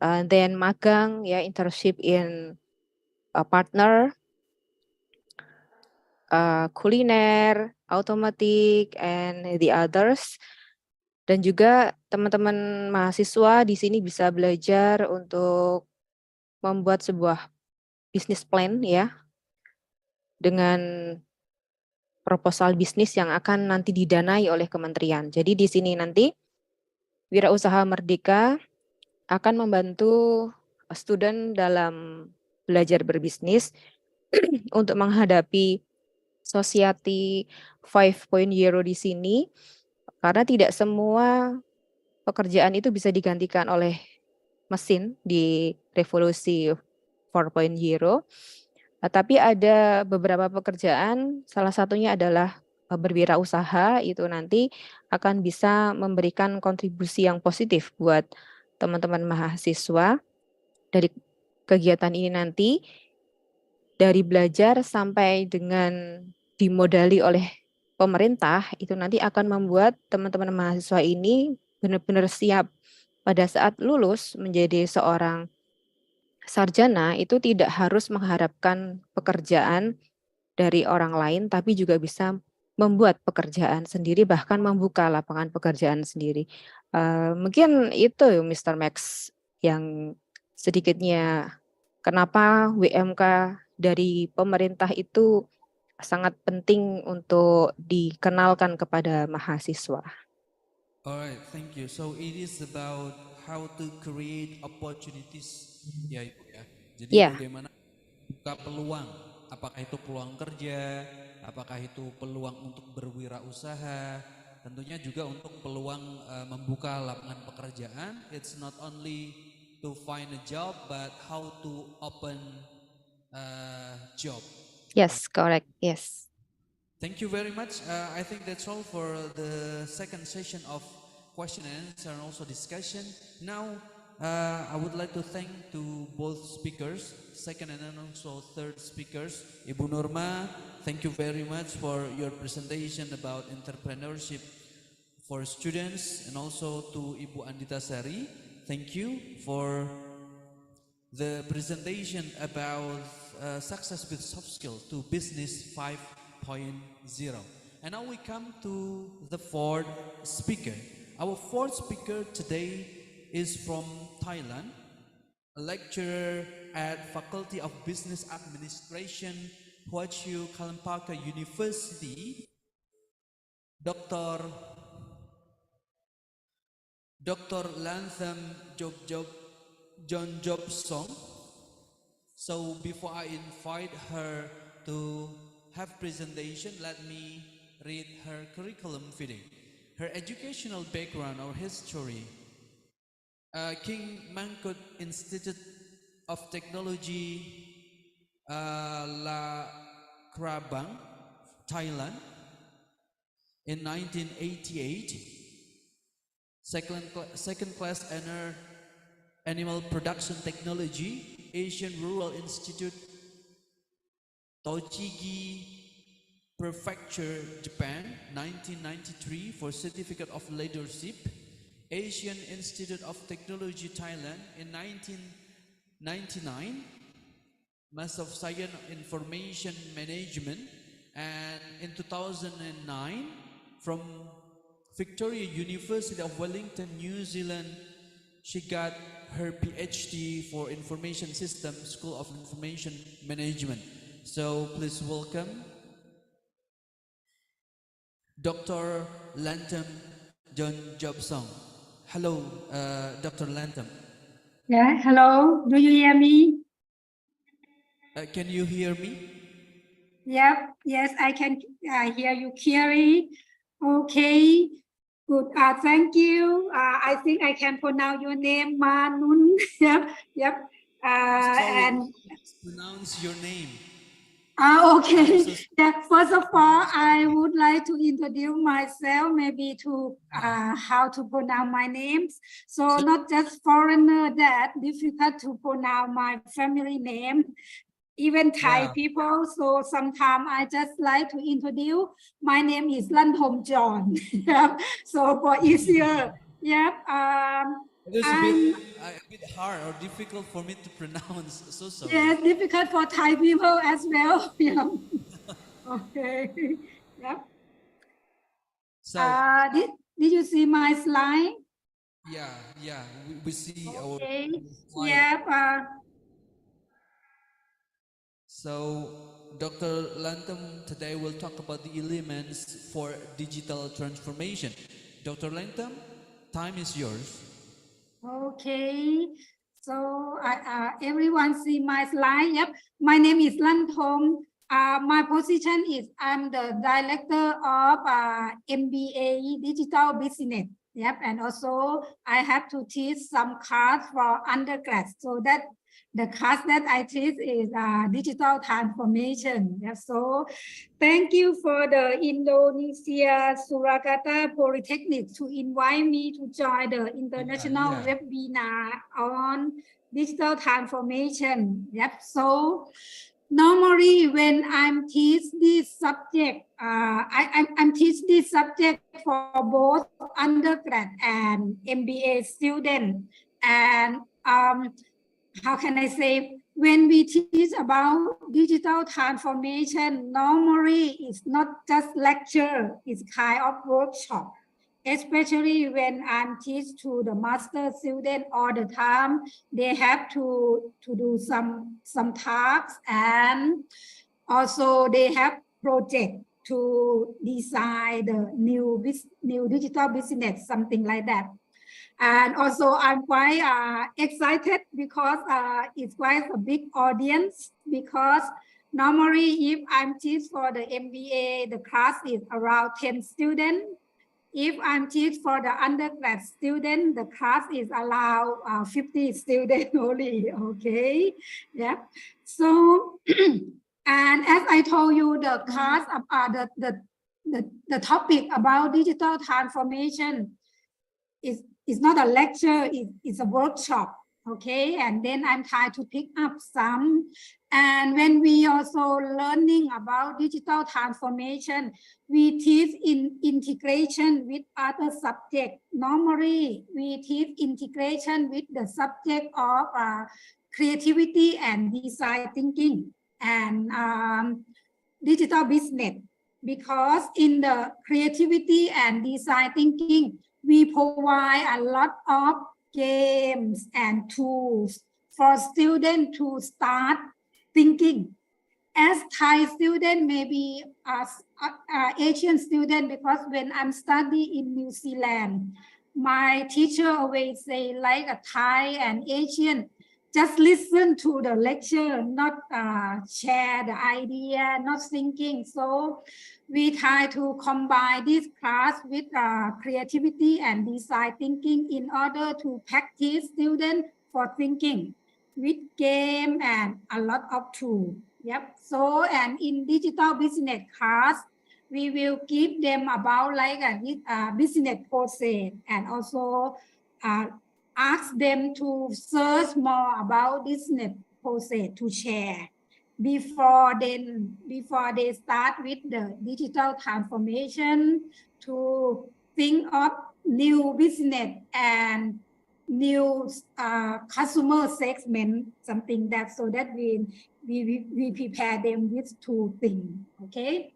then magang ya, internship in a partner, kuliner, automatic, and the others. Dan juga teman-teman mahasiswa di sini bisa belajar untuk membuat sebuah business plan ya, dengan proposal bisnis yang akan nanti didanai oleh kementerian. Jadi di sini nanti Wirausaha Merdeka akan membantu student dalam belajar berbisnis untuk menghadapi Society 5.0 di sini, karena tidak semua pekerjaan itu bisa digantikan oleh mesin di revolusi 4.0. Tapi ada beberapa pekerjaan, salah satunya adalah berwirausaha, itu nanti akan bisa memberikan kontribusi yang positif buat teman-teman mahasiswa. Dari kegiatan ini nanti, dari belajar sampai dengan dimodali oleh pemerintah, itu nanti akan membuat teman-teman mahasiswa ini benar-benar siap pada saat lulus menjadi seorang sarjana. Itu tidak harus mengharapkan pekerjaan dari orang lain, tapi juga bisa membuat pekerjaan sendiri, bahkan membuka lapangan pekerjaan sendiri. Mungkin itu Mr. Max yang sedikitnya kenapa WMK dari pemerintah itu sangat penting untuk dikenalkan kepada mahasiswa. Alright, thank you. So it is about how to create opportunities, ya Ibu ya. Jadi bagaimana buka peluang, apakah itu peluang kerja, apakah itu peluang untuk berwirausaha, tentunya juga untuk peluang membuka lapangan pekerjaan. It's not only to find a job, but how to open a job. Yes, correct. Yes. Thank you very much. I think that's all for the second session of question and answer and also discussion. Now, I would like to thank to both speakers, second and also third speakers. Ibu Nurma, thank you very much for your presentation about entrepreneurship for students, and also to Ibu Andita Sari, thank you for the presentation about success with soft skills to business 5.0. And now we come to the fourth speaker. Our fourth speaker today is from Thailand, a lecturer at Faculty of Business Administration, Hoa Chiu Kalampaka University, Dr. Lantham John Job Song. So before I invite her to have presentation, let me read her curriculum fitting. Her educational background or history. King Mangkut Institute of Technology, La Krabang, Thailand, in 1988. Second class honor Animal Production Technology, Asian Rural Institute, Tochigi Prefecture, Japan, 1993 for Certificate of Leadership, Asian Institute of Technology, Thailand, in 1999, Master of Science Information Management, and in 2009 from Victoria University of Wellington, New Zealand, she got her PhD for Information Systems, School of Information Management. So please welcome Dr. Lantham John Jobsong. Hello, Dr. Lantham. Yeah, hello. Do you hear me? Can you hear me? Yep. Yes, I can hear you clearly. Okay. Good. Thank you. I think I can pronounce your name, Manun. Yep. Yep. Sorry, And pronounce your name. okay. So Yeah. First of all, I would like to introduce myself, maybe to how to pronounce my names. So not just foreigner that difficult to pronounce my family name. Even Thai people, so sometimes I just like to introduce. My name is Lanthom John. Yep. So for easier, yep. it is a bit hard or difficult for me to pronounce. So sorry. Yes, difficult for Thai people as well. Yeah. Okay. Yep. So did you see my slide? Yeah. We see Okay. our slide. Yep. So, Dr. Lantham today will talk about the elements for digital transformation. Dr. Lantham, time is yours. Okay. So everyone see my slide. Yep. My name is Lanthom. My position is I'm the director of MBA Digital Business. Yep. And also I have to teach some class for undergrads. So that the class that I teach is digital transformation. Yeah, so thank you for the Indonesia Surakarta Polytechnic to invite me to join the international webinar on digital transformation. Yep. So normally when I'm teach this subject, I'm teach this subject for both undergrad and MBA student. And how can I say, when we teach about digital transformation, normally it's not just lecture, it's kind of workshop. Especially when I'm teach to the master student all the time, they have to do some tasks, and also they have project to design the new digital business, something like that. And also I'm quite excited because it's quite a big audience, because normally if I'm teach for the MBA, the class is around 10 students. If I'm teach for the undergrad student, the class is allowed 50 students only, okay? Yeah. So, and as I told you, the class, the topic about digital transformation is not a lecture, it's a workshop, okay? And then I'm trying to pick up some. And when we also learning about digital transformation, we teach in integration with other subjects. Normally, we teach integration with the subject of creativity and design thinking and digital business. Because in the creativity and design thinking, we provide a lot of games and tools for students to start thinking. As Thai student, maybe as Asian student, because when I'm studying in New Zealand, my teacher always say like a Thai and Asian, just listen to the lecture, not share the idea, not thinking. So we try to combine this class with creativity and design thinking in order to practice students for thinking with game and a lot of tools. Yep. So, and in digital business class, we will give them about like a business process and also ask them to search more about business process to share before they start with the digital transformation to think of new business and new customer segment, something that so that we prepare them with two things. Okay,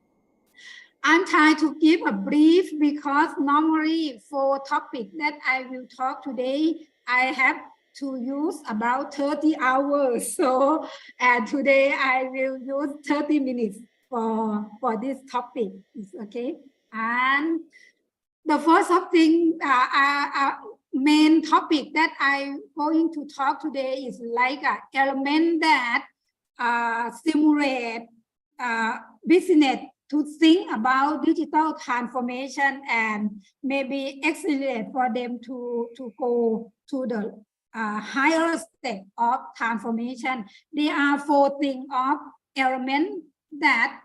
I'm trying to give a brief because normally for topic that I will talk today, I have to use about 30 hours. So, and today I will use 30 minutes for this topic. Okay, and the first of thing, main topic that I'm going to talk today is like an element that stimulate business to think about digital transformation and maybe accelerate for them to go to the higher step of transformation. There are 4 things of elements that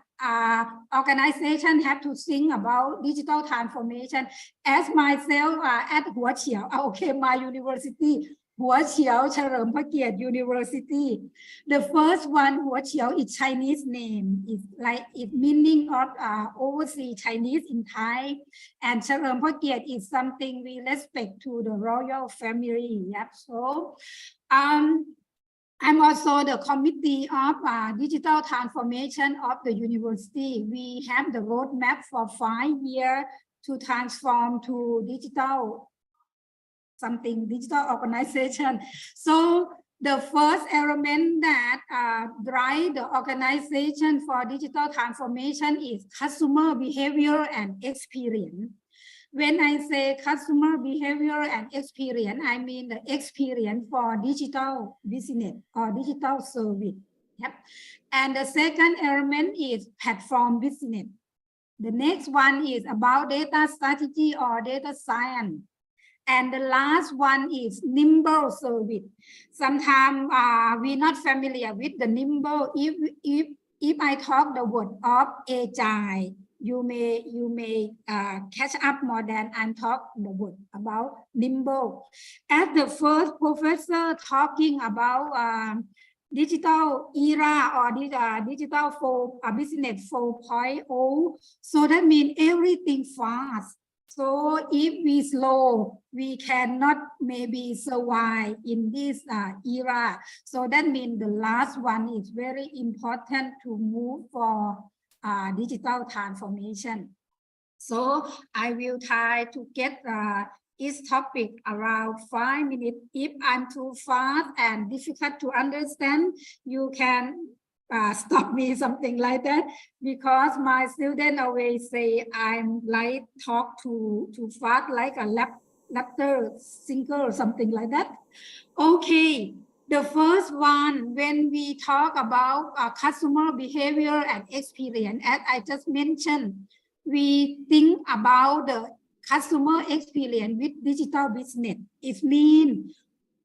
organization have to think about digital transformation. As myself at Hua Qiao, okay, my university, Hua Qiao Chalerm Phakieat University. The first one, Hua Qiao, is Chinese name. It's like it meaning of overseas Chinese in Thai. And Chalerm Phakieat is something we respect to the royal family. Yep. So, I'm also the committee of digital transformation of the university. We have the roadmap for 5 years to transform to digital organization. So the first element that drive the organization for digital transformation is customer behavior and experience. When I say customer behavior and experience, I mean the experience for digital business or digital service. Yep. And the second element is platform business. The next one is about data strategy or data science. And the last one is nimble service. Sometimes we're not familiar with the nimble. If I talk the word of agile, you may catch up more than I'm talking the word about nimble. As the first professor talking about digital era or digital business 4.0, so that means everything fast. So if we slow, we cannot maybe survive in this era. So that means the last one is very important to move for digital transformation. So I will try to get each topic around 5 minutes. If I'm too fast and difficult to understand, you can stop me, something like that, because my students always say I'm like talk too fast, like a laughter singer or something like that. Okay, the first one, when we talk about customer behavior and experience, as I just mentioned, we think about the customer experience with digital business. It means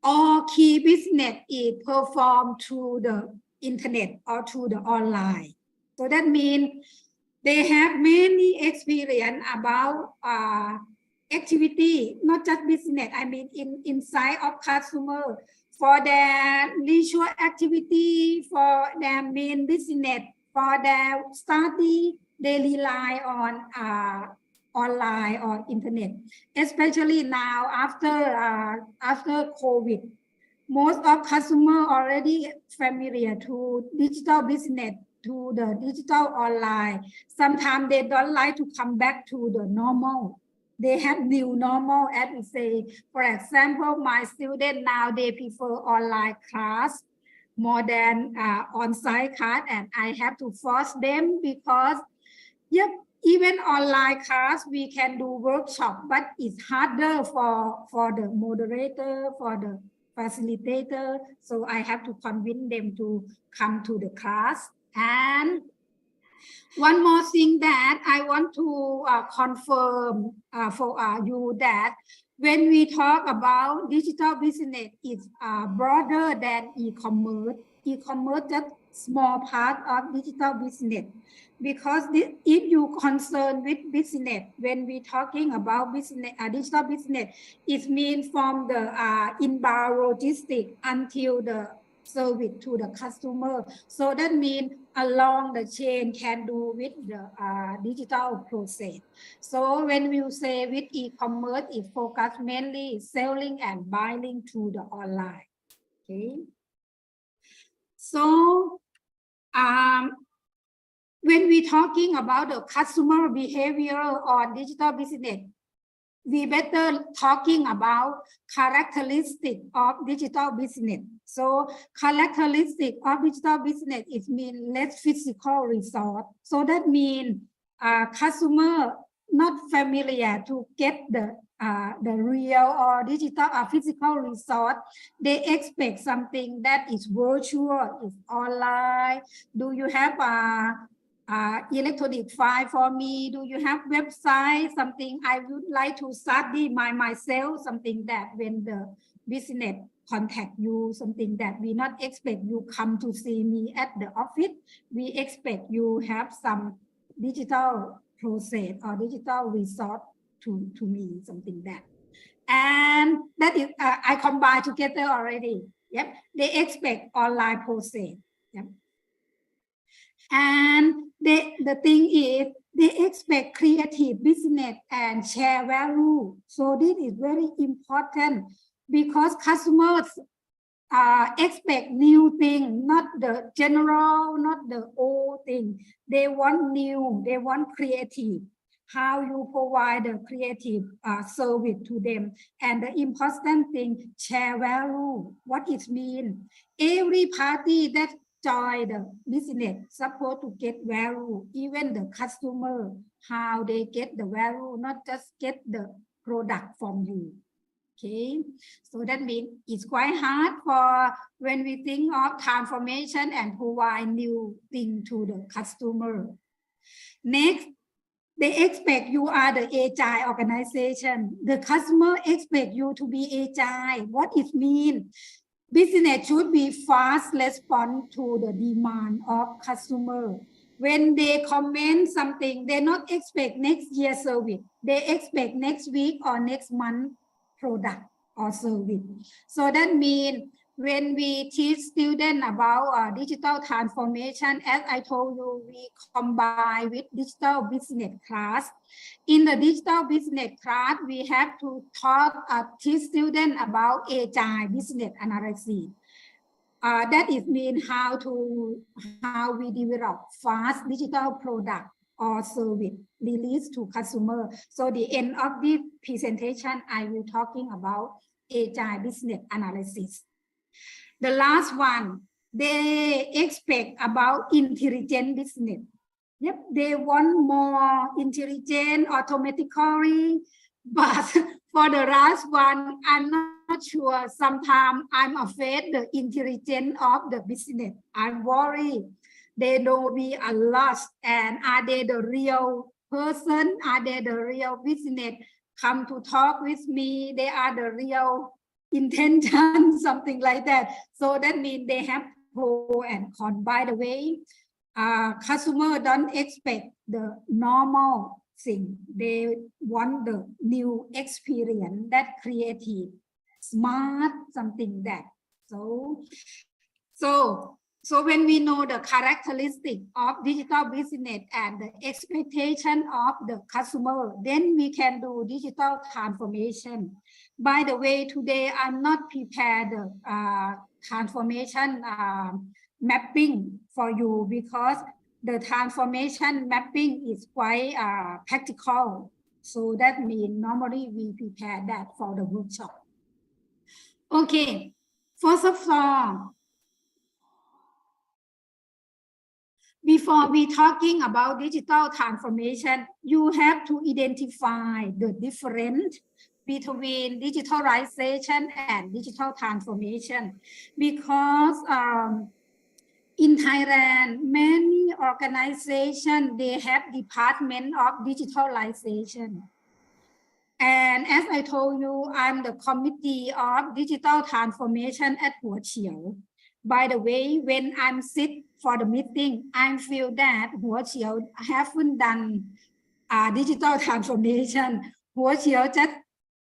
all key business is performed through the internet or through the online. So that means they have many experience about activity, not just business. I mean, inside of customer, for their leisure activity, for their main business, for their study, they rely on online or internet, especially now after COVID. Most of customers already familiar to digital business, to the digital online. Sometimes they don't like to come back to the normal they have new normal, as we say. For example, my students now, they prefer online class more than on-site class, and I have to force them because, yep, even online class, we can do workshop, but it's harder for the moderator, for the facilitator. So I have to convince them to come to the class. And one more thing that I want to confirm for you that when we talk about digital business, it's broader than e-commerce. E-commerce just small part of digital business, because if you concern with business, when we talking about business, digital business, it means from the inbound logistics until the service to the customer. So that means along the chain can do with the digital process. So when we say with e-commerce, it focus mainly selling and buying through the online. Okay. So when we talking about the customer behavior on digital business, we better talking about characteristic of digital business. So characteristic of digital business, it means less physical resource. So that means customer not familiar to get the real or digital or physical resource. They expect something that is virtual, is online. Do you have electronic file for me? Do you have website? Something I would like to study myself, something that when the business contact you, something that we not expect you come to see me at the office. We expect you have some digital process or digital resource to me, something that. And that is, I combine together already. Yep, they expect online process. Yep. And the thing is, they expect creative business and share value. So this is very important because customers expect new thing, not the general, not the old thing. They want new, they want creative. How you provide the creative service to them. And the important thing, share value. What it means? Every party that join the business supposed to get value. Even the customer, how they get the value, not just get the product from you. Okay, so that means it's quite hard for when we think of transformation and provide new thing to the customer. Next, they expect you are the agile organization. The customer expect you to be agile. What it means? Business should be fast respond to the demand of customer. When they comment something, they not expect next year service. They expect next week or next month product or service. So that means when we teach students about digital transformation, as I told you, we combine with digital business class. In the digital business class, we have to teach students about agile business analysis. That is mean how we develop fast digital product or service released to customer. So the end of this presentation, I will talking about agile business analysis. The last one, they expect about intelligent business. Yep, they want more intelligent automatically, but for the last one, I'm not sure. Sometimes I'm afraid the intelligence of the business. I'm worried they don't be a loss, and are they the real person? Are they the real business? Come to talk with me. They are the real intention, something like that. So that means they have pro and con. By the way, customer don't expect the normal thing. They want the new experience, that creative, smart, something that. So when we know the characteristic of digital business and the expectation of the customer, then we can do digital transformation. By the way, today I'm not prepared the transformation mapping for you because the transformation mapping is quite practical. So that means normally we prepare that for the workshop. Okay, first of all, before we talking about digital transformation, you have to identify the difference between digitalization and digital transformation, because in Thailand, many organizations, they have department of digitalization. And as I told you, I'm the committee of digital transformation at Hua Chiao. By the way, when I'm sit for the meeting, I feel that Hua Chiao haven't done digital transformation. Hua Chiao just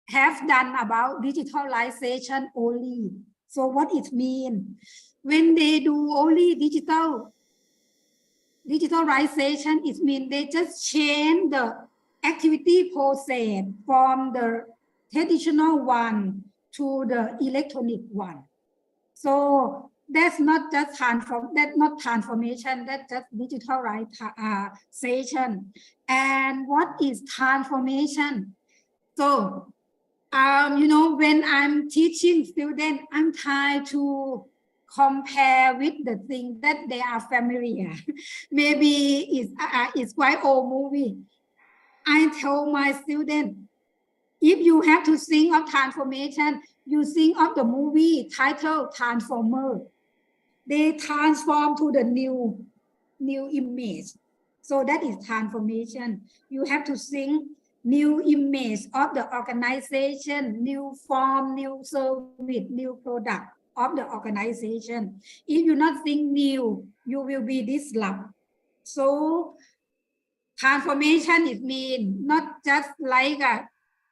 have done about digitalization only. So what it mean? When they do only digitalization, it means they just change the activity process from the traditional one to the electronic one. So that's not just transformation, that's just digitalization. And what is transformation? So you know, when I'm teaching students, I'm trying to compare with the thing that they are familiar. Maybe it's quite old movie. I tell my students, if you have to think of transformation, you think of the movie titled Transformer. They transform to the new image. So that is transformation. You have to think new image of the organization, new form, new service, new product of the organization. If you not think new, you will be disrupted. So transformation is mean not just like a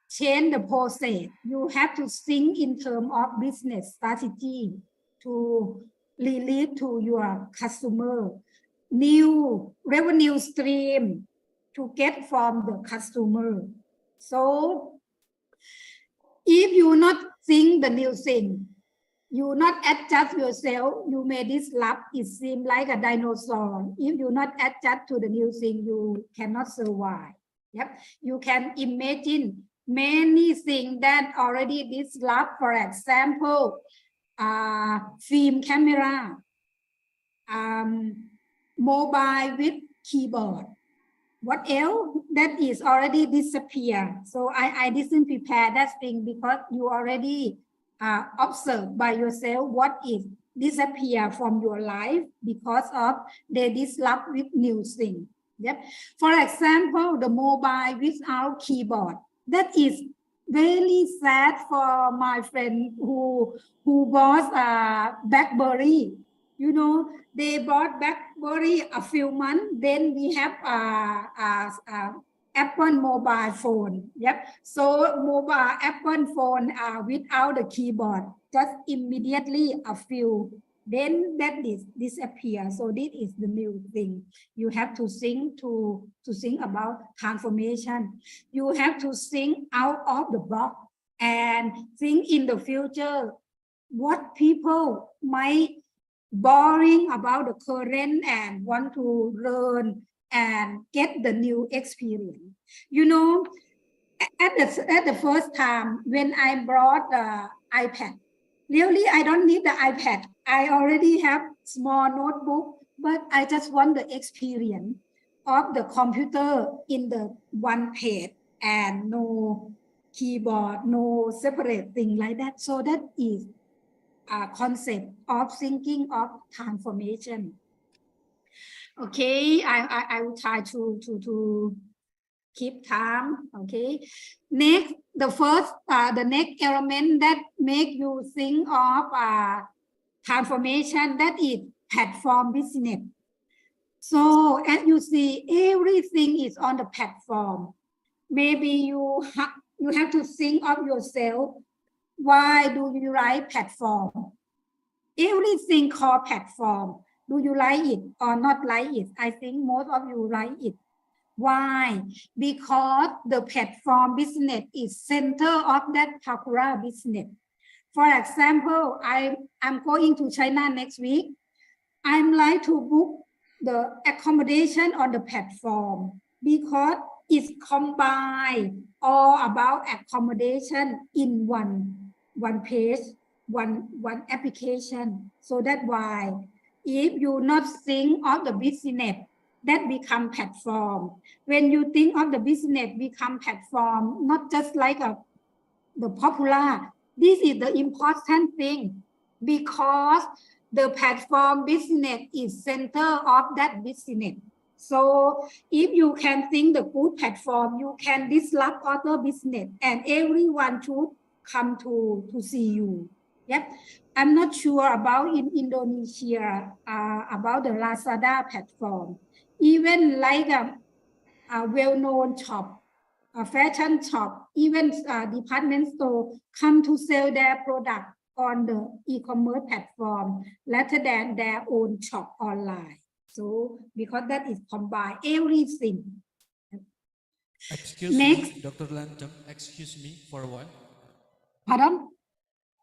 change the process. You have to think in terms of business strategy to relate to your customer, new revenue stream to get from the customer. So if you not think the new thing, you not adjust yourself, you may disrupt. It seems like a dinosaur. If you not adjust to the new thing, you cannot survive. Yep, you can imagine many things that already disrupt. For example, film camera, mobile with keyboard. What else that is already disappear? So I didn't prepare that thing because you already observe by yourself what is disappear from your life because of they disrupt with new thing. Yep. For example, the mobile without keyboard. That is very sad for my friend who bought BlackBerry. You know, they bought BlackBerry a few months, then we have Apple mobile phone. Yep. So mobile Apple phone without the keyboard, just immediately a few, then that is disappear. So this is the new thing. You have to think to think about transformation. You have to think out of the box and think in the future what people might boring about the current and want to learn and get the new experience. You know, at the first time when I brought the iPad, really I don't need the iPad. I already have small notebook, but I just want the experience of the computer in the one page and no keyboard, no separate thing like that. So that is concept of thinking of transformation. Okay, I will try to keep time. Okay, next, the next element that make you think of transformation, that is platform business. So as you see, everything is on the platform. Maybe you have to think of yourself. Why do you like platform? Everything called platform. Do you like it or not like it? I think most of you like it. Why? Because the platform business is center of that Pakura business. For example, I'm going to China next week. I'm like to book the accommodation on the platform because is combined all about accommodation in one page, one application. So that's why if you not think of the business, that become platform. When you think of the business become platform, not just like the popular. This is the important thing because the platform business is center of that business. So if you can think the good platform, you can disrupt other business and everyone should come to see you. Yep. I'm not sure about in Indonesia, about the Lazada platform. Even like a well-known shop, a fashion shop, even department store come to sell their product on the e-commerce platform rather than their own shop online. So because that is combined everything. Excuse Next. me, Dr. Lantam, excuse me for a while. Pardon?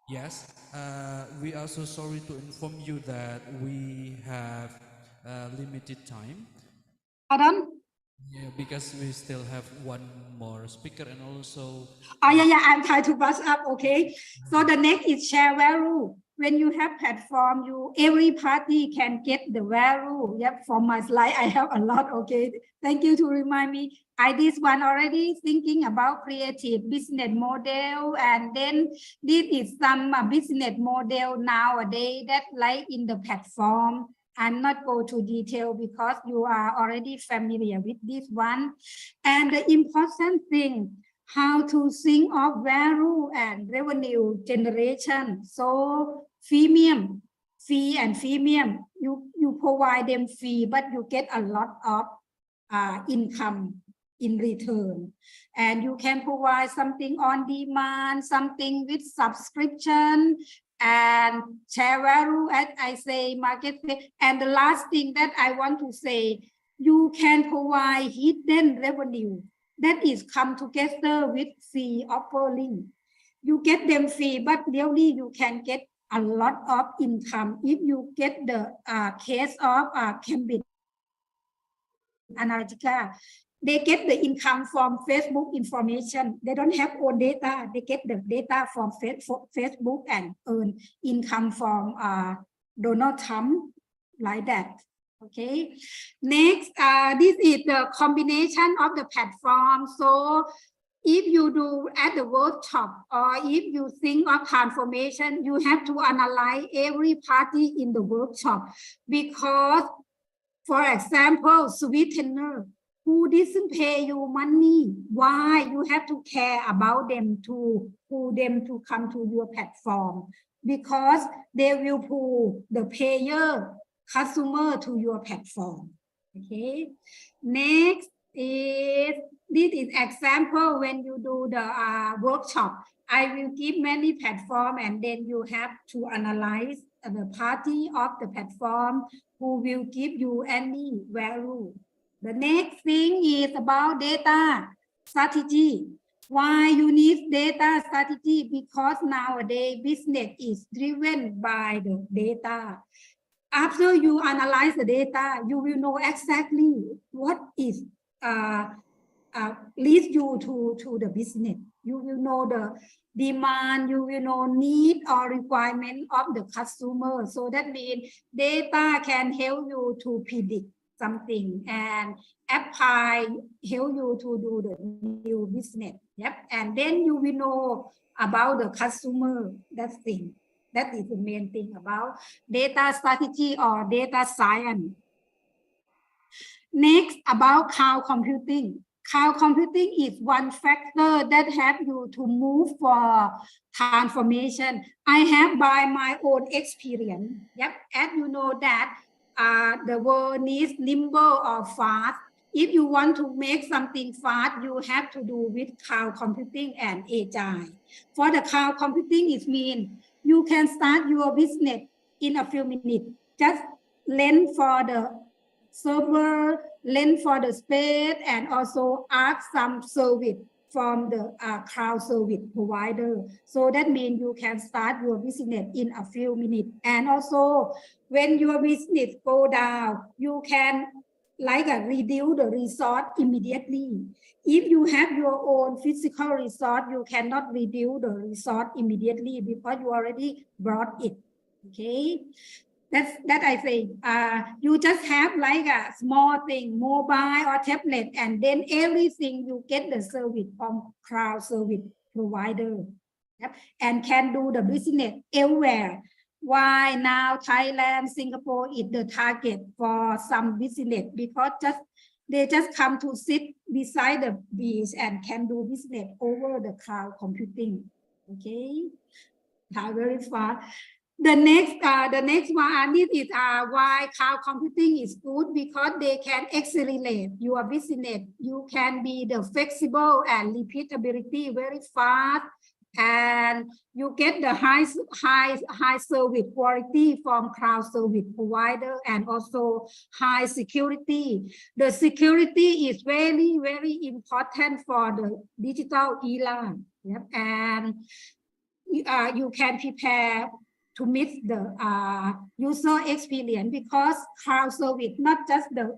Yes, we are so sorry to inform you that we have limited time. Pardon? Yeah, because we still have one more speaker and also. Yeah, I'm trying to brush up. Okay. So the next is share value. When you have platform, every party can get the value. Yep, for my slide, I have a lot. Okay. Thank you to remind me. I this one already thinking about creative business model, and then this is some business model nowadays that like in the platform. I'm not go to detail because you are already familiar with this one. And the important thing, how to think of value and revenue generation. So freemium, fee and freemium, you provide them fee, but you get a lot of income in return. And you can provide something on demand, something with subscription, and share value, as I say, marketplace. And the last thing that I want to say, you can provide hidden revenue that is come together with fee offering. You get them free, but really you can get a lot of income if you get the case of Cambridge Analytica. They get the income from Facebook information. They don't have own data. They get the data from Facebook and earn income from Donald Trump, like that. Okay. Next, this is the combination of the platform. So if you do at the workshop or if you think of transformation, you have to analyze every party in the workshop because, for example, sweetener, who doesn't pay you money, why you have to care about them to pull them to come to your platform? Because they will pull the payer customer to your platform. Okay. Next is, this is example when you do the workshop. I will give many platform and then you have to analyze the party of the platform who will give you any value. The next thing is about data strategy. Why you need data strategy? Because nowadays business is driven by the data. After you analyze the data, you will know exactly what is leads you to the business. You will know the demand, you will know need or requirement of the customer. So that means data can help you to predict something and apply, help you to do the new business. Yep. And then you will know about the customer, that thing. That is the main thing about data strategy or data science. Next, about cloud computing. Cloud computing is one factor that helps you to move for transformation. I have by my own experience. Yep, and you know that the world needs nimble or fast. If you want to make something fast, you have to do with cloud computing and agile. For the cloud computing, it means you can start your business in a few minutes. Just lend for the server, lend for the space, and also ask some service from the cloud service provider. So that means you can start your business in a few minutes. And also when your business go down, you can like reduce the resource immediately. If you have your own physical resource, you cannot reduce the resource immediately because you already brought it. Okay, that I say. You just have like a small thing, mobile or tablet, and then everything you get the service from cloud service provider. Yep. And can do the business everywhere. Why now Thailand, Singapore is the target for some business because they just come to sit beside the beach and can do business over the cloud computing. Okay, very fast. The next one, this is why cloud computing is good because they can accelerate your business. You can be the flexible and repeatability very fast, and you get the high service quality from cloud service provider and also high security. The security is very important for the digital era. Yep. And you can prepare to meet the user experience because cloud service, not just the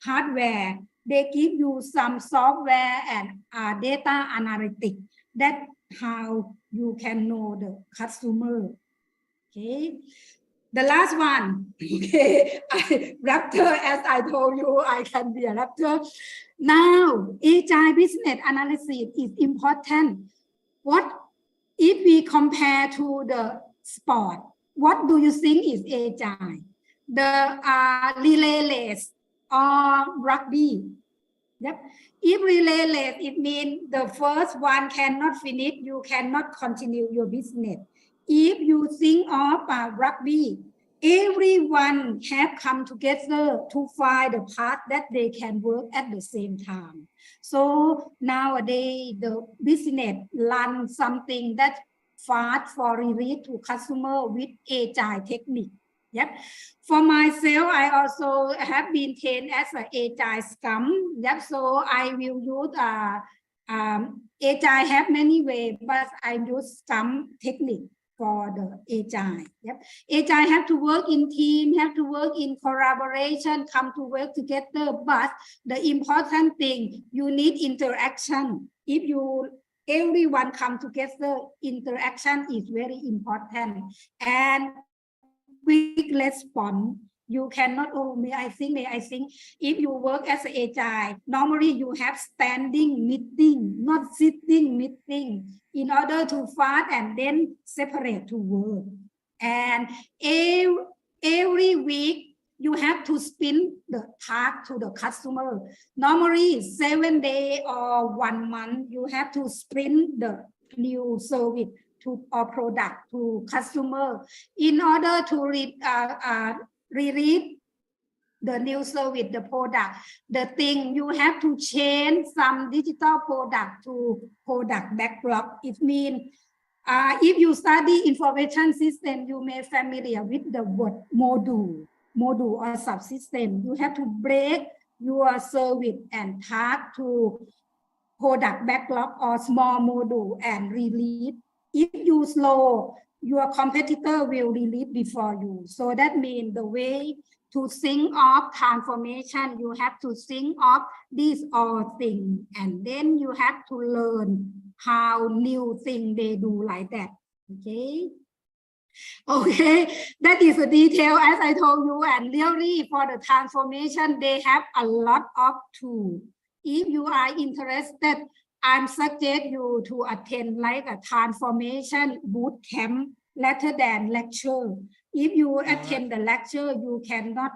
hardware, they give you some software and data analytics. That's how you can know the customer. Okay. The last one, okay, raptor, as I told you, I can be a raptor. Now, agile business analysis is important. What if we compare to the sport, what do you think is agile? The relay race or rugby? Yep. If relay race, it means the first one cannot finish, you cannot continue your business. If you think of rugby, everyone have come together to find a path that they can work at the same time. So nowadays, the business run something that fast for release to customer with agile technique. Yep. For myself, I also have been trained as an agile scrum. Yep. So I will use agile have many ways, but I use scrum technique for the agile. Yep. Agile have to work in team, have to work in collaboration, come to work together. But the important thing, you need interaction. If everyone come together, interaction is very important. And quick response. You cannot, oh, may I think, if you work as an agile, normally you have standing meeting, not sitting meeting, in order to fast and then separate to work. And every week, you have to spin the task to the customer. Normally, 7 days or 1 month, you have to sprint the new service to or product to customer in order to release the new service, the product. The thing you have to change some digital product to product backlog. It means if you study information system, you may familiar with the word module or subsystem. You have to break your service and task to product backlog or small module and release. If you slow, your competitor will release before you. So that means the way to think of transformation, you have to think of these all things, and then you have to learn how new thing they do like that. Okay. Okay, that is a detail as I told you, and really for the transformation, they have a lot of tools. If you are interested, I suggest you to attend like a transformation boot camp rather than lecture. If you attend the lecture, you cannot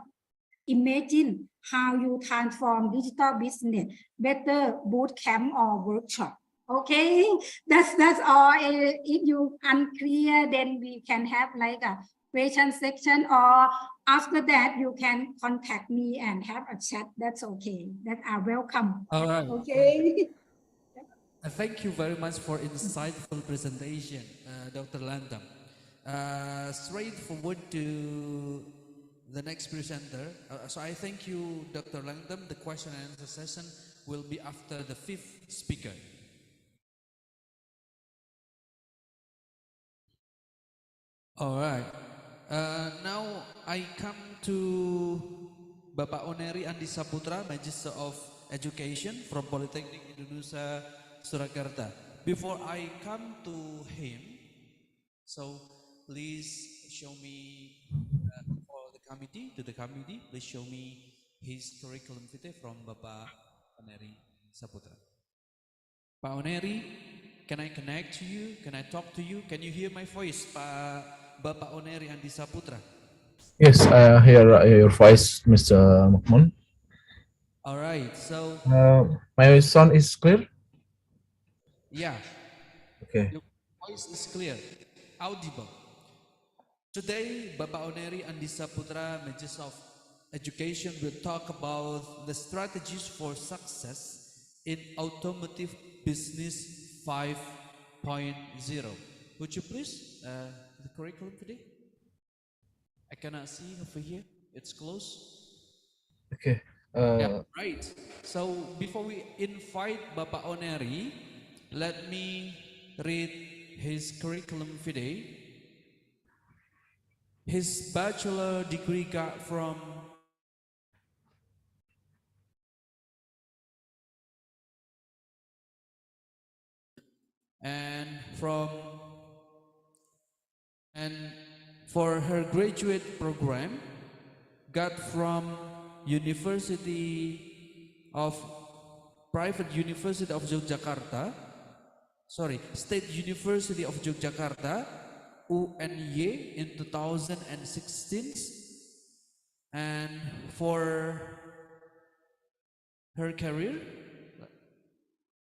imagine how you transform digital business. Better boot camp or workshop. Okay, that's all. If you unclear, then we can have like a question section, or after that you can contact me and have a chat. That's okay. That are welcome. All right. Okay. Thank you very much for insightful presentation, Dr. Landam. Straight forward to the next presenter. So I thank you, Dr. Landam. The question and answer session will be after the fifth speaker. All right. Now I come to Bapak Oneri Andi Saputra, Magister of Education from Polytechnic Indonesia, Surakarta. Before I come to him, so please show me for the committee, please show me his curriculum vitae from Bapak Oneri Saputra. Pak Oneri, can I connect to you? Can I talk to you? Can you hear my voice, Bapak Oneri Andi Saputra? Yes, I hear your voice, Mr. Makmun. All right, so my sound is clear? yeah, Okay. your voice is clear, audible. Today, Bapak Oneri Andi Saputra, Magister of Education, will talk about the strategies for success in automotive business 5.0. Would you please, the curriculum today? I cannot see over here, it's close. Okay. Yeah, right. So before we invite Bapak Oneri, let me read his curriculum vitae. His bachelor degree got from and for her graduate program got from Private University of Yogyakarta, State University of Yogyakarta, UNY in 2016, and for her career,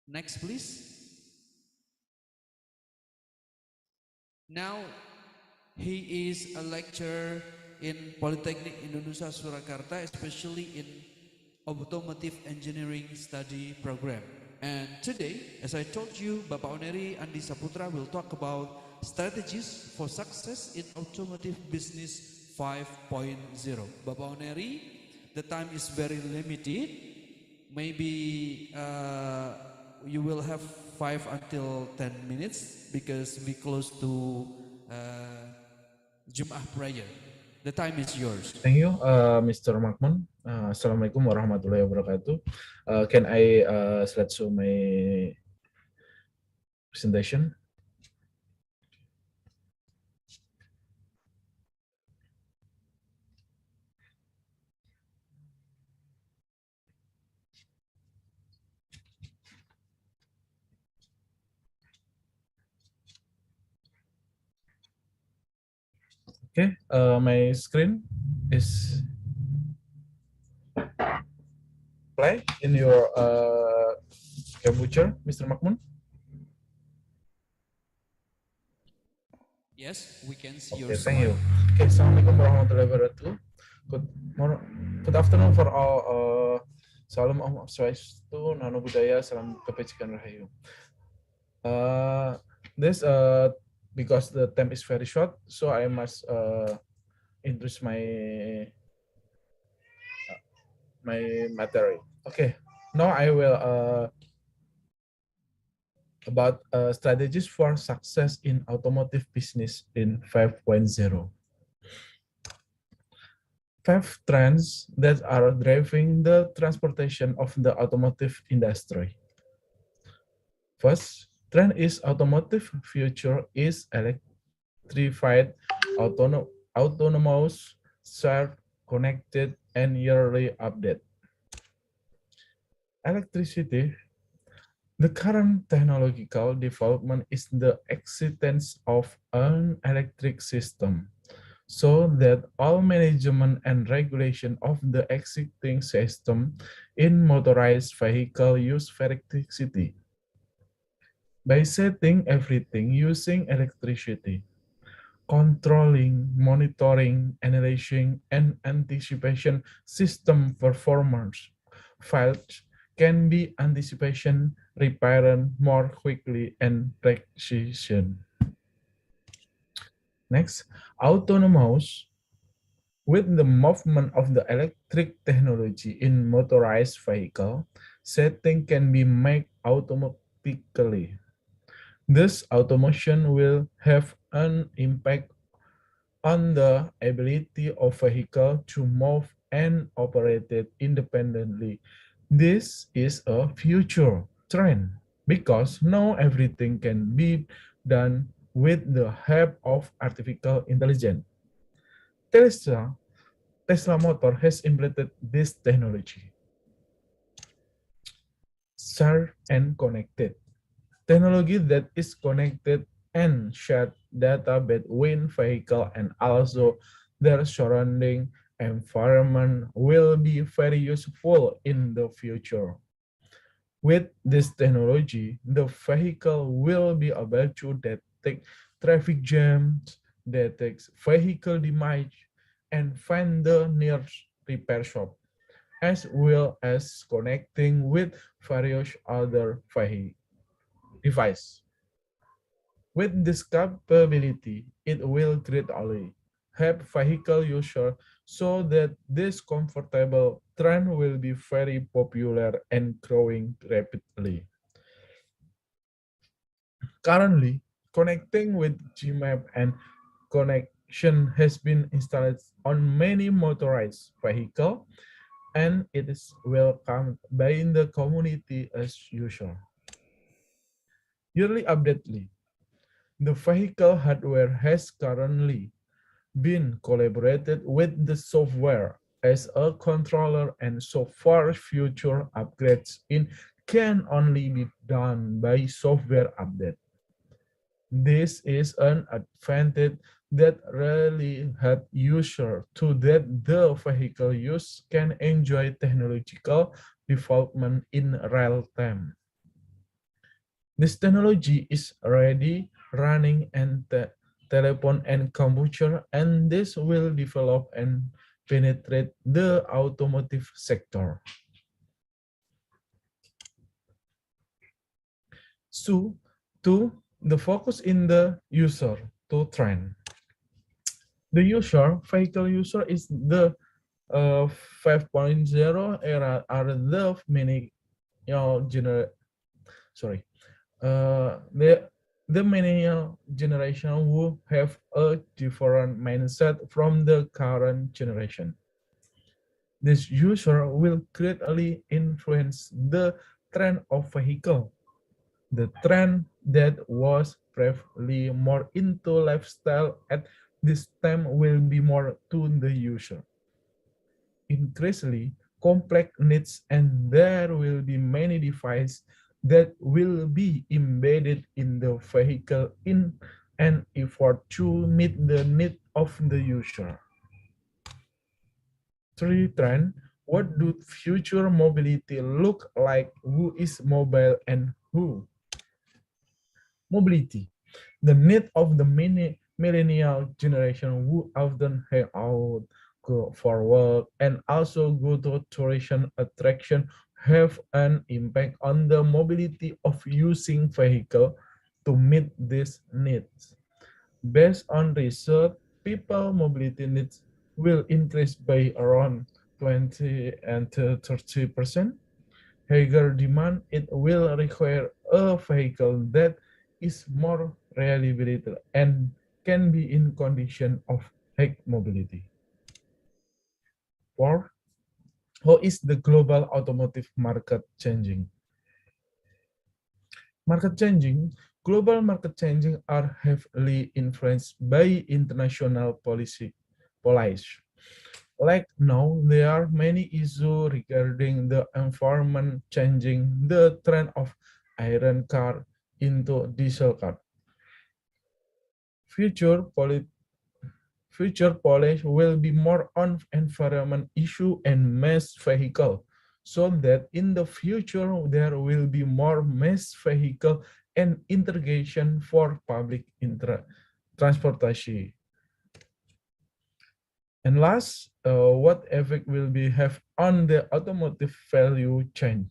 next please. Now he is a lecturer in Polytechnic Indonesia Surakarta, especially in automotive engineering study program. And today, as I told you, Bapak Oneri Andi Saputra will talk about strategies for success in automotive business 5.0. Bapak Oneri, the time is very limited. Maybe you will have 5 until 10 minutes because we close to Jum'ah prayer. The time is yours. Thank you, Mr. Makmun. Assalamualaikum warahmatullahi wabarakatuh. Can I slide show my presentation? Okay, my screen is play in your computer, Mr. Makmun. Yes, we can see Okay, your thank you. slide. Okay, Assalamualaikum warahmatullahi wabarakatuh. Good afternoon for all. Salam Om Swastiastu, Nano Buddhaya, Salam Kebajikan Rahayu. This because the time is very short, so I must introduce my material. Okay, now I will about strategies for success in automotive business in 5.0. 5 trends that are driving the transportation of the automotive industry. First trend is automotive future is electrified, autonomous, shared, connected, and yearly update. Electricity. The current technological development is the existence of an electric system, so that all management and regulation of the existing system in motorized vehicle use electricity. By setting everything using electricity, controlling, monitoring, analyzing, and anticipation system performance failed can be anticipation, repaired more quickly and precision. Next, autonomous. With the movement of the electric technology in motorized vehicle, setting can be made automatically. This automation will have an impact on the ability of vehicle to move and operated independently. This is a future trend because now everything can be done with the help of artificial intelligence. Tesla, Tesla Motor has implemented this technology, shared and connected. Technology that is connected and shared data between vehicle and also their surrounding environment will be very useful in the future. With this technology, the vehicle will be able to detect traffic jams, detect vehicle damage, and find the nearest repair shop, as well as connecting with various other devices. With this capability, it will greatly help vehicle users so that this comfortable trend will be very popular and growing rapidly. Currently, connecting with Gmap and connection has been installed on many motorized vehicles and it is welcomed by the community as usual. Yearly updately, the vehicle hardware has currently been collaborated with the software as a controller and so far future upgrades in can only be done by software update. This is an advantage that really help user to that the vehicle use can enjoy technological development in real time. This technology is already running and telephone and computer, and this will develop and penetrate the automotive sector. So, to the focus in the user to trend. The user, vehicle user is the 5.0 era are the many sorry the millennial generation who have a different mindset from the current generation. This user will greatly influence the trend of vehicle. The trend that was previously more into lifestyle at this time will be more to the user. Increasingly complex needs and there will be many devices that will be embedded in the vehicle in an effort to meet the need of the user. Three trend, what do future mobility look like? Who is mobile and who? Mobility. The need of the millennial generation who often hang out, go for work, and also go to tourism attraction have an impact on the mobility of using vehicle to meet these needs. Based on research, people mobility needs will increase by around 20 and 30%. Higher demand, it will require a vehicle that is more reliable and can be in condition of high mobility. Four, how is the global automotive market changing? Market changing, global market changing are heavily influenced by international policies. Like now, there are many issues regarding the environment changing the trend of iron car into diesel car. Future policy will be more on environment issue and mass vehicle, so that in the future there will be more mass vehicle and integration for public transportation. And last, what effect will be have on the automotive value chain?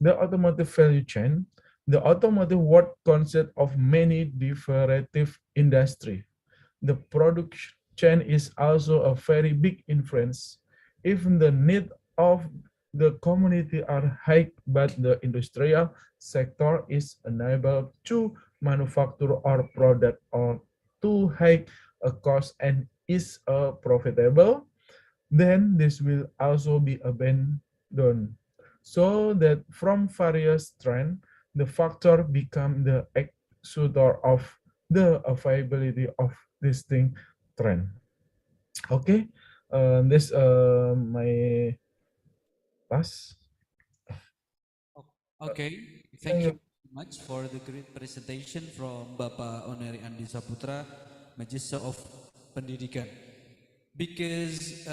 The automotive value chain, the automotive world consists of many derivative industry. The production chain is also a very big influence. Even the need of the community are high, but the industrial sector is unable to manufacture or product or too high a cost and is profitable. then this will also be abandoned. So that from various trends, the factor become the actuator of the availability of distinct trend. Okay, this my pass. Okay, Thank thank you you. very much for the great presentation from Bapak Oneri Andi Saputra, Magister of Pendidikan. Because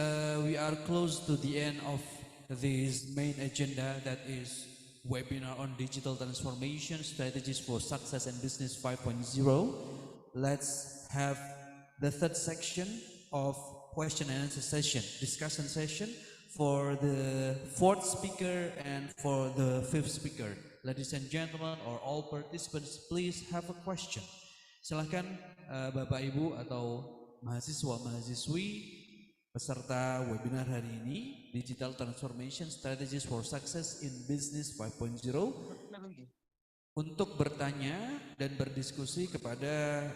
we are close to the end of this main agenda, that is webinar on digital transformation, strategies for success and business 5.0. Let's have the third section of question and answer session, discussion session for the fourth speaker and for the fifth speaker. Ladies and gentlemen, or all participants, please have a question. Silahkan Bapak Ibu atau mahasiswa-mahasiswi peserta webinar hari ini, Digital Transformation Strategies for Success in Business 5.0, untuk bertanya dan berdiskusi kepada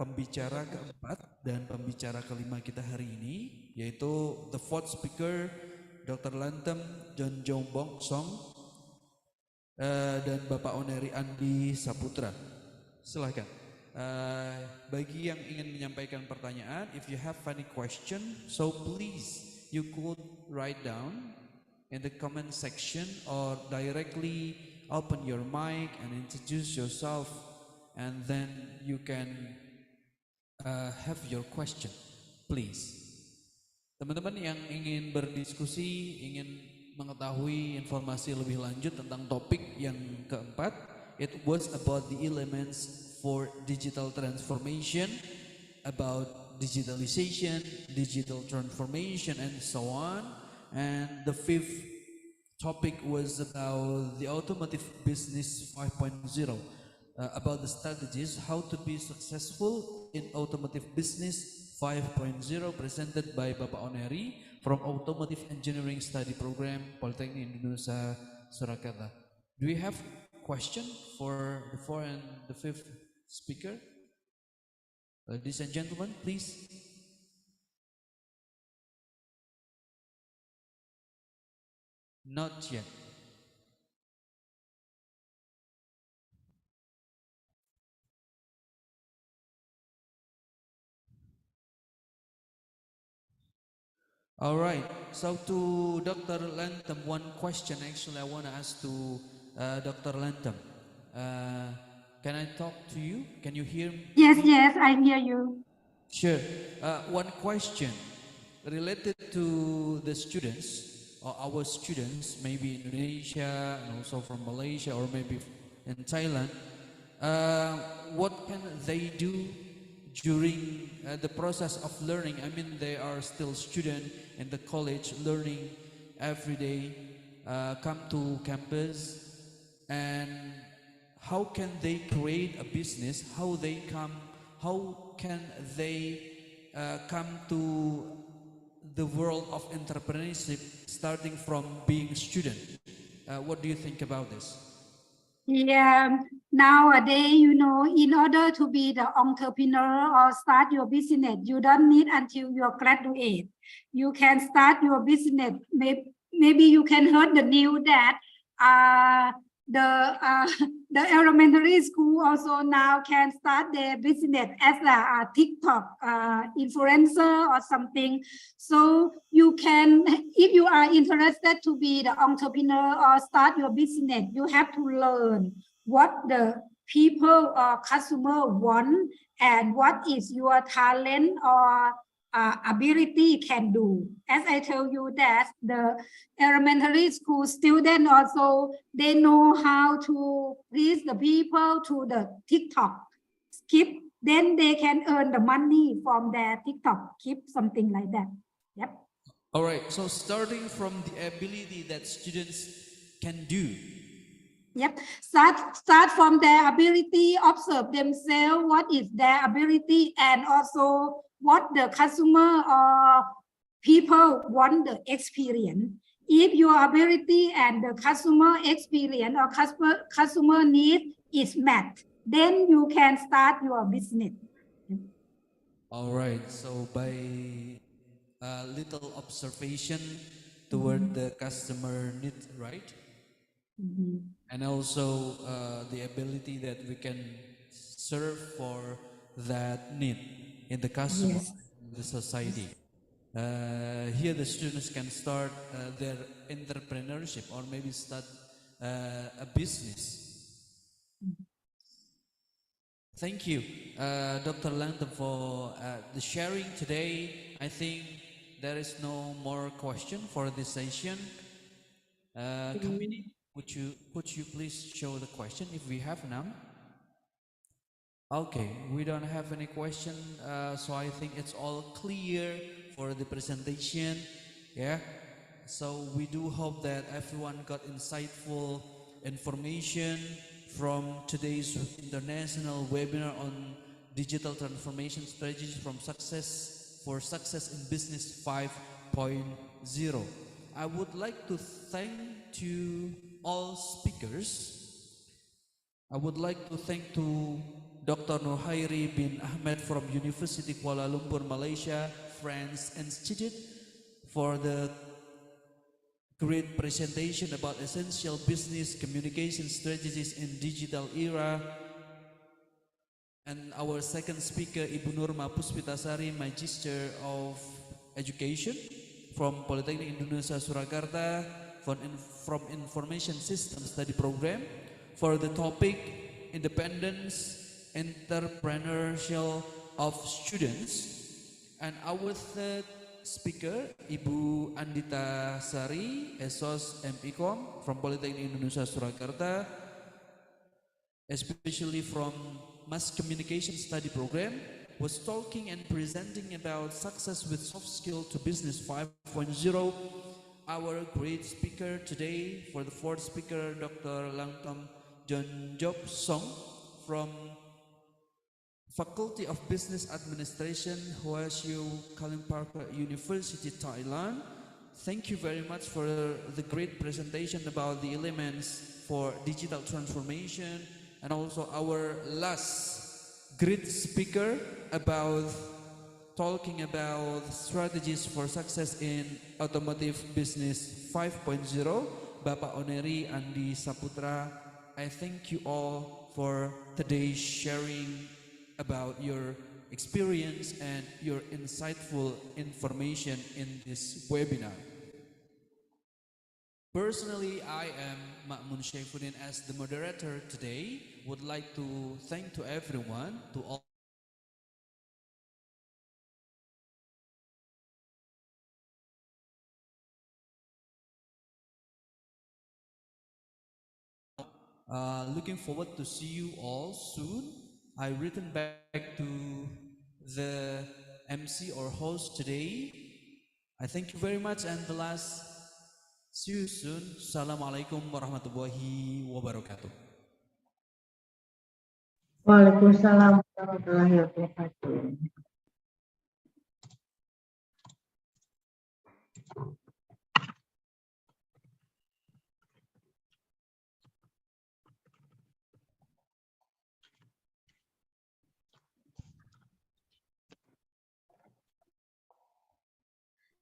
pembicara keempat dan pembicara kelima kita hari ini, yaitu the fourth speaker, Dr. Lantem John Jombong Song, dan Bapak Oneri Andi Saputra. Silahkan. Bagi yang ingin menyampaikan pertanyaan, if you have any question, so please you could write down in the comment section or directly open your mic and introduce yourself, and then you can have your question, please. Teman-teman yang ingin berdiskusi, ingin mengetahui informasi lebih lanjut tentang topik yang keempat, it was about the elements for digital transformation, about digitalization, digital transformation, and so on. And the fifth topic was about the automotive business 5.0, about the strategies, how to be successful in automotive business 5.0, presented by Bapak Oneri from Automotive Engineering Study Program, Polytechnic Indonesia, Surakarta. Do we have question for the fourth and the fifth speaker? Ladies and gentlemen, please. Not yet. All right, so to Dr. Lantem, one question actually I want to ask to Dr. Lantem. Can I talk to you? Can you hear me? Yes, I hear you. Sure. One question related to the students, or our students, maybe in Indonesia and also from Malaysia or maybe in Thailand. What can they do during the process of learning? I mean, they are still students in the college, learning every day, come to campus, and how can they create a business? How can they come to the world of entrepreneurship starting from being student? What do you think about this? Yeah, nowadays, you know, in order to be the entrepreneur or start your business, you don't need until you're graduate. You can start your business. Maybe you can heard the news that the elementary school also now can start their business as a TikTok influencer or something. So you can, if you are interested to be the entrepreneur or start your business, you have to learn what the people or customer want and what is your talent or ability can do. As I tell you that the elementary school student also, they know how to reach the people to the TikTok skip, then they can earn the money from their TikTok skip, something like that. Yep. All right, so starting from the ability that students can do. Yep, start from their ability, observe themselves, what is their ability, and also what the customer or people want the experience. If your ability and the customer experience or customer need is met, then you can start your business. All right, so by a little observation toward the customer need, right? And also the ability that we can serve for that need in the customer, in the society. Here the students can start their entrepreneurship or maybe start a business. Thank you, Dr. Langdon, for the sharing today. I think there is no more question for this session. Committee, could you please show the question if we have none? Okay, we don't have any question, so I think it's all clear for the presentation. Yeah, so we do hope that everyone got insightful information from today's international webinar on digital transformation strategies from success for success in business 5.0. I would like to thank to all speakers. I would like to thank to Dr. Nurhairi bin Ahmed from University Kuala Lumpur, Malaysia, France Institute for the great presentation about essential business communication strategies in digital era. And our second speaker, Ibu Nurma Puspitasari, Magister of Education from Polytechnic Indonesia Surakarta from Information System Study Program for the topic Independence Entrepreneurial of Students. And our third speaker, Ibu Andita Sari, ESOS MIKOM from Polytechnic Indonesia Surakarta, especially from Mass Communication Study Program, was talking and presenting about success with soft skill to business 5.0. Our great speaker today, for the fourth speaker, Dr. Langton John Job Song from Faculty of Business Administration, Hoasio Kalimpaka University, Thailand. Thank you very much for the great presentation about the elements for digital transformation, and also our last great speaker about talking about strategies for success in automotive business 5.0, Bapak Oneri Andi Saputra. I thank you all for today's sharing about your experience and your insightful information in this webinar. Personally, I am Ma'mun Syaifuddin as the moderator today. Would like to thank to everyone, to all looking forward to see you all soon. I return back to the MC or host today. I thank you very much, and the last, see you soon. Assalamualaikum warahmatullahi wabarakatuh. Waalaikumsalam warahmatullahi wabarakatuh.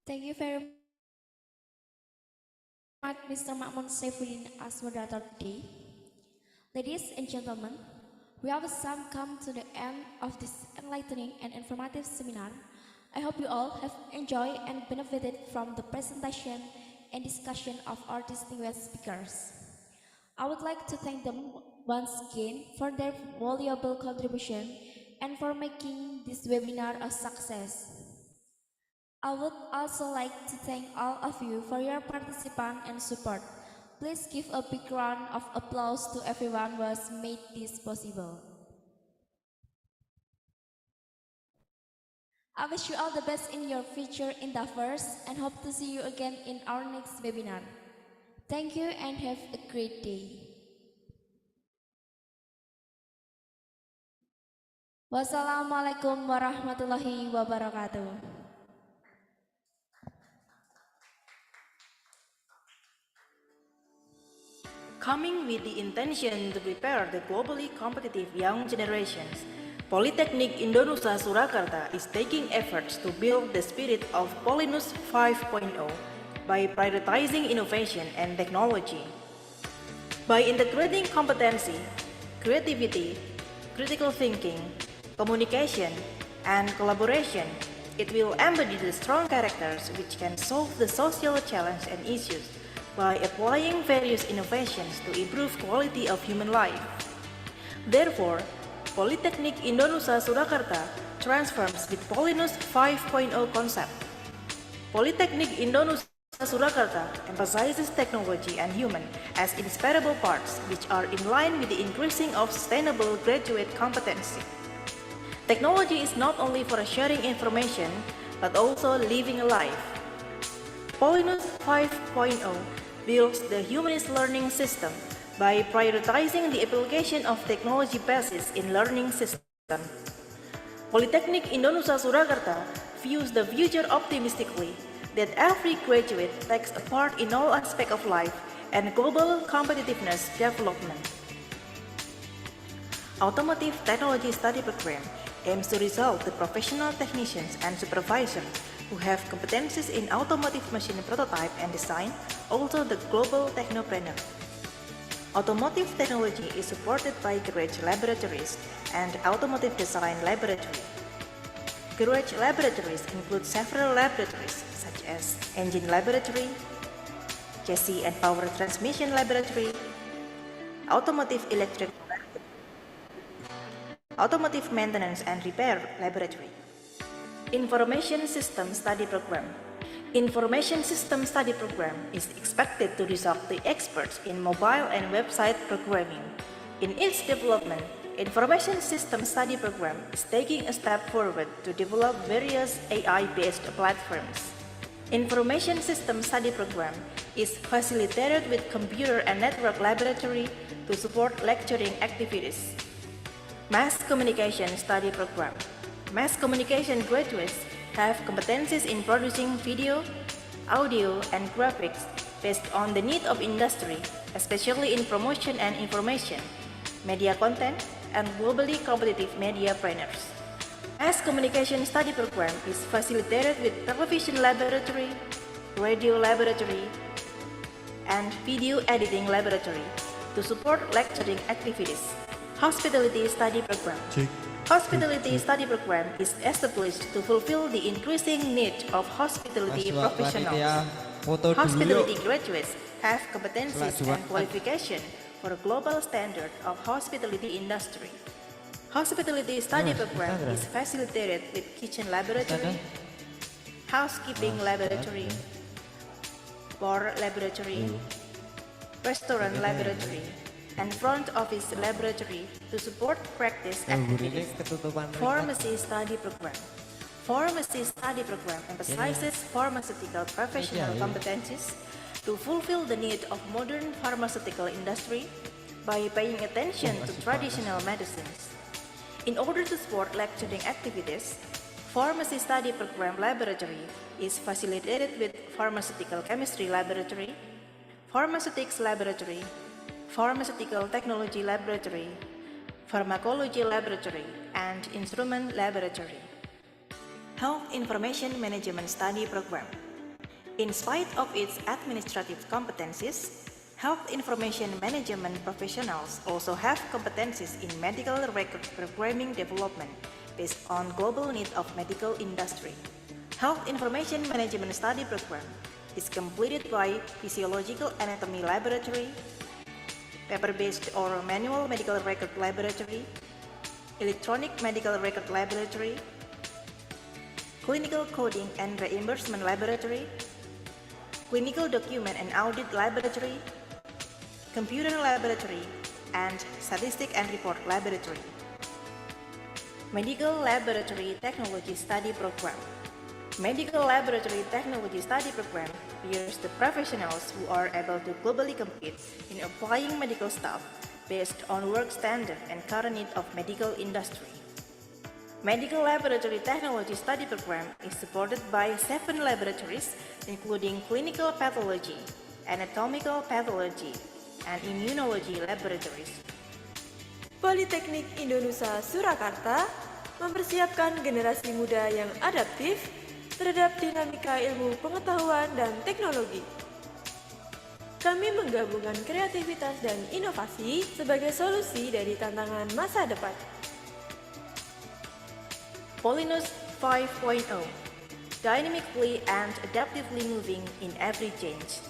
Thank you very much, Mr. Ma'mun Syaifuddin as moderator today. Ladies and gentlemen, we have come to the end of this enlightening and informative seminar. I hope you all have enjoyed and benefited from the presentation and discussion of our distinguished speakers. I would like to thank them once again for their valuable contribution and for making this webinar a success. I would also like to thank all of you for your participation and support. Please give a big round of applause to everyone who has made this possible. I wish you all the best in your future endeavors and hope to see you again in our next webinar. Thank you and have a great day. Wassalamualaikum warahmatullahi wabarakatuh. Coming with the intention to prepare the globally competitive young generations, Polytechnic Indonesia Surakarta is taking efforts to build the spirit of Polinus 5.0 by prioritizing innovation and technology. By integrating competency, creativity, critical thinking, communication, and collaboration, it will embody the strong characters which can solve the social challenge and issues by applying various innovations to improve quality of human life. Therefore, Polytechnic Indonesia Surakarta transforms with Polinus 5.0 concept. Polytechnic Indonesia Surakarta emphasizes technology and human as inseparable parts which are in line with the increasing of sustainable graduate competency. Technology is not only for sharing information, but also living a life. Polinus 5.0 builds the humanist learning system by prioritizing the application of technology basis in learning system. Polytechnic Indonesia Surakarta views the future optimistically that every graduate takes a part in all aspects of life and global competitiveness development. Automotive Technology Study Program aims to result the professional technicians and supervisors who have competencies in automotive machine prototype and design, also the global technopreneur. Automotive technology is supported by garage laboratories and automotive design laboratory. Garage laboratories include several laboratories such as engine laboratory, chassis and power transmission laboratory, automotive electrical laboratory, automotive maintenance and repair laboratory. Information System Study Program. Information System Study Program is expected to result the experts in mobile and website programming. In its development, Information System Study Program is taking a step forward to develop various AI-based platforms. Information System Study Program is facilitated with Computer and Network Laboratory to support lecturing activities. Mass Communication Study Program. Mass communication graduates have competencies in producing video, audio, and graphics based on the need of industry, especially in promotion and information, media content, and globally competitive mediapreneurs. Mass Communication Study Program is facilitated with Television Laboratory, Radio Laboratory, and Video Editing Laboratory to support lecturing activities. Hospitality Study Program. Hospitality Study Program is established to fulfill the increasing need of hospitality professionals. Hospitality graduates have competencies and qualification for a global standard of hospitality industry. Hospitality Study Program is facilitated with Kitchen Laboratory, Housekeeping Laboratory, Bar Laboratory, Restaurant Laboratory, and Front Office Laboratory to support practice activities. Pharmacy Study Program. Pharmacy Study Program emphasizes pharmaceutical professional competencies to fulfill the need of modern pharmaceutical industry by paying attention to traditional medicines. In order to support lecturing activities, Pharmacy Study Program Laboratory is facilitated with Pharmaceutical Chemistry Laboratory, Pharmaceutics Laboratory, Pharmaceutical Technology Laboratory, Pharmacology Laboratory, and Instrument Laboratory. Health Information Management Study Program. In spite of its administrative competencies, health information management professionals also have competencies in medical record programming development based on global need of medical industry. Health Information Management Study Program is completed by Physiological Anatomy Laboratory, paper-based or manual medical record laboratory, electronic medical record laboratory, clinical coding and reimbursement laboratory, clinical document and audit laboratory, computer laboratory, and statistic and report laboratory. Medical Laboratory Technology Study Program. Medical Laboratory Technology Study Program requires the professionals who are able to globally compete in applying medical stuff based on work standard and current need of medical industry. Medical Laboratory Technology Study Program is supported by 7 laboratories including clinical pathology, anatomical pathology, and immunology laboratories. Politeknik Indonesia Surakarta mempersiapkan generasi muda yang adaptif terhadap dinamika ilmu pengetahuan dan teknologi. Kami menggabungkan kreativitas dan inovasi sebagai solusi dari tantangan masa depan. Polinus 5.0, dynamically and adaptively moving in every change.